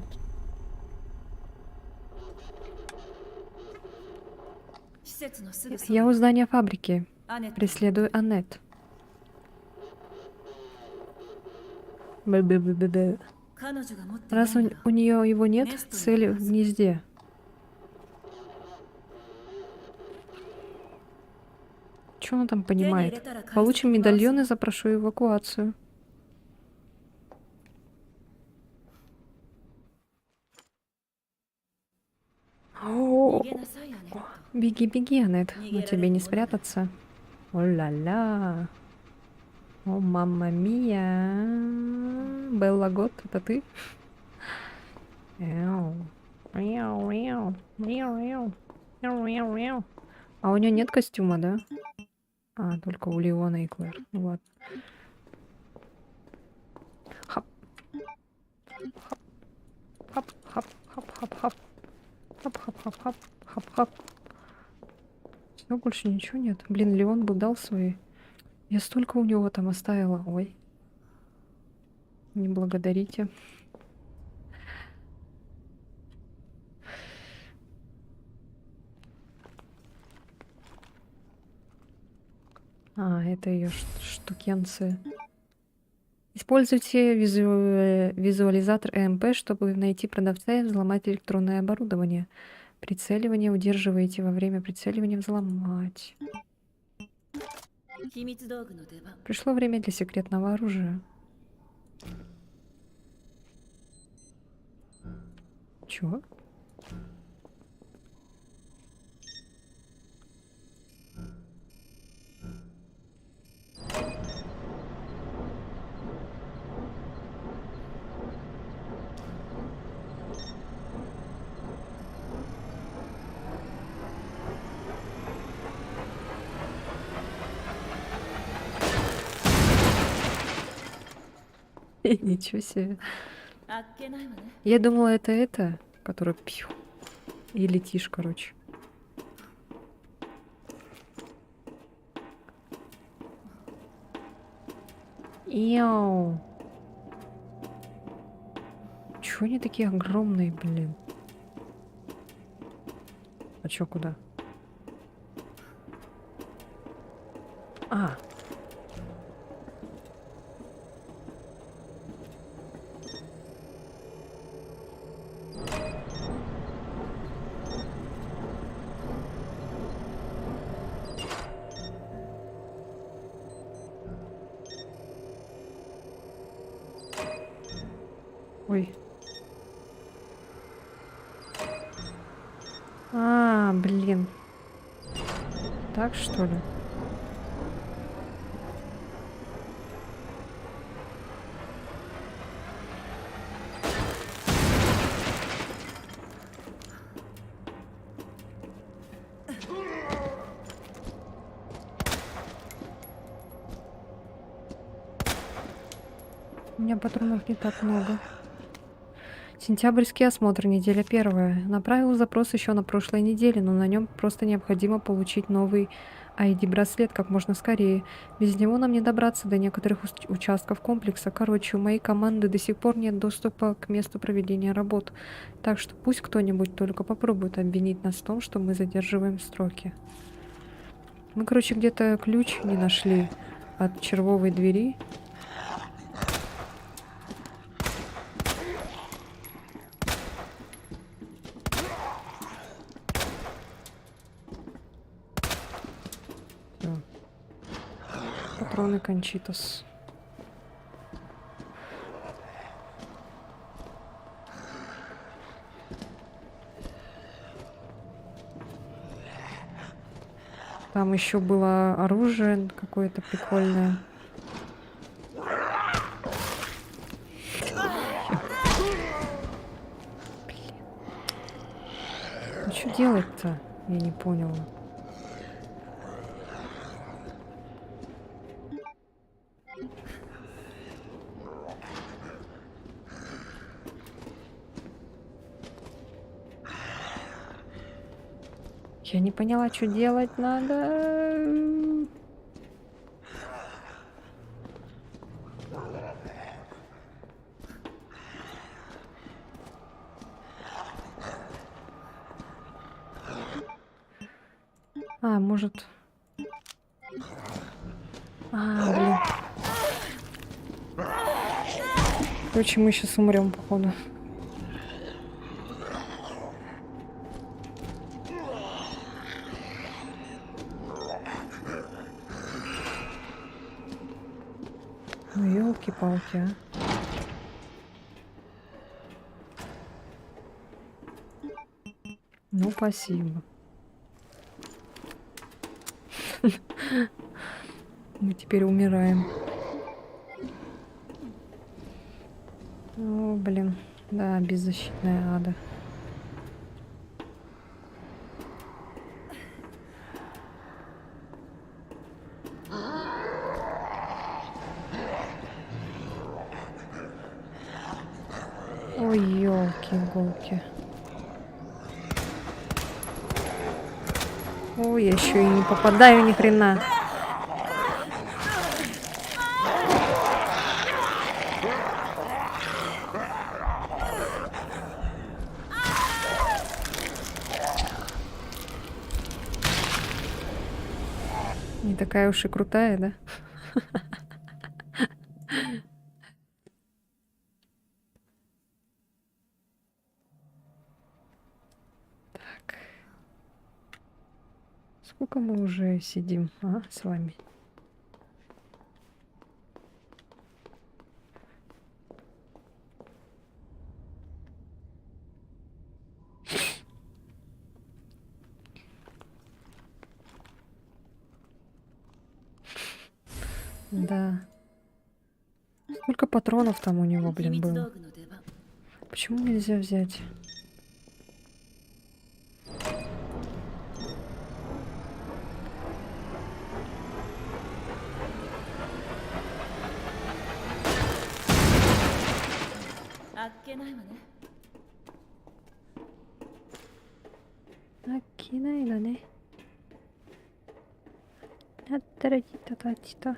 施設のすぐそば Я у здания фабрики. アネット Преследую Аннет. Бе-бе-бе-бе-бе. 彼女が持ってい Раз ないなら у нее его нет, цель в гнезде. Что она там понимает? Получим медальон и запрошу эвакуацию. О, 逃げなさいアネット беги, беги, Аннет. Но тебе не спрятаться. О-ля-ля. О, мамма мия. Белла Гот, это ты? Мяу. Мяу, мяу. Мяу, мяу. Мяу, мяу, мяу. А у нее нет костюма, да? А, только у Леона и Клэр. Ну ладно. Хап. Хап. Хап, хап, хап, хап, хап. Хап, хап, хап, хап, хап, хап. Все, больше ничего нет. Блин, Леон бы дал свои. Я столько у него там оставила. Ой. Не благодарите. А, это ее штукенцы. Используйте визуализатор ЭМП, чтобы найти продавца и взломать электронное оборудование. Прицеливание удерживаете во время прицеливания взломать. 秘密道具の出番 Пришло время для секретного оружия. Чё? Ничего себе. あっけないわね Я думала, это, который пью. И летишь, короче. Иау. Чё они такие огромные, блин? А чё, куда? А. Ой. А, блин. Так, что ли? У меня патронов не так много. Сентябрьский осмотр, неделя первая. Направил запрос еще на прошлой неделе, но на нем просто необходимо получить новый ID-браслет как можно скорее. Без него нам не добраться до некоторых участков комплекса. Короче, у моей команды до сих пор нет доступа к месту проведения работ. Так что пусть кто-нибудь только попробует обвинить нас в том, что мы задерживаем сроки. Мы, короче, где-то ключ не нашли от червовой двери. Патроны Кончитас. Там еще было оружие какое-то прикольное. Блин. Ну что делать-то? Я не поняла. Я не поняла, что делать надо. А, может... А, блин. Короче, мы сейчас умрем, походу. Ну, елки-палки, а. Ну, спасибо. Мы теперь умираем. О, блин. Да, беззащитная ада. Ой, елки-иголки. Ой, я еще и не попадаю ни хрена. Не такая уж и крутая, да? Так. Сколько мы уже сидим, с вами? Да. Сколько патронов там у него, 秘 блин, 密道 было? 具の出番。 Почему нельзя взять?あっけないわね。 Акинай да не. Аттарати-та-та-ти-та.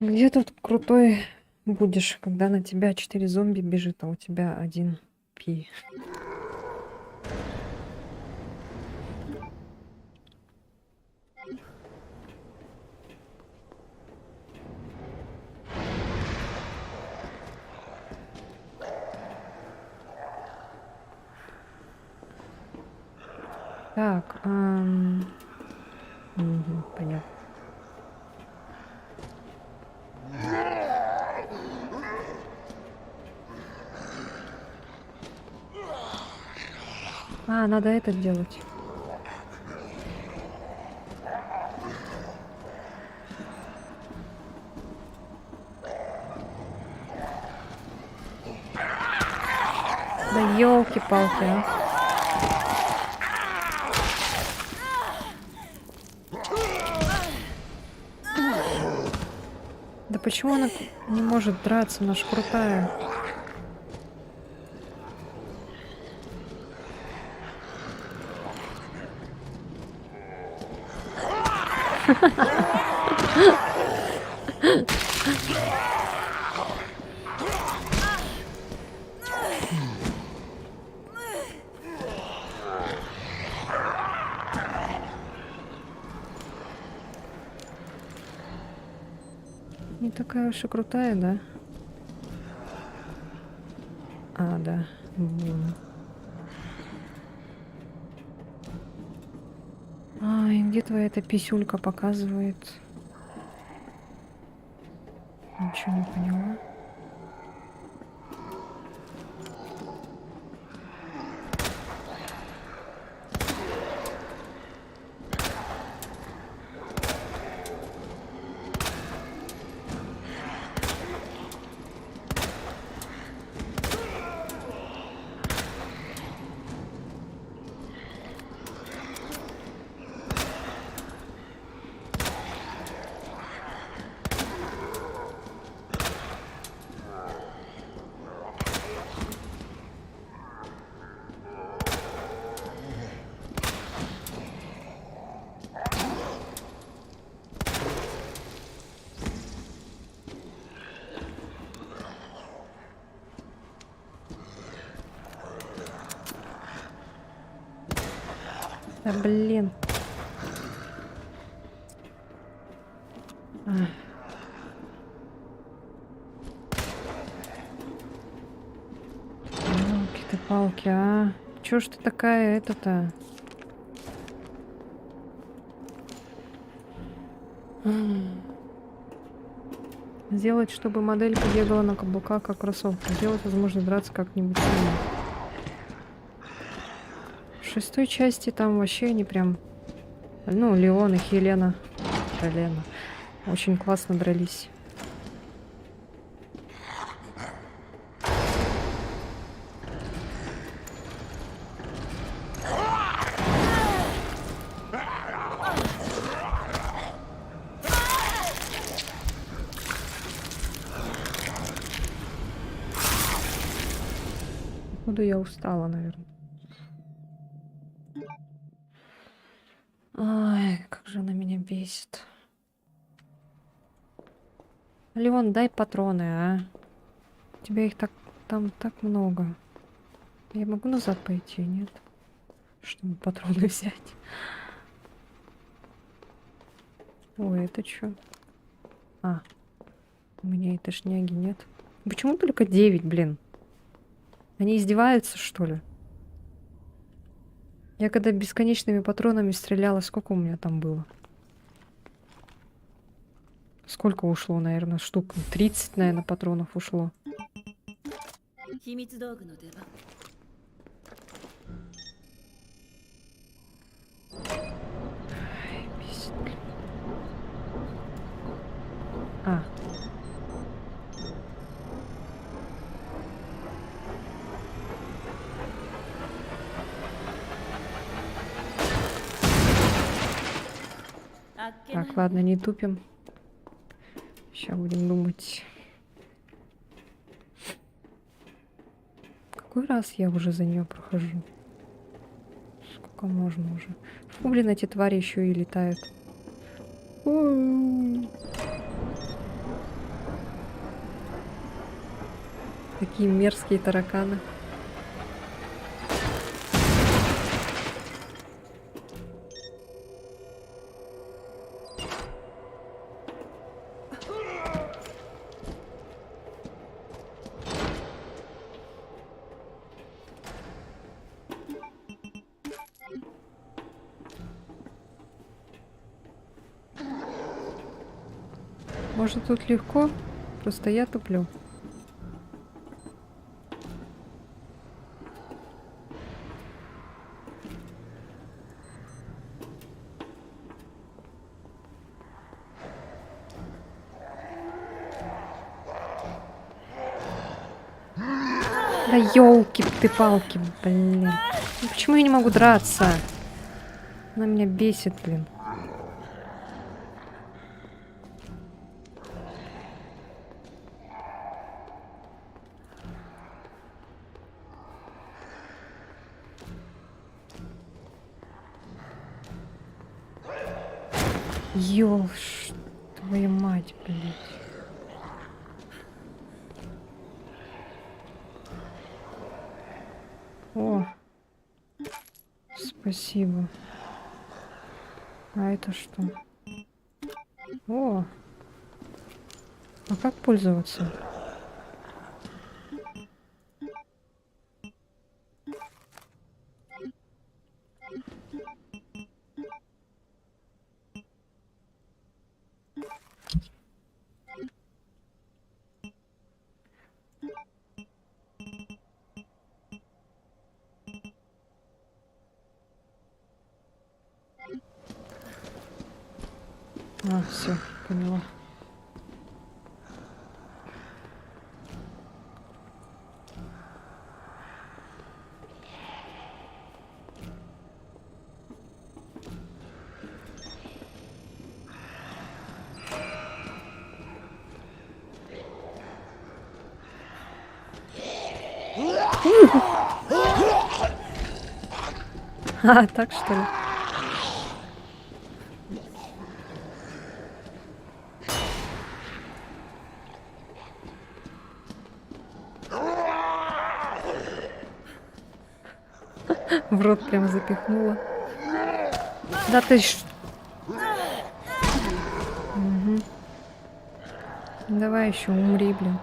Где тут крутой будешь, когда на тебя 4 зомби бежит, а у тебя один пи? Так, понятно. Надо это делать. Да елки-палки, а. Да почему она не может драться? Она ж крутая. Не такая уж и крутая, да? Да. И где твоя эта писюлька показывает? Ничего не поняла. Да блин. Ёлки-то палки, а. Чё ж ты такая это-то? Сделать, чтобы моделька бегала на каблуках, как кроссовки. Сделать, возможно, драться как-нибудь сильно. В 6-й части там вообще они прям... Ну, Леон и Хелена. Очень классно дрались. Походу, я устала, наверное. Ай, как же она меня бесит. Леон, дай патроны, а. У тебя их там так много. Я могу назад пойти, нет? Чтобы патроны взять. Ой, это что? У меня этой шняги нет. Почему только 9, блин? Они издеваются, что ли? Я когда бесконечными патронами стреляла, сколько у меня там было? Сколько ушло, наверное, штук? 30, наверное, патронов ушло. 秘密道具の出番。 Бесит. Так, ладно, не тупим. Сейчас будем думать. Какой раз я уже за нее прохожу? Сколько можно уже? Фу, блин, эти твари еще и летают. Ой. Такие мерзкие тараканы. Может, тут легко? Просто я туплю. Да ёлки ты палки, блин. Ну почему я не могу драться? Она меня бесит, блин. Ёлш, твою мать, блядь. О, спасибо. А это что? О, а как пользоваться? А, все, поняла. А, так что ли? В рот прям запихнула. Да ты ж... Мгм. Давай еще умри, блин.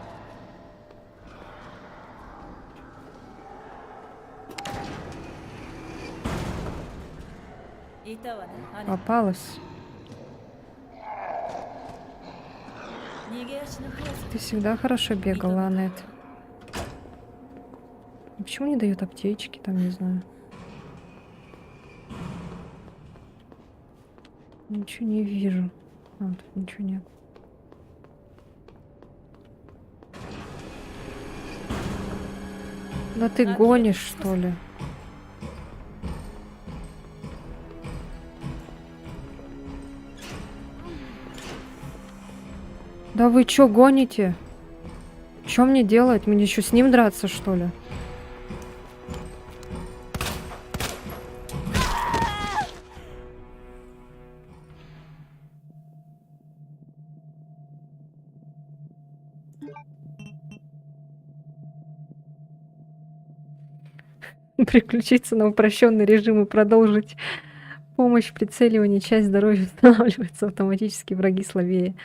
Попалась. Ты всегда хорошо бегала, Анет. Почему не дают аптечки, там, не знаю. Ничего не вижу. А, тут ничего нет. Да ты гонишь, что ли? Да вы чё гоните? Чё мне делать? Мне еще с ним драться, что ли? Переключиться на упрощенный режим и продолжить помощь в прицеливании. Часть здоровья восстанавливается автоматически, враги слабее.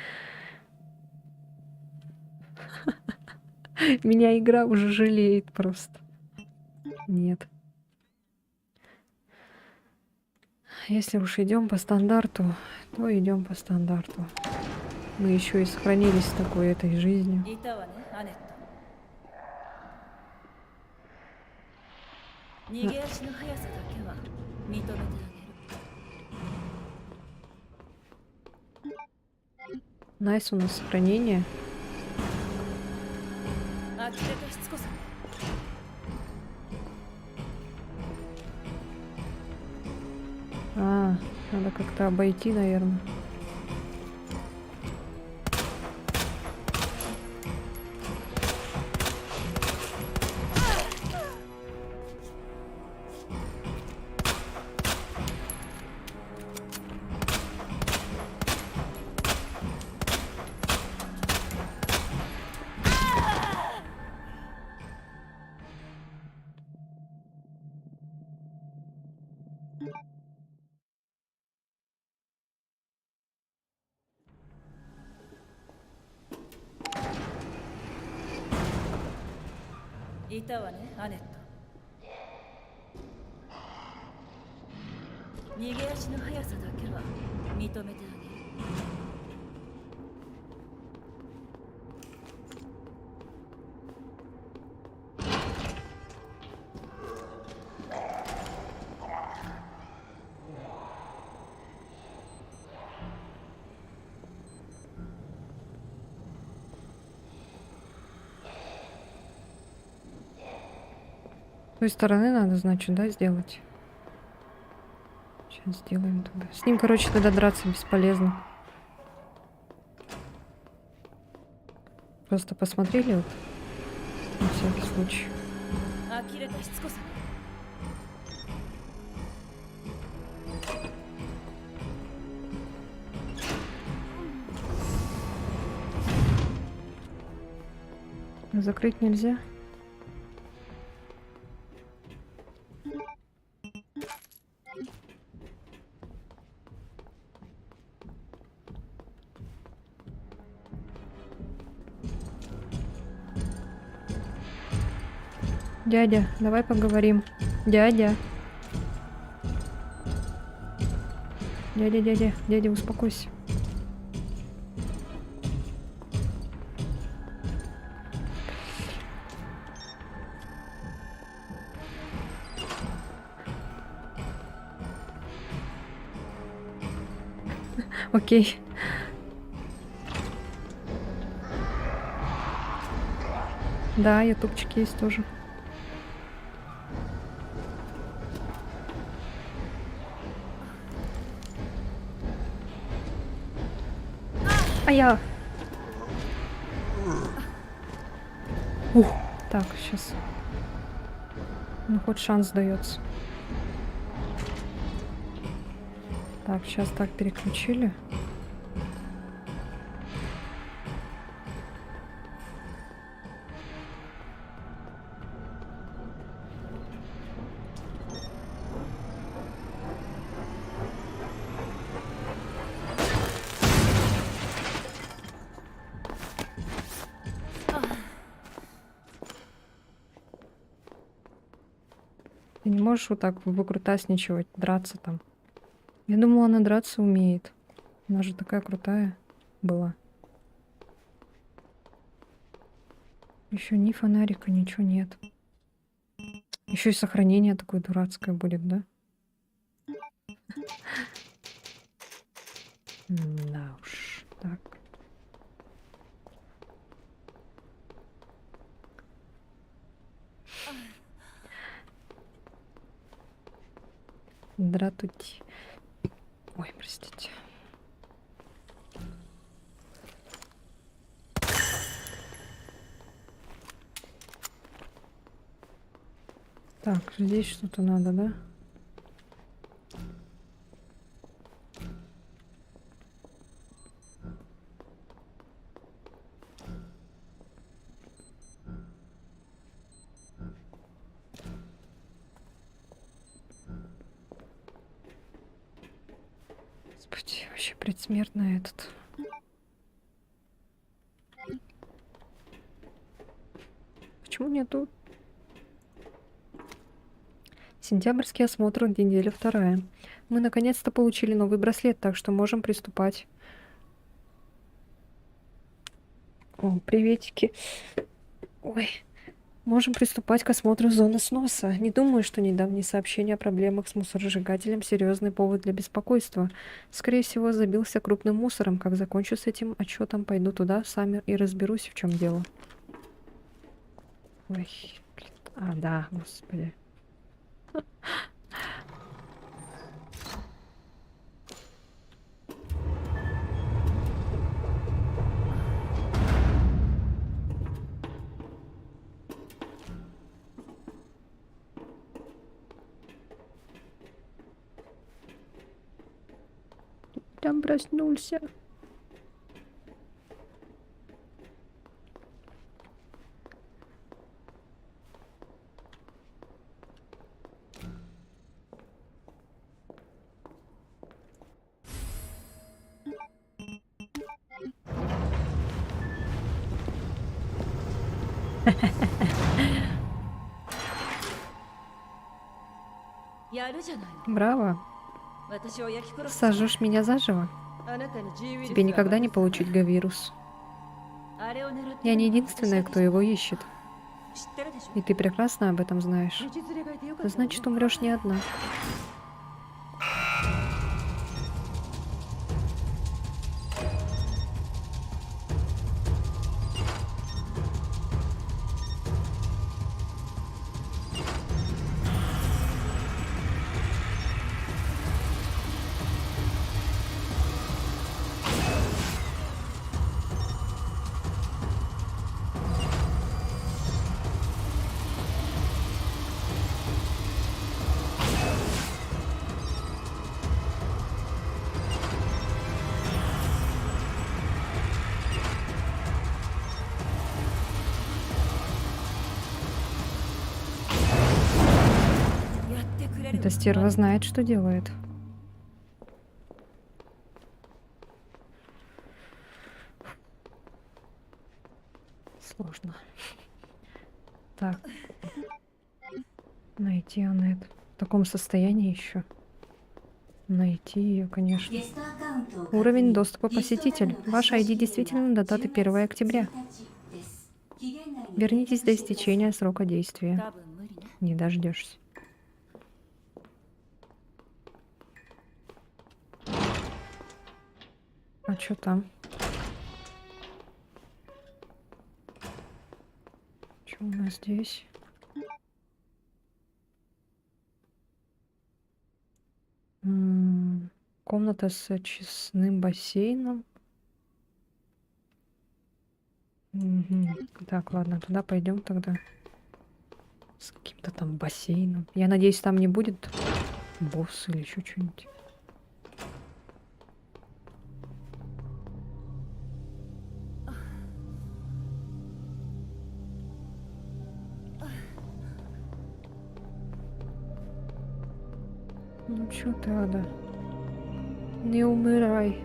Меня игра уже жалеет просто. Нет. Если уж идем по стандарту, то идем по стандарту. Мы еще и сохранились с такой этой жизнью. Найс, у нас сохранение. А, надо как-то обойти, наверное. いたわねアネット。逃げ足の速さだけは認めてあげる。С той стороны надо, значит, да, сделать? Сейчас сделаем тогда. С ним, короче, тогда драться бесполезно. Просто посмотрели вот. На всякий случай. 呆れたしつこさね。Закрыть нельзя? Дядя, давай поговорим. Дядя. Дядя, успокойся. Окей. Да, ютубчик есть тоже. А я. Ух. Так, сейчас. Ну, хоть шанс дается. Так, сейчас так переключили. Ты не можешь вот так выкрутасничивать, драться там. Я думала, она драться умеет. Она же такая крутая была. Еще ни фонарика, ничего нет. Еще и сохранение такое дурацкое будет, да? Да уж. Так. Дратути. Ой, простите. Так, здесь что-то надо, да? Господи, вообще предсмертный этот. Почему нету? Сентябрьский осмотр, неделя вторая. Мы наконец-то получили новый браслет, так что можем приступать. О, приветики. Ой. Можем приступать к осмотру зоны сноса. Не думаю, что недавние сообщения о проблемах с мусоросжигателем серьезный повод для беспокойства. Скорее всего, забился крупным мусором. Как закончу с этим отчетом, пойду туда сами и разберусь, в чем дело. Ой, блин. А, да, господи. Там проснулся. やるじゃないの。 Браво. 私を焼き殺す。 Сожжешь меня заживо. あなたに G ウイルス Тебе никогда не は получить Г-вирус. あれを狙って Я る не のは единственная, 私 кто его ищет. 知ってるでしょ。 И ты прекрасно об этом знаешь. 道連れがいてよかったわね Значит, умрешь не одна. Эта стерва знает, что делает. Сложно. Так. Найти Аннет. В таком состоянии еще. Найти ее, конечно. Уровень доступа посетитель. Ваш ID действительно до даты 1 октября. Вернитесь до истечения срока действия. 多分無理ね。 Не дождешься. А что там? Что у нас здесь? Комната с очистным бассейном. Мгм. Так, ладно, туда пойдем тогда. С каким-то там бассейном. Я надеюсь, там не будет босс или еще что-нибудь. Ну чё ты, Ада? Не умирай.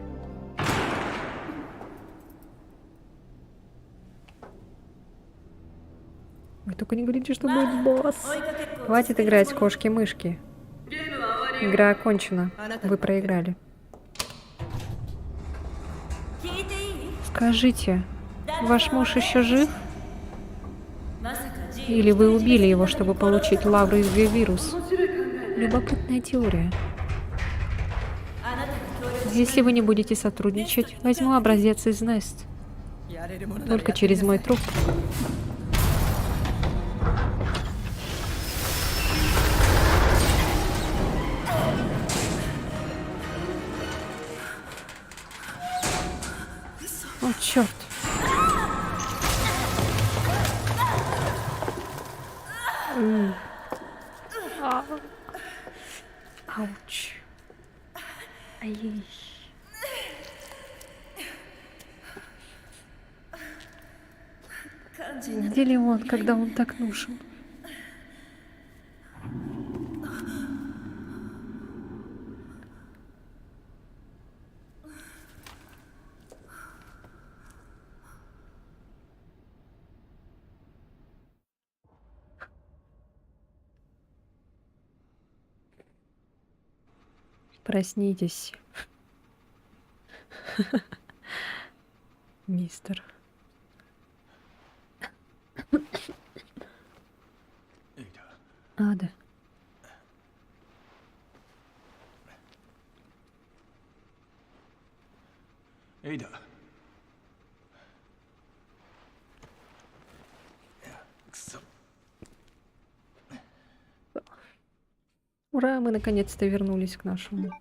Вы только не говорите, что будет босс. Хватит играть в кошки-мышки. Игра окончена. Вы проиграли. 聞いていい？ Скажите, ваш муж еще жив? まさか G Или вы убили его, чтобы получить лавры из Г-вирус? Любопытная теория. あなたが協力 Если вы не будете сотрудничать, возьму образец из Нест. やれるものなら Только やって через みな мой さい труп. О, черт. Ауч. Ай. Где ли он, когда он так нужен? Проснитесь, мистер. エイダ Ада.エイダくそ Ура, мы наконец-то вернулись к нашему.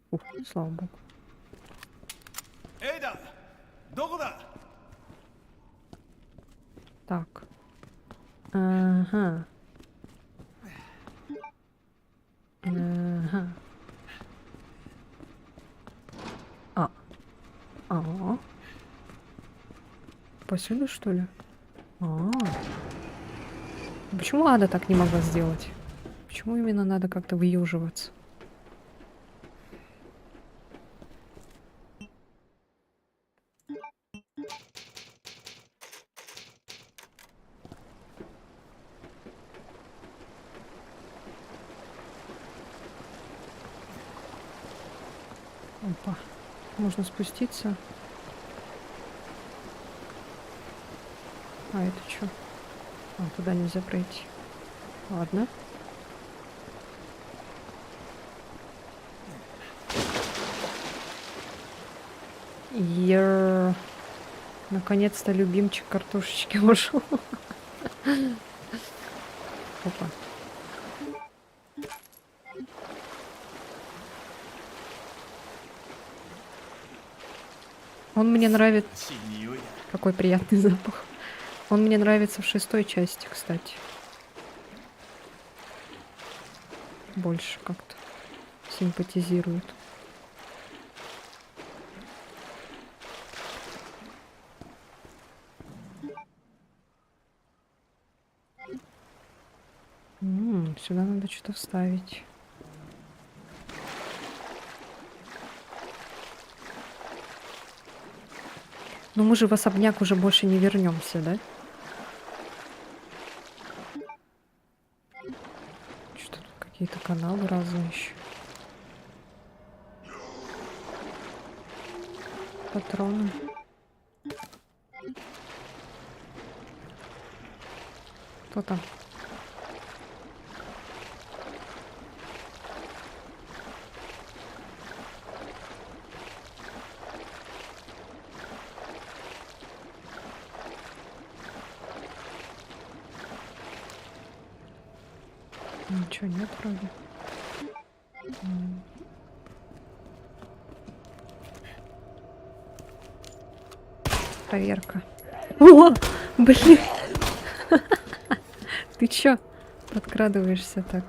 Ух, слава богу. エイダどこだ Так. Ага. Ага. А. Посюда, что ли? Почему Ада так не могла сделать? Почему именно надо как-то выеживаться? Опа. Можно спуститься. А это что? А, туда нельзя пройти. Ладно. Наконец-то любимчик картошечки ушел. Опа. Он мне нравится. しい匂いだ。 Какой приятный запах. Он мне нравится в 6-й части, кстати. Больше как-то симпатизирует. Сюда надо что-то вставить. Но мы же в особняк уже больше не вернемся, да? Что-то тут какие-то каналы разные еще. Патроны. Кто там? Ничего нет вроде. Проверка. О, блин! Ты чё подкрадываешься так?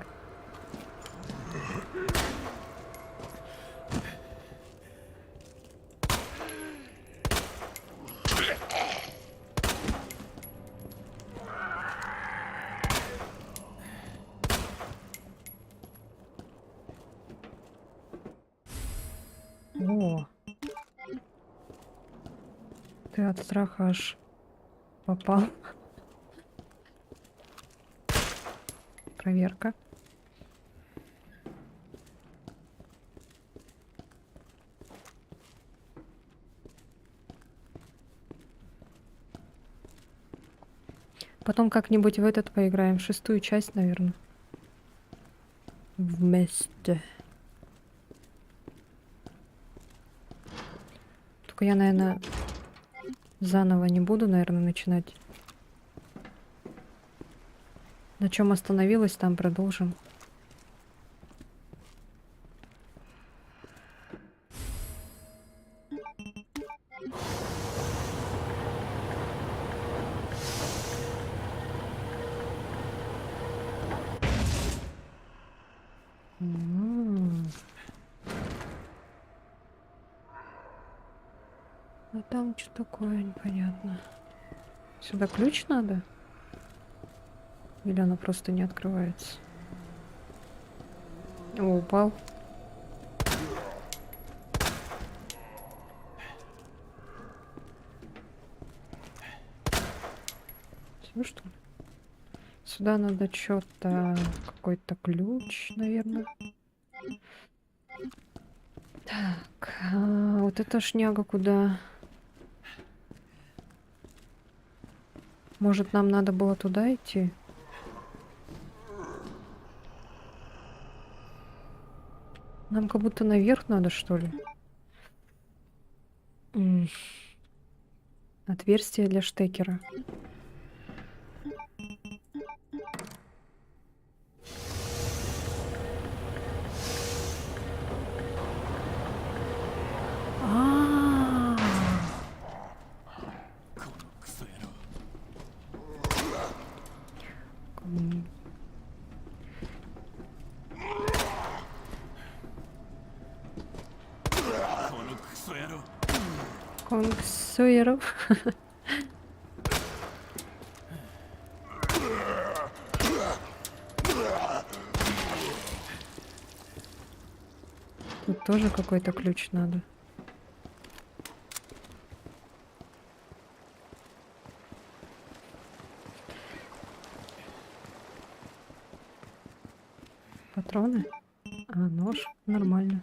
О, ты от страха аж попал. Проверка. Потом как-нибудь в этот поиграем, в 6-ю часть, наверное. Вместе. Только я, наверное, заново не буду, наверное, начинать. На чем остановилась, там продолжим. А там что такое, непонятно. Сюда ключ надо? Или она просто не открывается? О, упал. Всё, что ли? Сюда надо что-то... Какой-то ключ, наверное. Так, вот эта шняга куда? Может, нам надо было туда идти? Нам как будто наверх надо, что ли? Отверстие для штекера. А, このクソ野郎。 このクソ野郎。 Конксуеров. Тут тоже какой-то ключ надо. Патроны? А, нож. Нормально.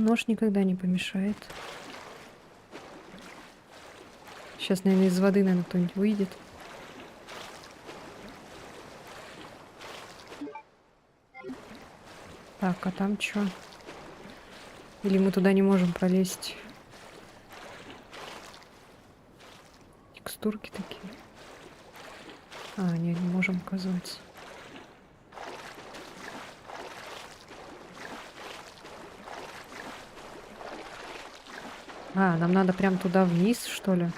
Нож никогда не помешает. Сейчас, наверное, из воды, наверное, кто-нибудь выйдет. Так, а там что? Или мы туда не можем пролезть? Текстурки такие. А, нет, не можем, оказывается. А, нам надо прям туда вниз, что ли?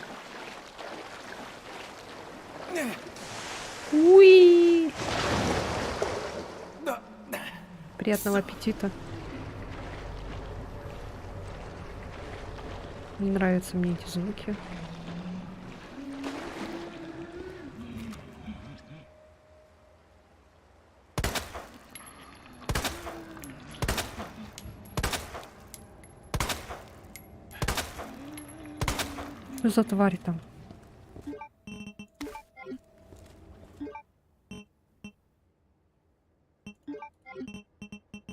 Уи! Приятного аппетита. Не нравятся мне эти звуки. Что за тварь там?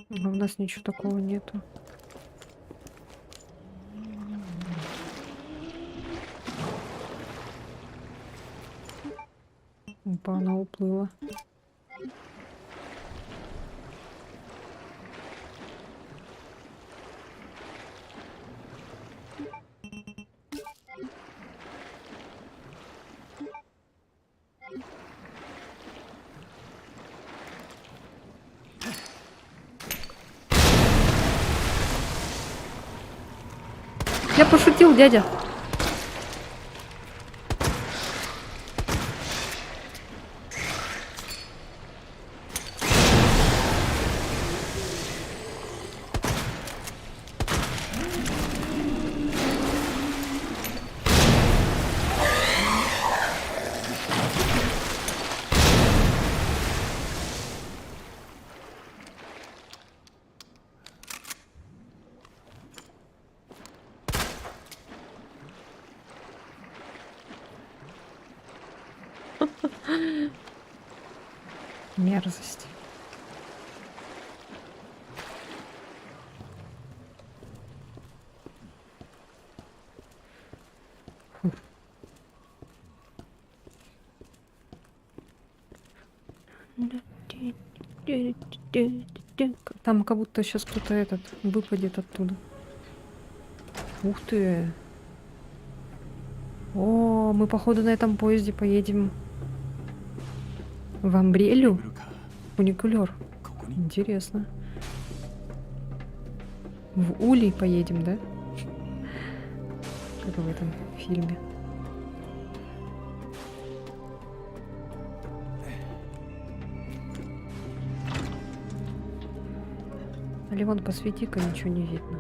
А у нас ничего такого нету. Опа, она уплыла. Я пошутил, дядя. Мерзость. Там как будто сейчас кто-то этот выпадет оттуда. Ух ты. О, мы походу на этом поезде поедем в Амбрелю. 来るか Фуникулер. ここに Интересно. В Улей поедем, да? Как в этом фильме. Левон, посвети-ка, ничего не видно.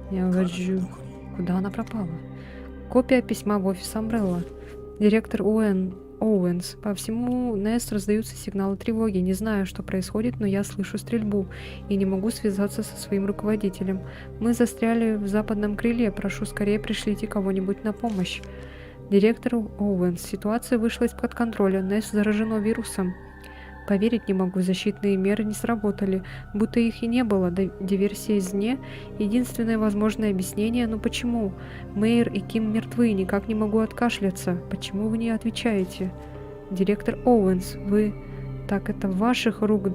Я говорю, куда она пропала? Копия письма в офис Амбрелла. Директор Оуэнс. По всему Нест раздаются сигналы тревоги. Не знаю, что происходит, но я слышу стрельбу и не могу связаться со своим руководителем. Мы застряли в западном крыле. Прошу, скорее пришлите кого-нибудь на помощь. Директор Оуэнс. Ситуация вышла из-под контроля. Нест заражено вирусом. Поверить не могу, защитные меры не сработали, будто их и не было. Диверсия извне — единственное возможное объяснение, но почему? Мэйр и Ким мертвы, никак не могу откашляться. Почему вы не отвечаете? Директор Оуэнс, вы... Так, это ваших рук...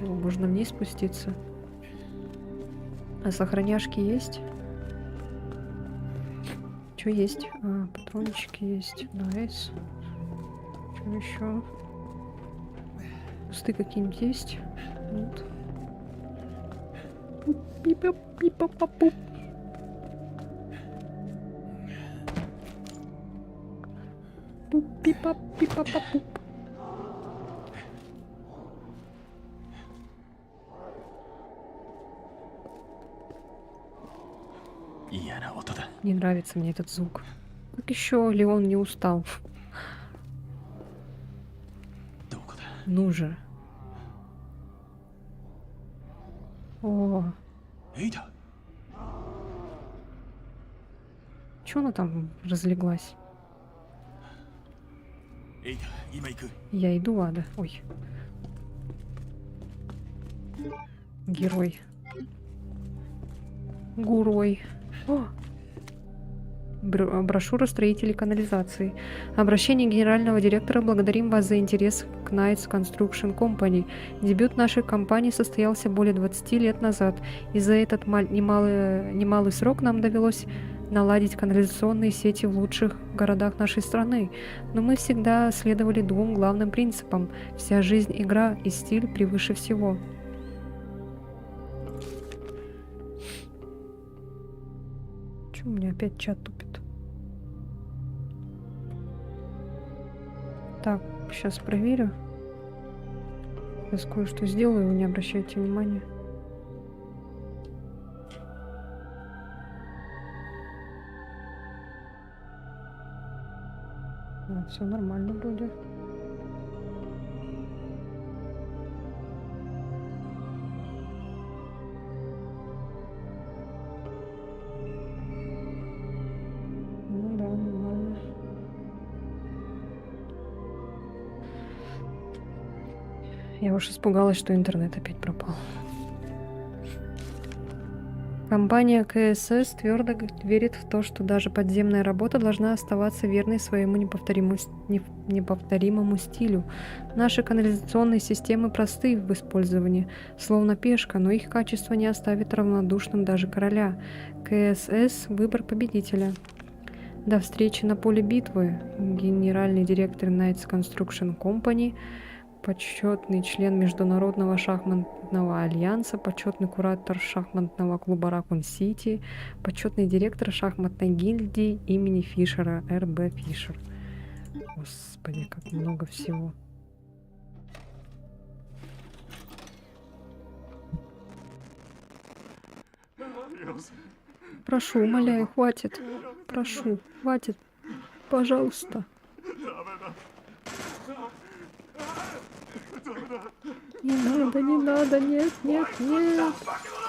Можно вниз спуститься. А сохраняшки есть? Что есть? А, патрончики есть. Найс. Что еще? Кусты какие-нибудь есть? Вот. Пипа-пипа-папуп. Пипа-пипа-папуп. Не нравится мне этот звук. Как еще Леон не устал? Ну же. О. Чё она там разлеглась? エイタ今行く Я иду, Ада. Ой. Герой. Гурой. О! Брошюра строителей канализации. Обращение генерального директора. Благодарим вас за интерес к Knights Construction Company. Дебют нашей компании состоялся более 20 лет назад. И за этот немалый срок нам довелось наладить канализационные сети в лучших городах нашей страны. Но мы всегда следовали двум главным принципам. Вся жизнь — игра, и стиль превыше всего. Чё у меня опять чат тупит? Так, сейчас проверю. Сейчас кое-что сделаю, вы не обращайте внимания. Все нормально вроде. Ну да, нормально. Я уж испугалась, что интернет опять пропал. Компания КСС твердо верит в то, что даже подземная работа должна оставаться верной своему неповторимому стилю. Наши канализационные системы просты в использовании, словно пешка, но их качество не оставит равнодушным даже короля. КСС – выбор победителя. До встречи на поле битвы. Генеральный директор Knights Construction Company, почетный член Международного шахматного альянса, почетный куратор шахматного клуба Ракун-Сити, почетный директор шахматной гильдии имени Фишера, Р.Б. Фишер. Господи, как много всего. Прошу, умоляю, хватит. Прошу, хватит. Пожалуйста. Не надо, не надо, нет, нет, нет.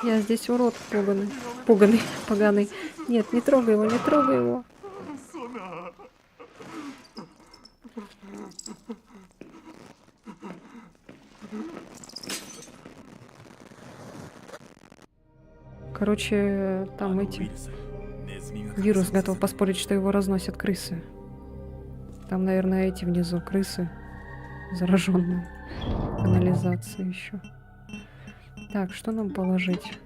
Я здесь урод поганый. Нет, не трогай его, не трогай его. Короче, там эти... Вирус готов поспорить, что его разносят крысы. Там, наверное, эти внизу крысы зараженные. Канализация еще. Так, что нам положить?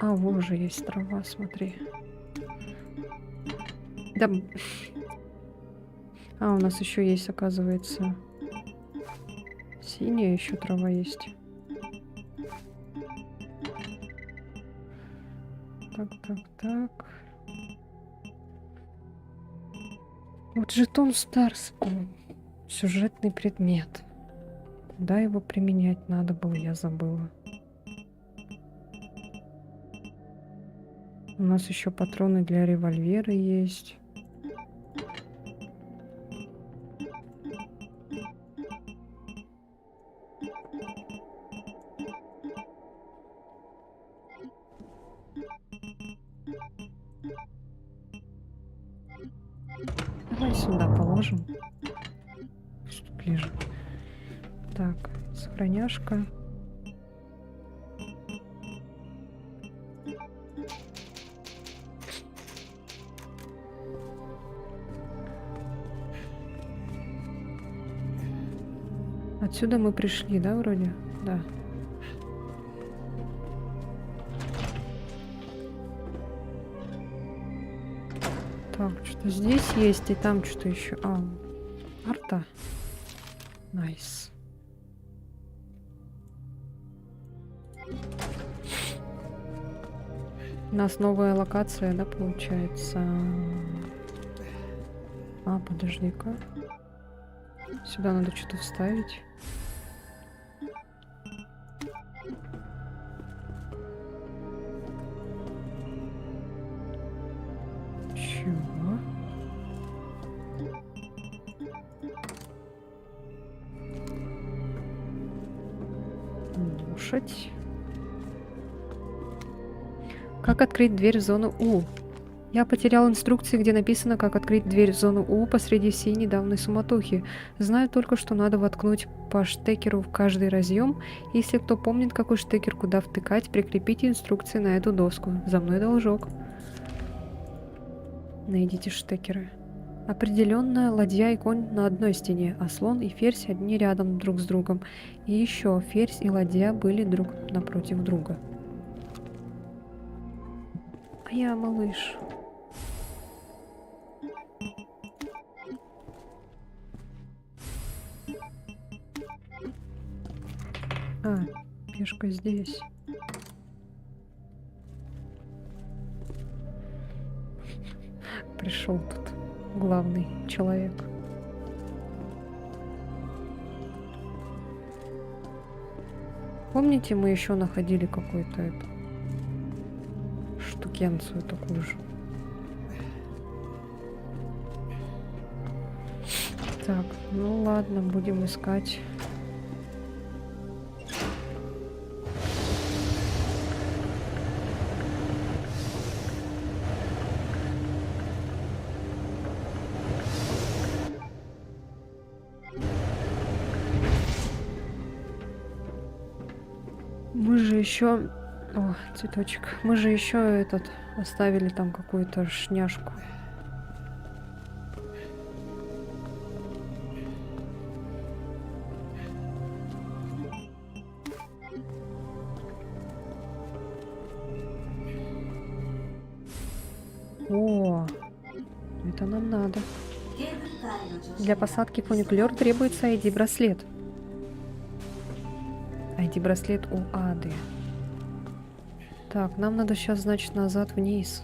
Вот уже есть трава, смотри. Да. У нас еще есть, оказывается, синяя еще трава есть. Так. Вот жетон Старс. Сюжетный предмет. Куда его применять надо было, я забыла. У нас еще патроны для револьвера есть. Давай сюда положим. Что ближе. Так, сохраняшка. Отсюда мы пришли, да, вроде? Да. Так, что здесь есть, и там что-то еще. Арта. Найс. У нас новая локация, да, получается? Подожди-ка. Сюда надо что-то вставить. Чего? Лошадь. Как открыть дверь в зону У? Я потерял инструкции, где написано, как открыть дверь в зону У посреди всей недавней суматохи. Знаю только, что надо воткнуть по штекеру в каждый разъем. Если кто помнит, какой штекер куда втыкать, прикрепите инструкции на эту доску. За мной должок. Найдите штекеры. Определенно, ладья и конь на одной стене, а слон и ферзь одни рядом друг с другом. И еще ферзь и ладья были друг напротив друга. А я малыш. А, пешка здесь. Пришел тут главный человек. Помните, мы еще находили какую-то эту штукенцию такую же? Так, ну ладно, будем искать. Мы же еще... О, цветочек. Мы же еще этот... Оставили там какую-то шняшку. О, это нам надо. Для посадки фуникулер требуется ID-браслет. ID-браслет у Ады. Так, нам надо сейчас, значит, назад вниз.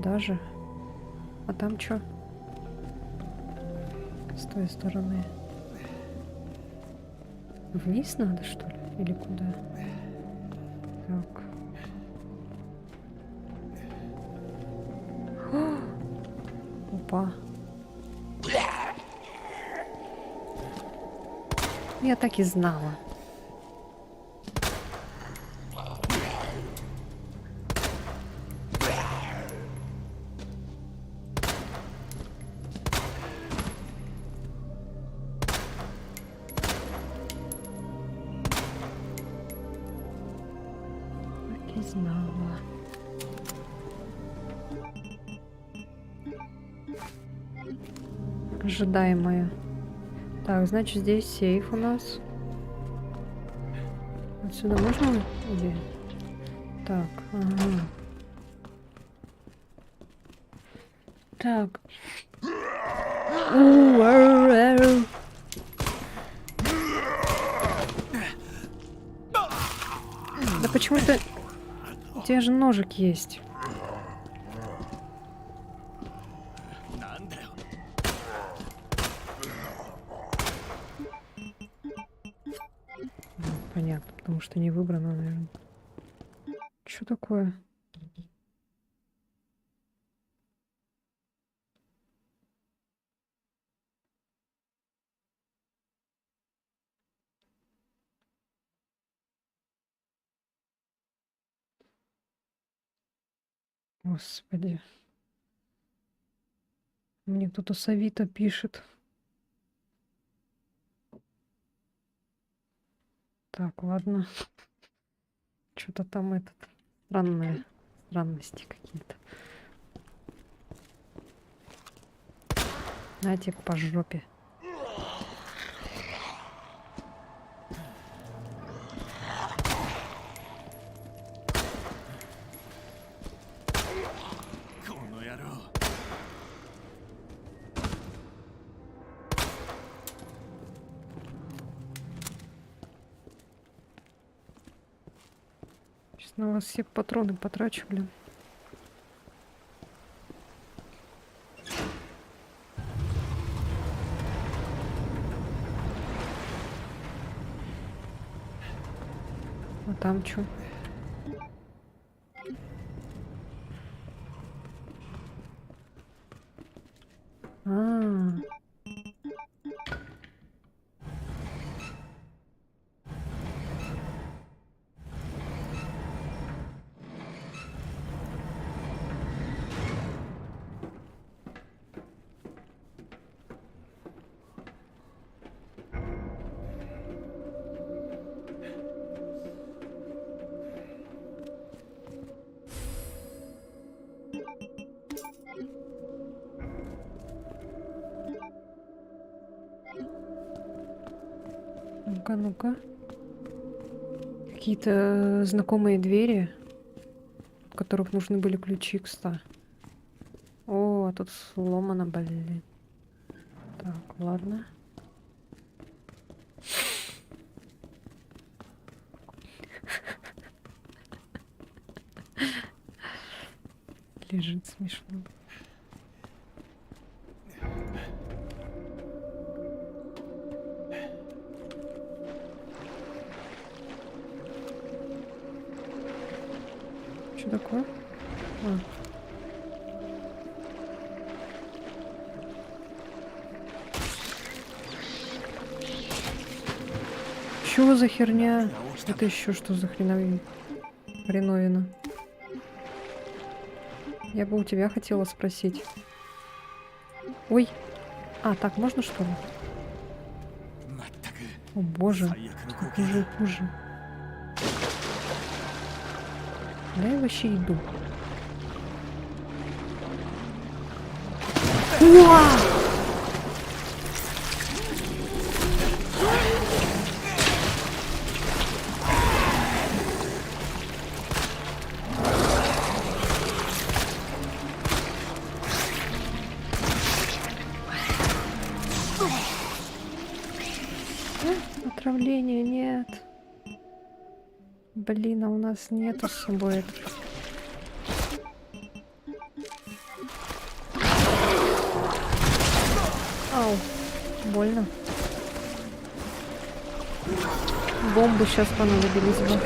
Даже. А там что? С той стороны. Вниз надо, что ли? Или куда? Так. О! Опа. Я так и знала. Так и знала. Ожидаемое. Так, значит, здесь сейф у нас. Отсюда можно? Где? Так, ага. Так. Да почему-то... У тебя же ножик есть. Понятно, потому что не выбрано, наверное. Что такое? Господи. Мне кто-то с Авито пишет. Так, ладно. Что-то там этот... Странности какие-то. На тебе по жопе. Сейчас на вас все патроны потрачу, блин. А там что? Ну-ка, ну-ка. Какие-то знакомые двери, в которых нужны были ключи, кстати. О, а тут сломано, блин. Так, ладно. Лежит смешно. Что такое? А. Чё за херня? Это еще что за хреновина? Я бы у тебя хотела спросить. Ой. А, так можно что ли? まったく О боже. 最悪の光景 Хуже, хуже. Да я вообще иду. Уа! Отравления нет. Блин, а у нас нету с собой этого. Ау, больно. Бомбы сейчас понадобились бы.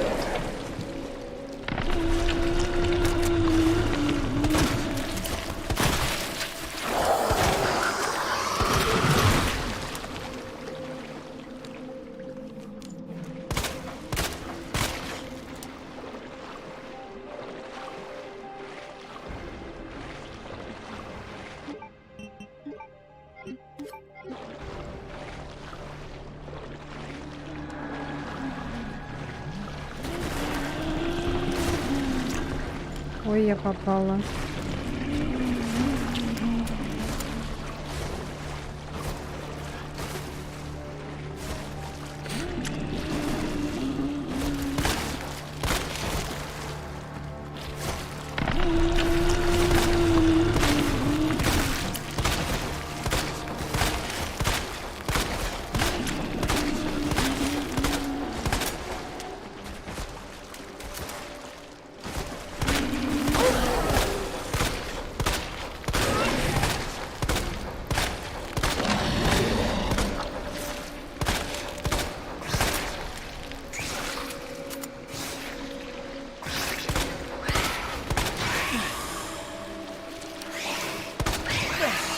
Ой, я попала.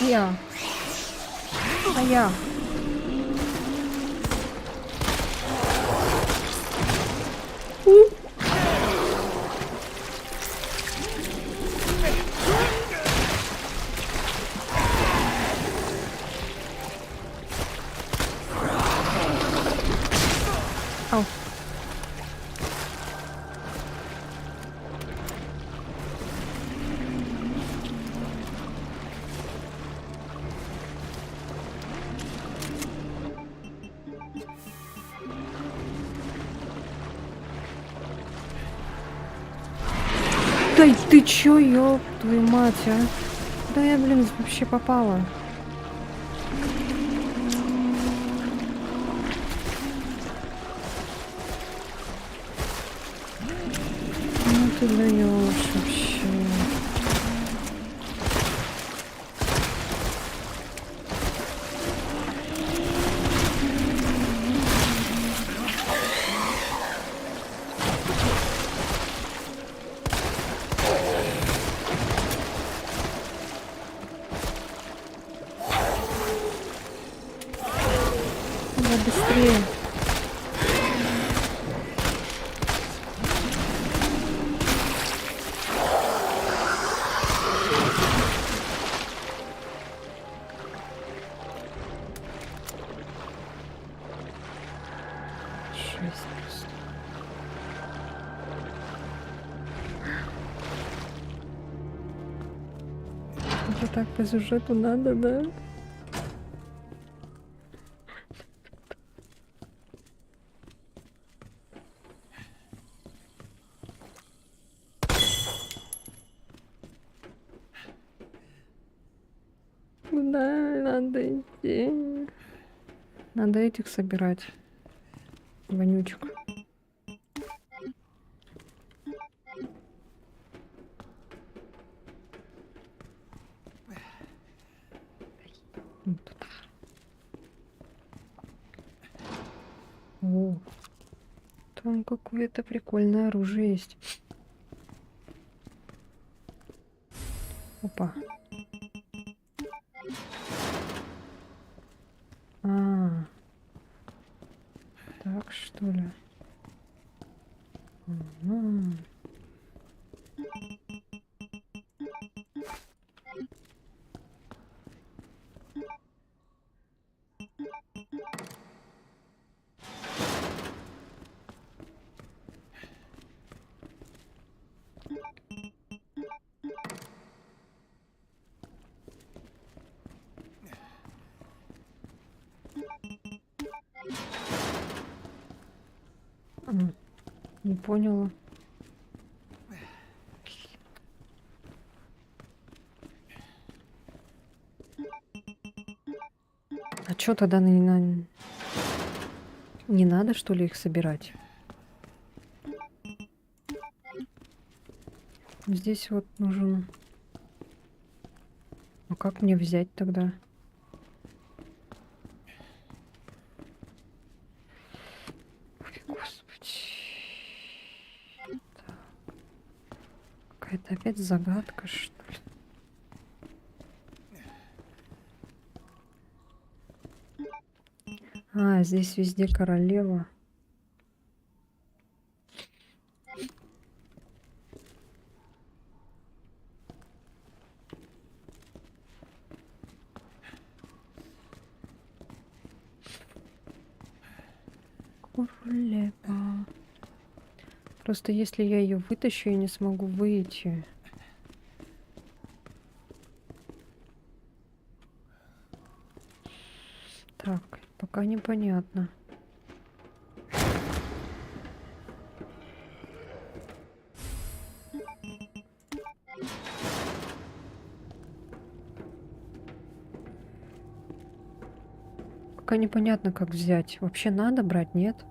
Я. А я. Ау. Да и ты чё, ёб твою мать, а? Да я, блин, вообще попала. Ну ты даёшь вообще. Давай быстрее. Жесть просто. Это так по сюжету надо, да? Надо идти. Надо этих собирать. Вонючек. Вот туда. О, там какое-то прикольное оружие есть. Опа. А, так что ли? Ага. Не поняла. А чё тогда не надо, что ли, их собирать? Здесь вот нужен... А как мне взять тогда? Ой, господи. Так. Какая-то опять загадка, что ли? А, здесь везде королева. Королева. Просто если я ее вытащу, я не смогу выйти. Так, пока непонятно. Пока непонятно, как взять. Вообще надо брать, нет?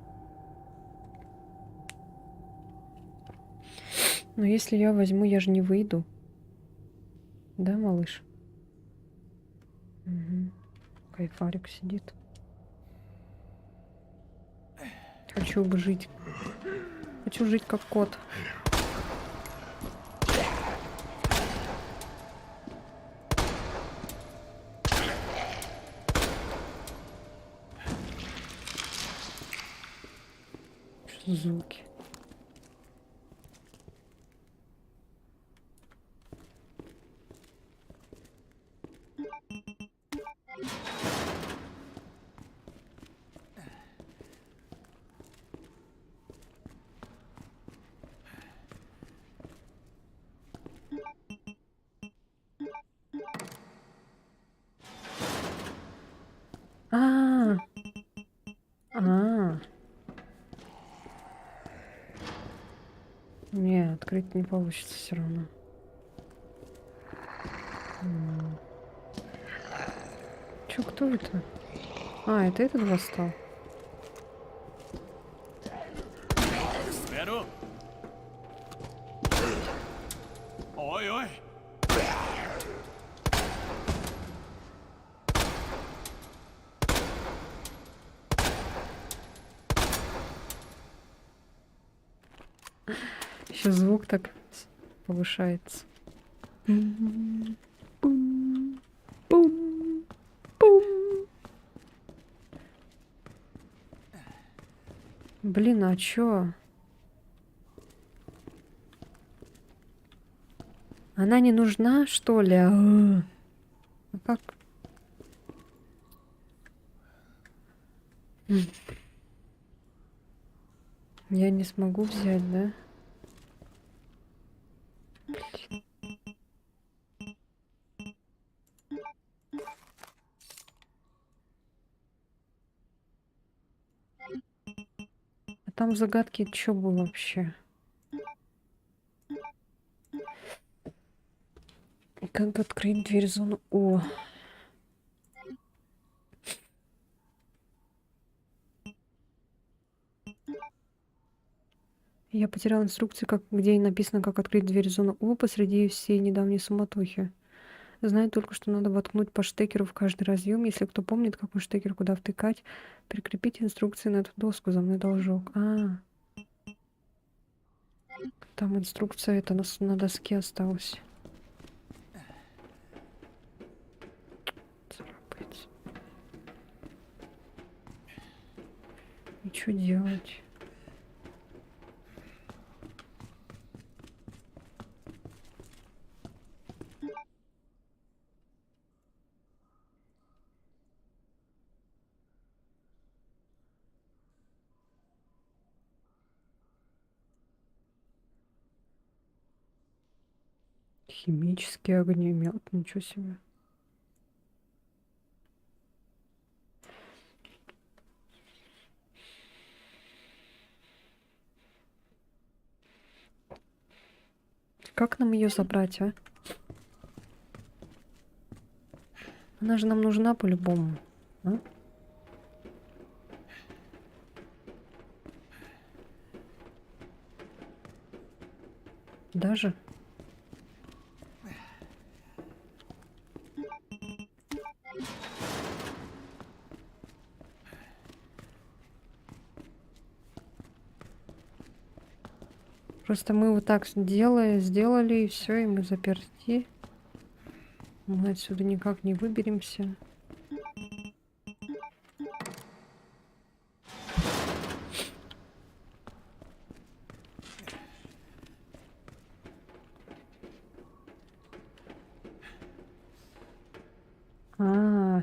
Но если я возьму, я же не выйду. Да, малыш? Угу. Кайфарик сидит. Хочу бы жить. Хочу жить как кот. Что за звуки? А, а, не, открыть не получится все равно. Чё, кто это? А, это этот восстал. Сверу! Ой-ой! Еще звук так повышается. Бум, бум, бум, бум. Блин, а чё? Она не нужна, что ли? А как? Я не смогу взять, да? А там в загадке что было вообще? Как открыть дверь в зону? О! Я потеряла инструкции, где написано, как открыть дверь в зону О посреди всей недавней суматохи. Знаю только, что надо воткнуть по штекеру в каждый разъем. Если кто помнит, какой штекер куда втыкать, прикрепите инструкции на эту доску. За мной должок. Там инструкция это на доске осталась. Царапается. И что делать? Химический огнемет, ничего себе. Как нам ее забрать, а? Она же нам нужна по-любому. А? Даже? Просто мы вот так сделали, и все, и мы заперти. Мы отсюда никак не выберемся.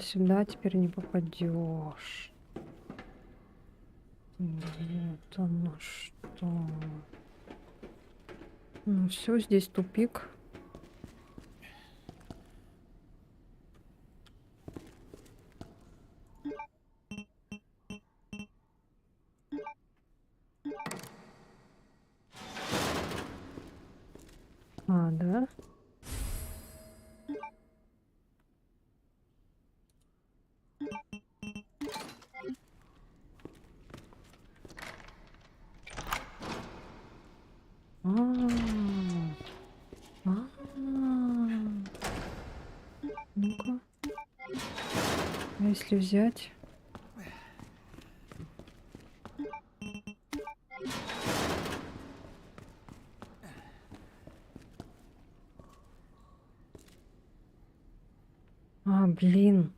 Сюда теперь не попадешь. Вот оно что. Ну все, здесь тупик. Да? Ну-ка. А если взять? Блин.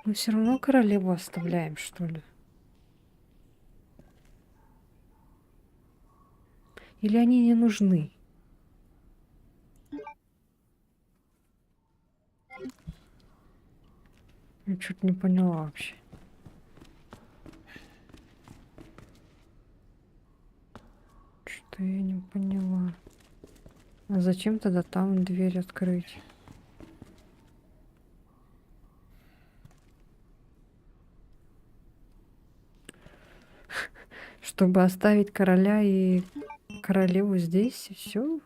Мы все равно королеву оставляем, что ли? Или они не нужны? Я что-то не поняла вообще. Что я не поняла. А зачем тогда там дверь открыть? Чтобы оставить короля и королеву здесь, и все.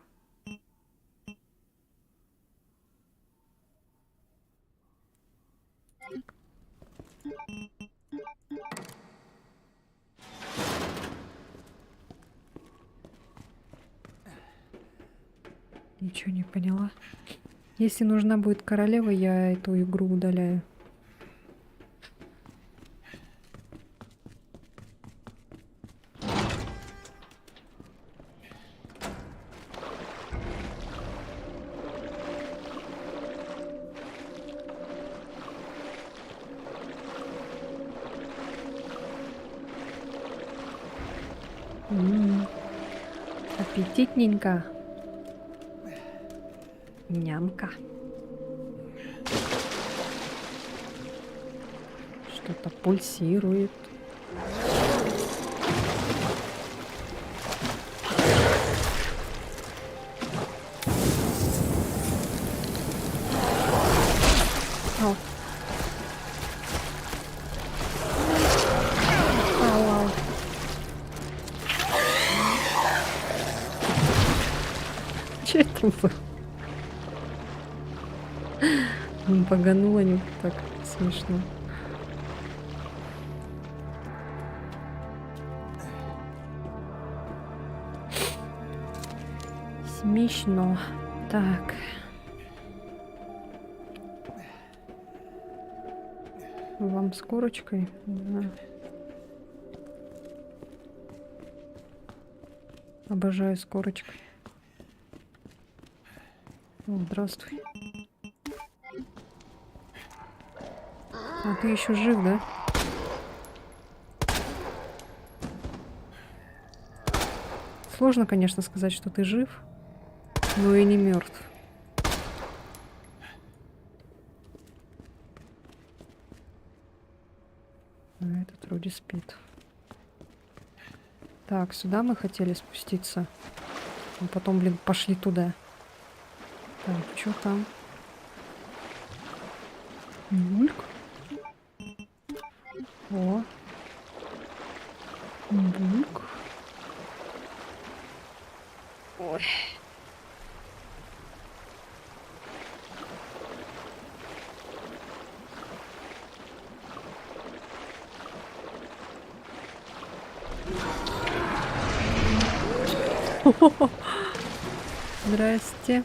Ничего не поняла. Если нужна будет королева, я эту игру удаляю. Аппетитненько. Нямка. Что-то пульсирует. Ау. Ау. Че это было? Баганула не так смешно. Смешно. Так. Вам с курочкой? Да. Обожаю с курочкой. О, здравствуй. А ты еще жив, да? Сложно, конечно, сказать, что ты жив, но и не мертв. А этот вроде спит. Так, сюда мы хотели спуститься. А потом, блин, пошли туда. Так, что там? Мульк. О. Мульк. Ой. Здрасте.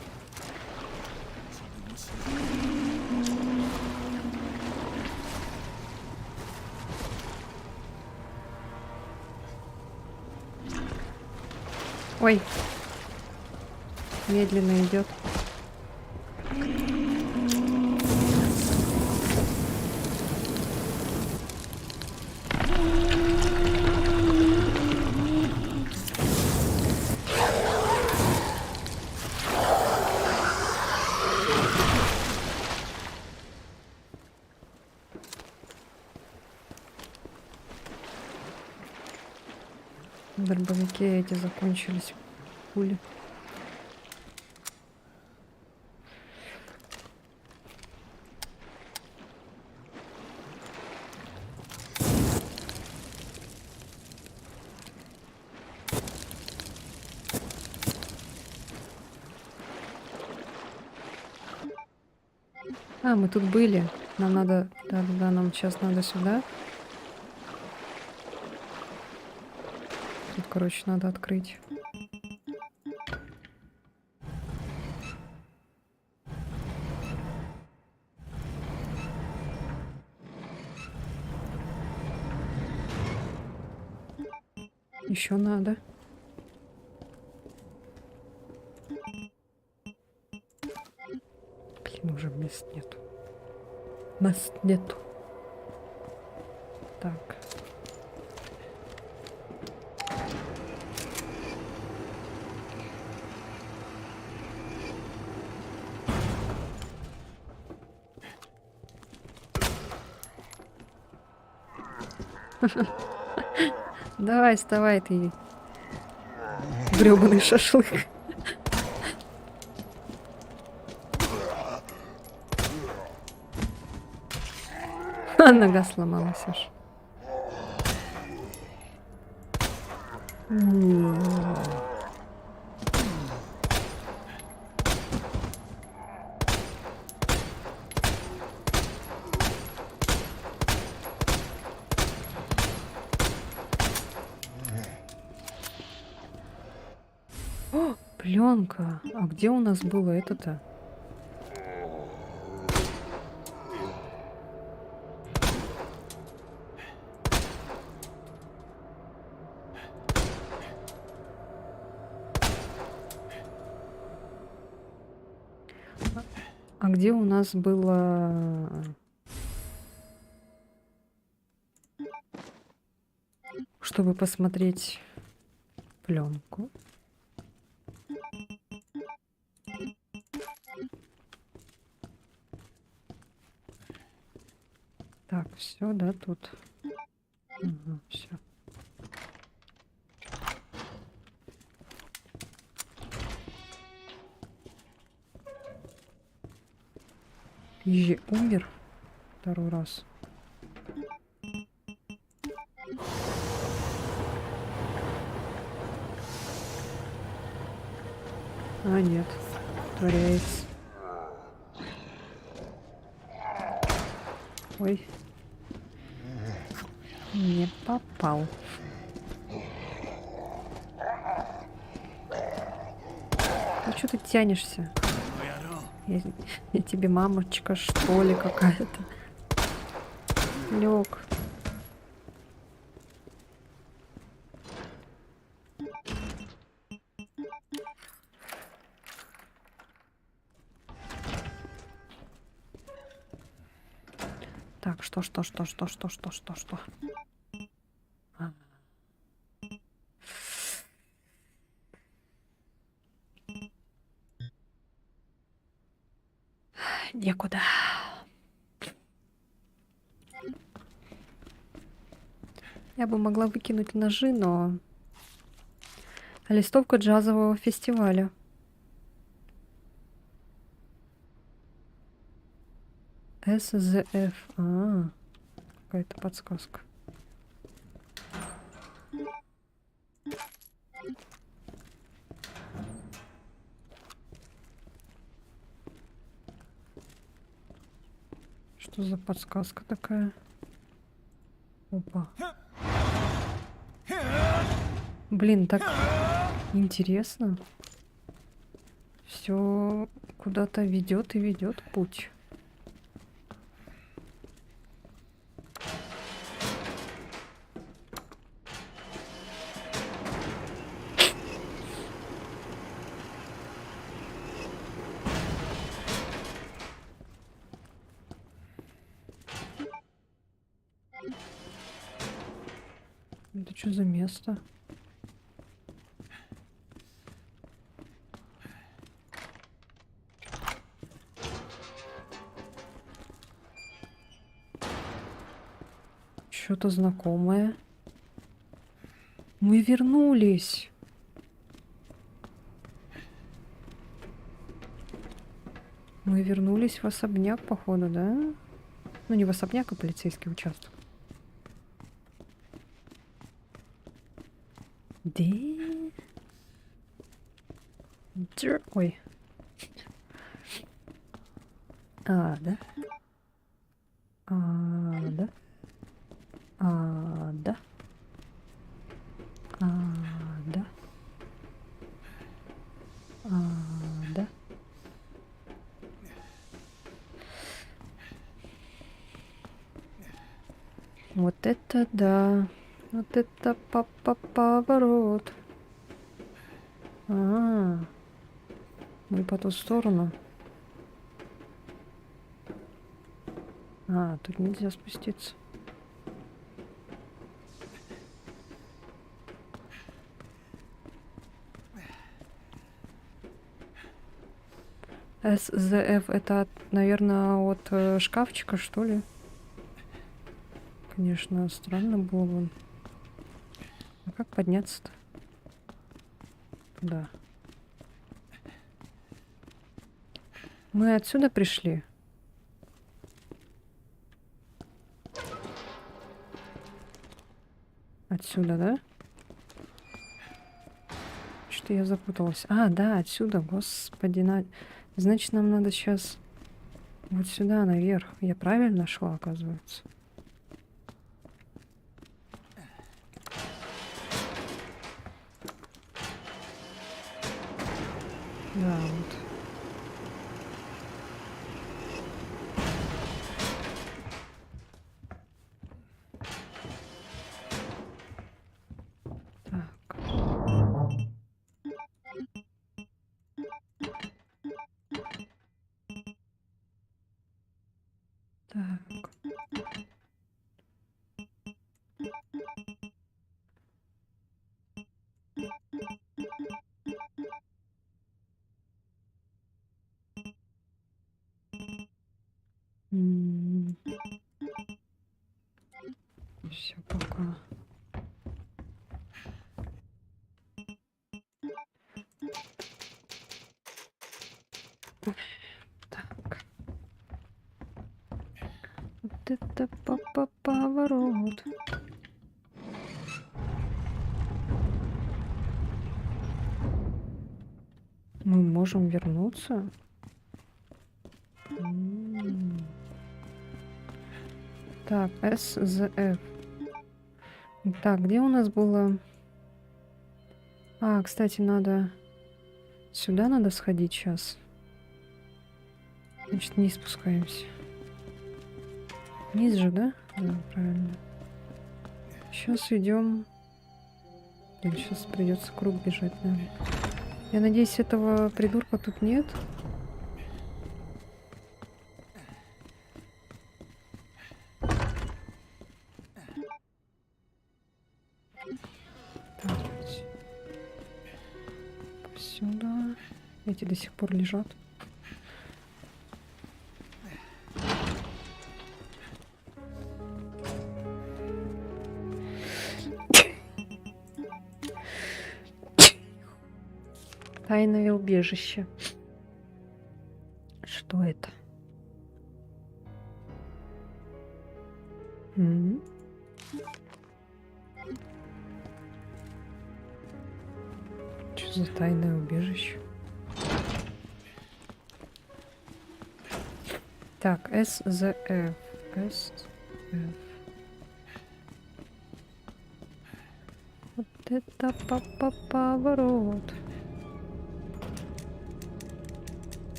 Ой. Медленно идет. Дробовики эти закончились. Пули. А, мы тут были. Нам надо... Да-да-да, нам сейчас надо сюда. Тут, короче, надо открыть. Еще надо. Блин, уже мест нету. Мест нету. Так. Давай, вставай ты. Грёбаный шашлык. А, нога сломалась аж. О, пленка. А где у нас было это-то? А где у нас было... Чтобы посмотреть пленку? Так, все, да, тут. Ага, все. Ежи умер второй раз. А, нет, творяется. Ой. Не попал. что ты тянешься? Я, я тебе мамочка, что ли, какая-то. Лёг. Так, что? А. Некуда. Я бы могла выкинуть ножи, но... Листовка джазового фестиваля. СЗФ. А, какая-то подсказка. Что за подсказка такая? Опа. Блин, так интересно. Все куда-то ведет и ведет путь. Это что за место? Что-то знакомое. Мы вернулись. Мы вернулись в особняк, походу, да? Ну, не в особняк, а полицейский участок. Ой. А, да? А, да? А, да? А, да? А, да? Вот это да. Вот это поворот. А, мы по ту сторону. А, тут нельзя спуститься. СЗФ это, наверное, от шкафчика, что ли? Конечно, странно было бы. А как подняться-то? Да. Мы отсюда пришли. Отсюда, да? Что-то я запуталась. А, да, отсюда, господи. Значит, нам надо сейчас вот сюда, наверх. Я правильно шла, оказывается? Да, вот. Так. Все, пока. Так. Вот это поворот. Мы можем вернуться. Так, СЗФ. Так, где у нас было? А, кстати, надо Сюда надо сходить сейчас. Значит, вниз спускаемся. Вниз же, да? Да, правильно. Сейчас идем. Сейчас придется круг бежать, наверное. Я надеюсь, этого придурка тут нет. Так, сюда. Эти до сих пор лежат. Тайное убежище. Что это? Что за тайное убежище? Так, СЗФ. СЗФ. Вот это поворот.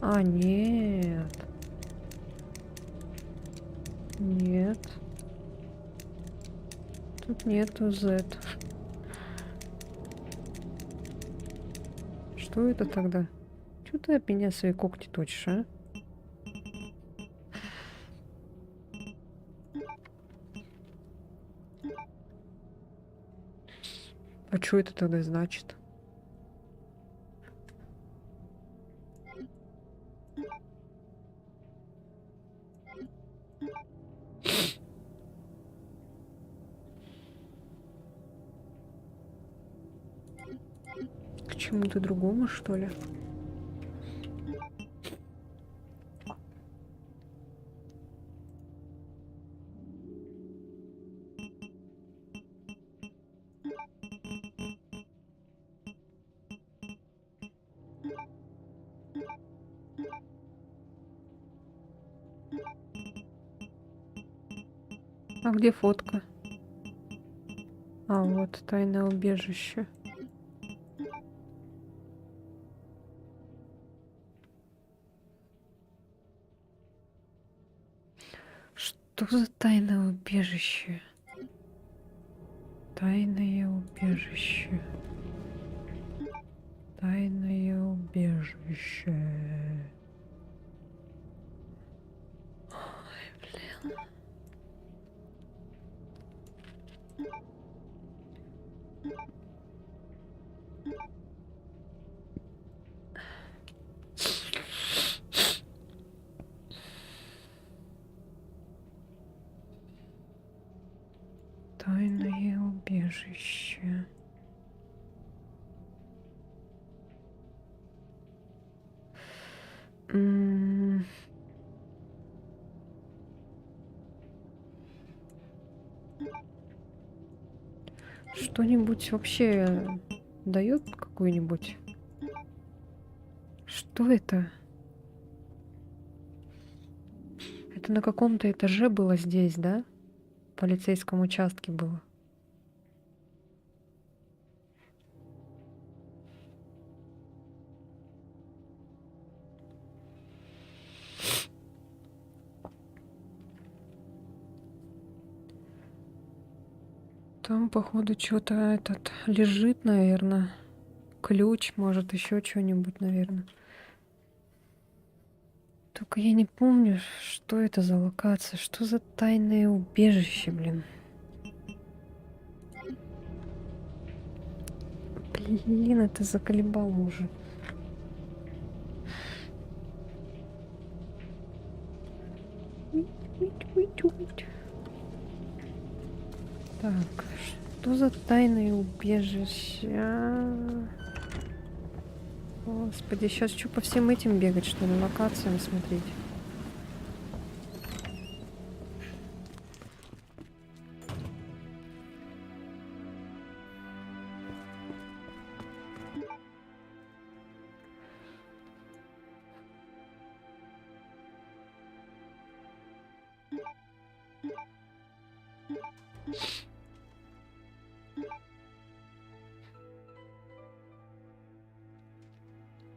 А, нет. Нет. Тут нету Z. Что это тогда? Чё ты от меня свои когти точишь, а? А что это тогда значит? К чему-то другому, что ли? А где фотка? А, вот тайное убежище. Что за тайное убежище? Тайное убежище. Тайное убежище. Ой, блин. Тайное убежище. Что-нибудь вообще дает какую-нибудь? Что это? Это на каком-то этаже было здесь, да? В полицейском участке было. Там, походу, что-то этот лежит, наверное. Ключ, может, еще что-нибудь, наверное. Только я не помню, что это за локация, что за тайное убежище, блин. Блин, это заколебало уже. Так, что за тайное убежище? Господи, сейчас что по всем этим бегать, что ли, локациям смотреть?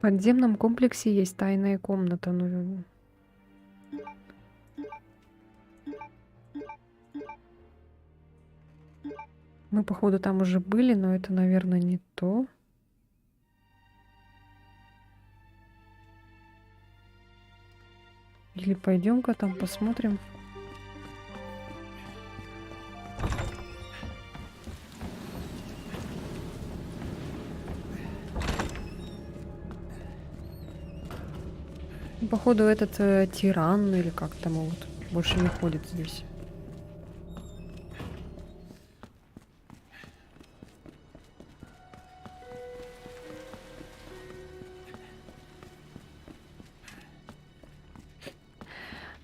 В подземном комплексе есть тайная комната. Ну, мы, походу, там уже были, но это, наверное, не то. Или пойдем-ка там посмотрим. Походу, этот тиран или как там его вот больше не ходит здесь.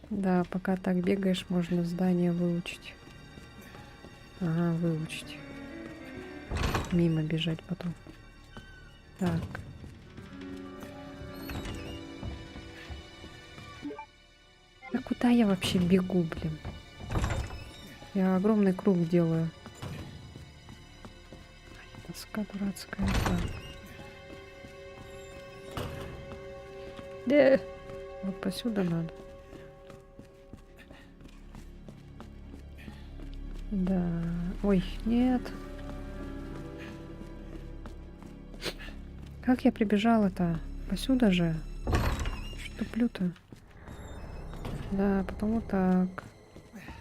Да, пока так бегаешь, можно здание выучить. Ага, выучить. Мимо бежать потом. Так. А куда я вообще бегу, блин? Я огромный круг делаю. Тоска дурацкая. Так. Да. Вот посюда надо. Да. Ой, нет. Как я прибежала-то? Посюда же. Что туплю-то? Да, потом вот так.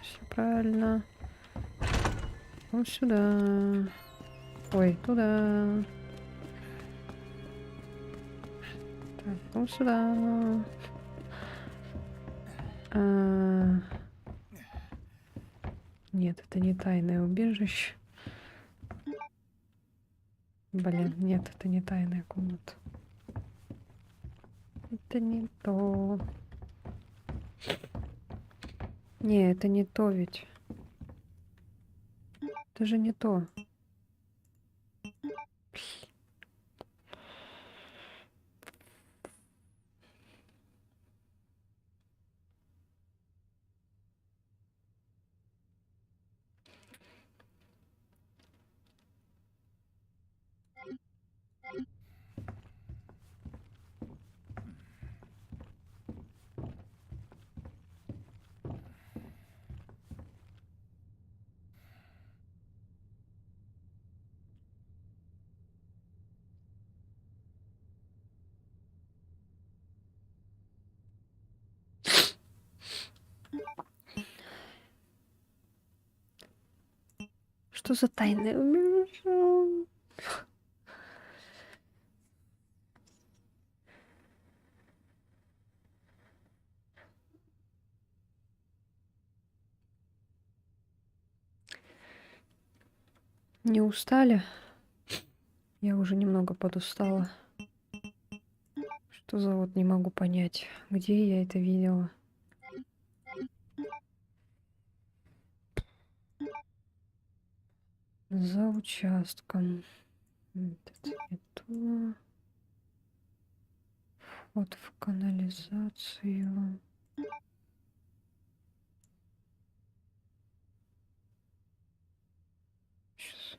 Все правильно. Вот сюда. Ой, туда. Так, вот сюда. Нет, это не тайное убежище. Блин, нет, это не тайная комната. Это не то. Не, это не то ведь. Это же не то. Что за тайное убежище? Не устали? Я уже немного подустала. Что за вот не могу понять, где я это видела. За участком. Это не то. Вход в канализацию. Сейчас.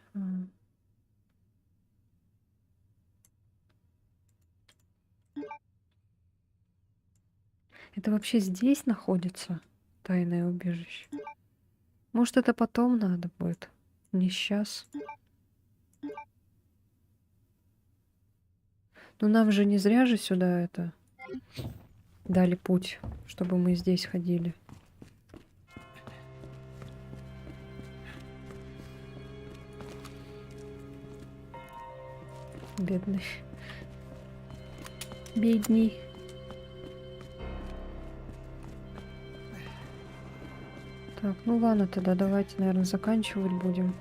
Это вообще здесь находится тайное убежище? Может, это потом надо будет? Не сейчас. Но нам же не зря же сюда это дали путь, чтобы мы здесь ходили. Бедный. Бедный. Так, ну ладно, тогда давайте, наверное, заканчивать будем.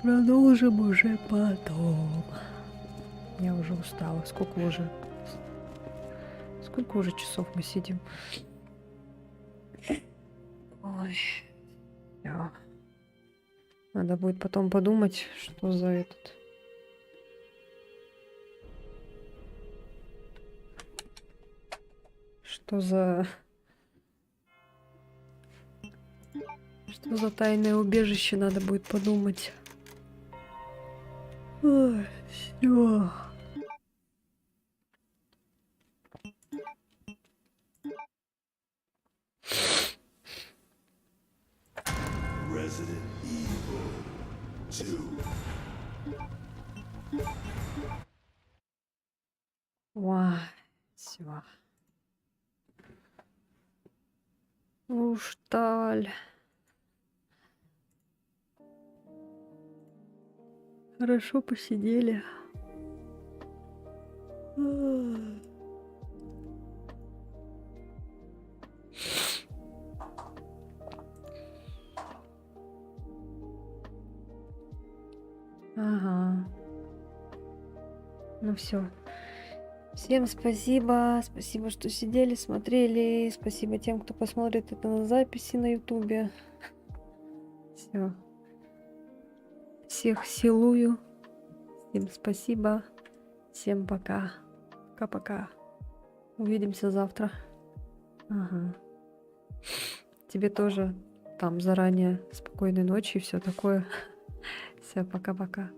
Продолжим уже потом. Я уже устала. Сколько уже часов мы сидим? Ой. Всё. Надо будет потом подумать, что за этот... Что за тайное убежище, надо будет подумать. Ой, всё. Ой, всё. Усталь. Хорошо посидели. Ах. Ага. Ну все. Всем спасибо. Спасибо, что сидели, смотрели. Спасибо тем, кто посмотрит это на записи на Ютубе. Все. Всех целую. Всем спасибо. Всем пока. Пока-пока. Увидимся завтра. Ага. Тебе тоже там заранее спокойной ночи и все такое. Все, пока-пока.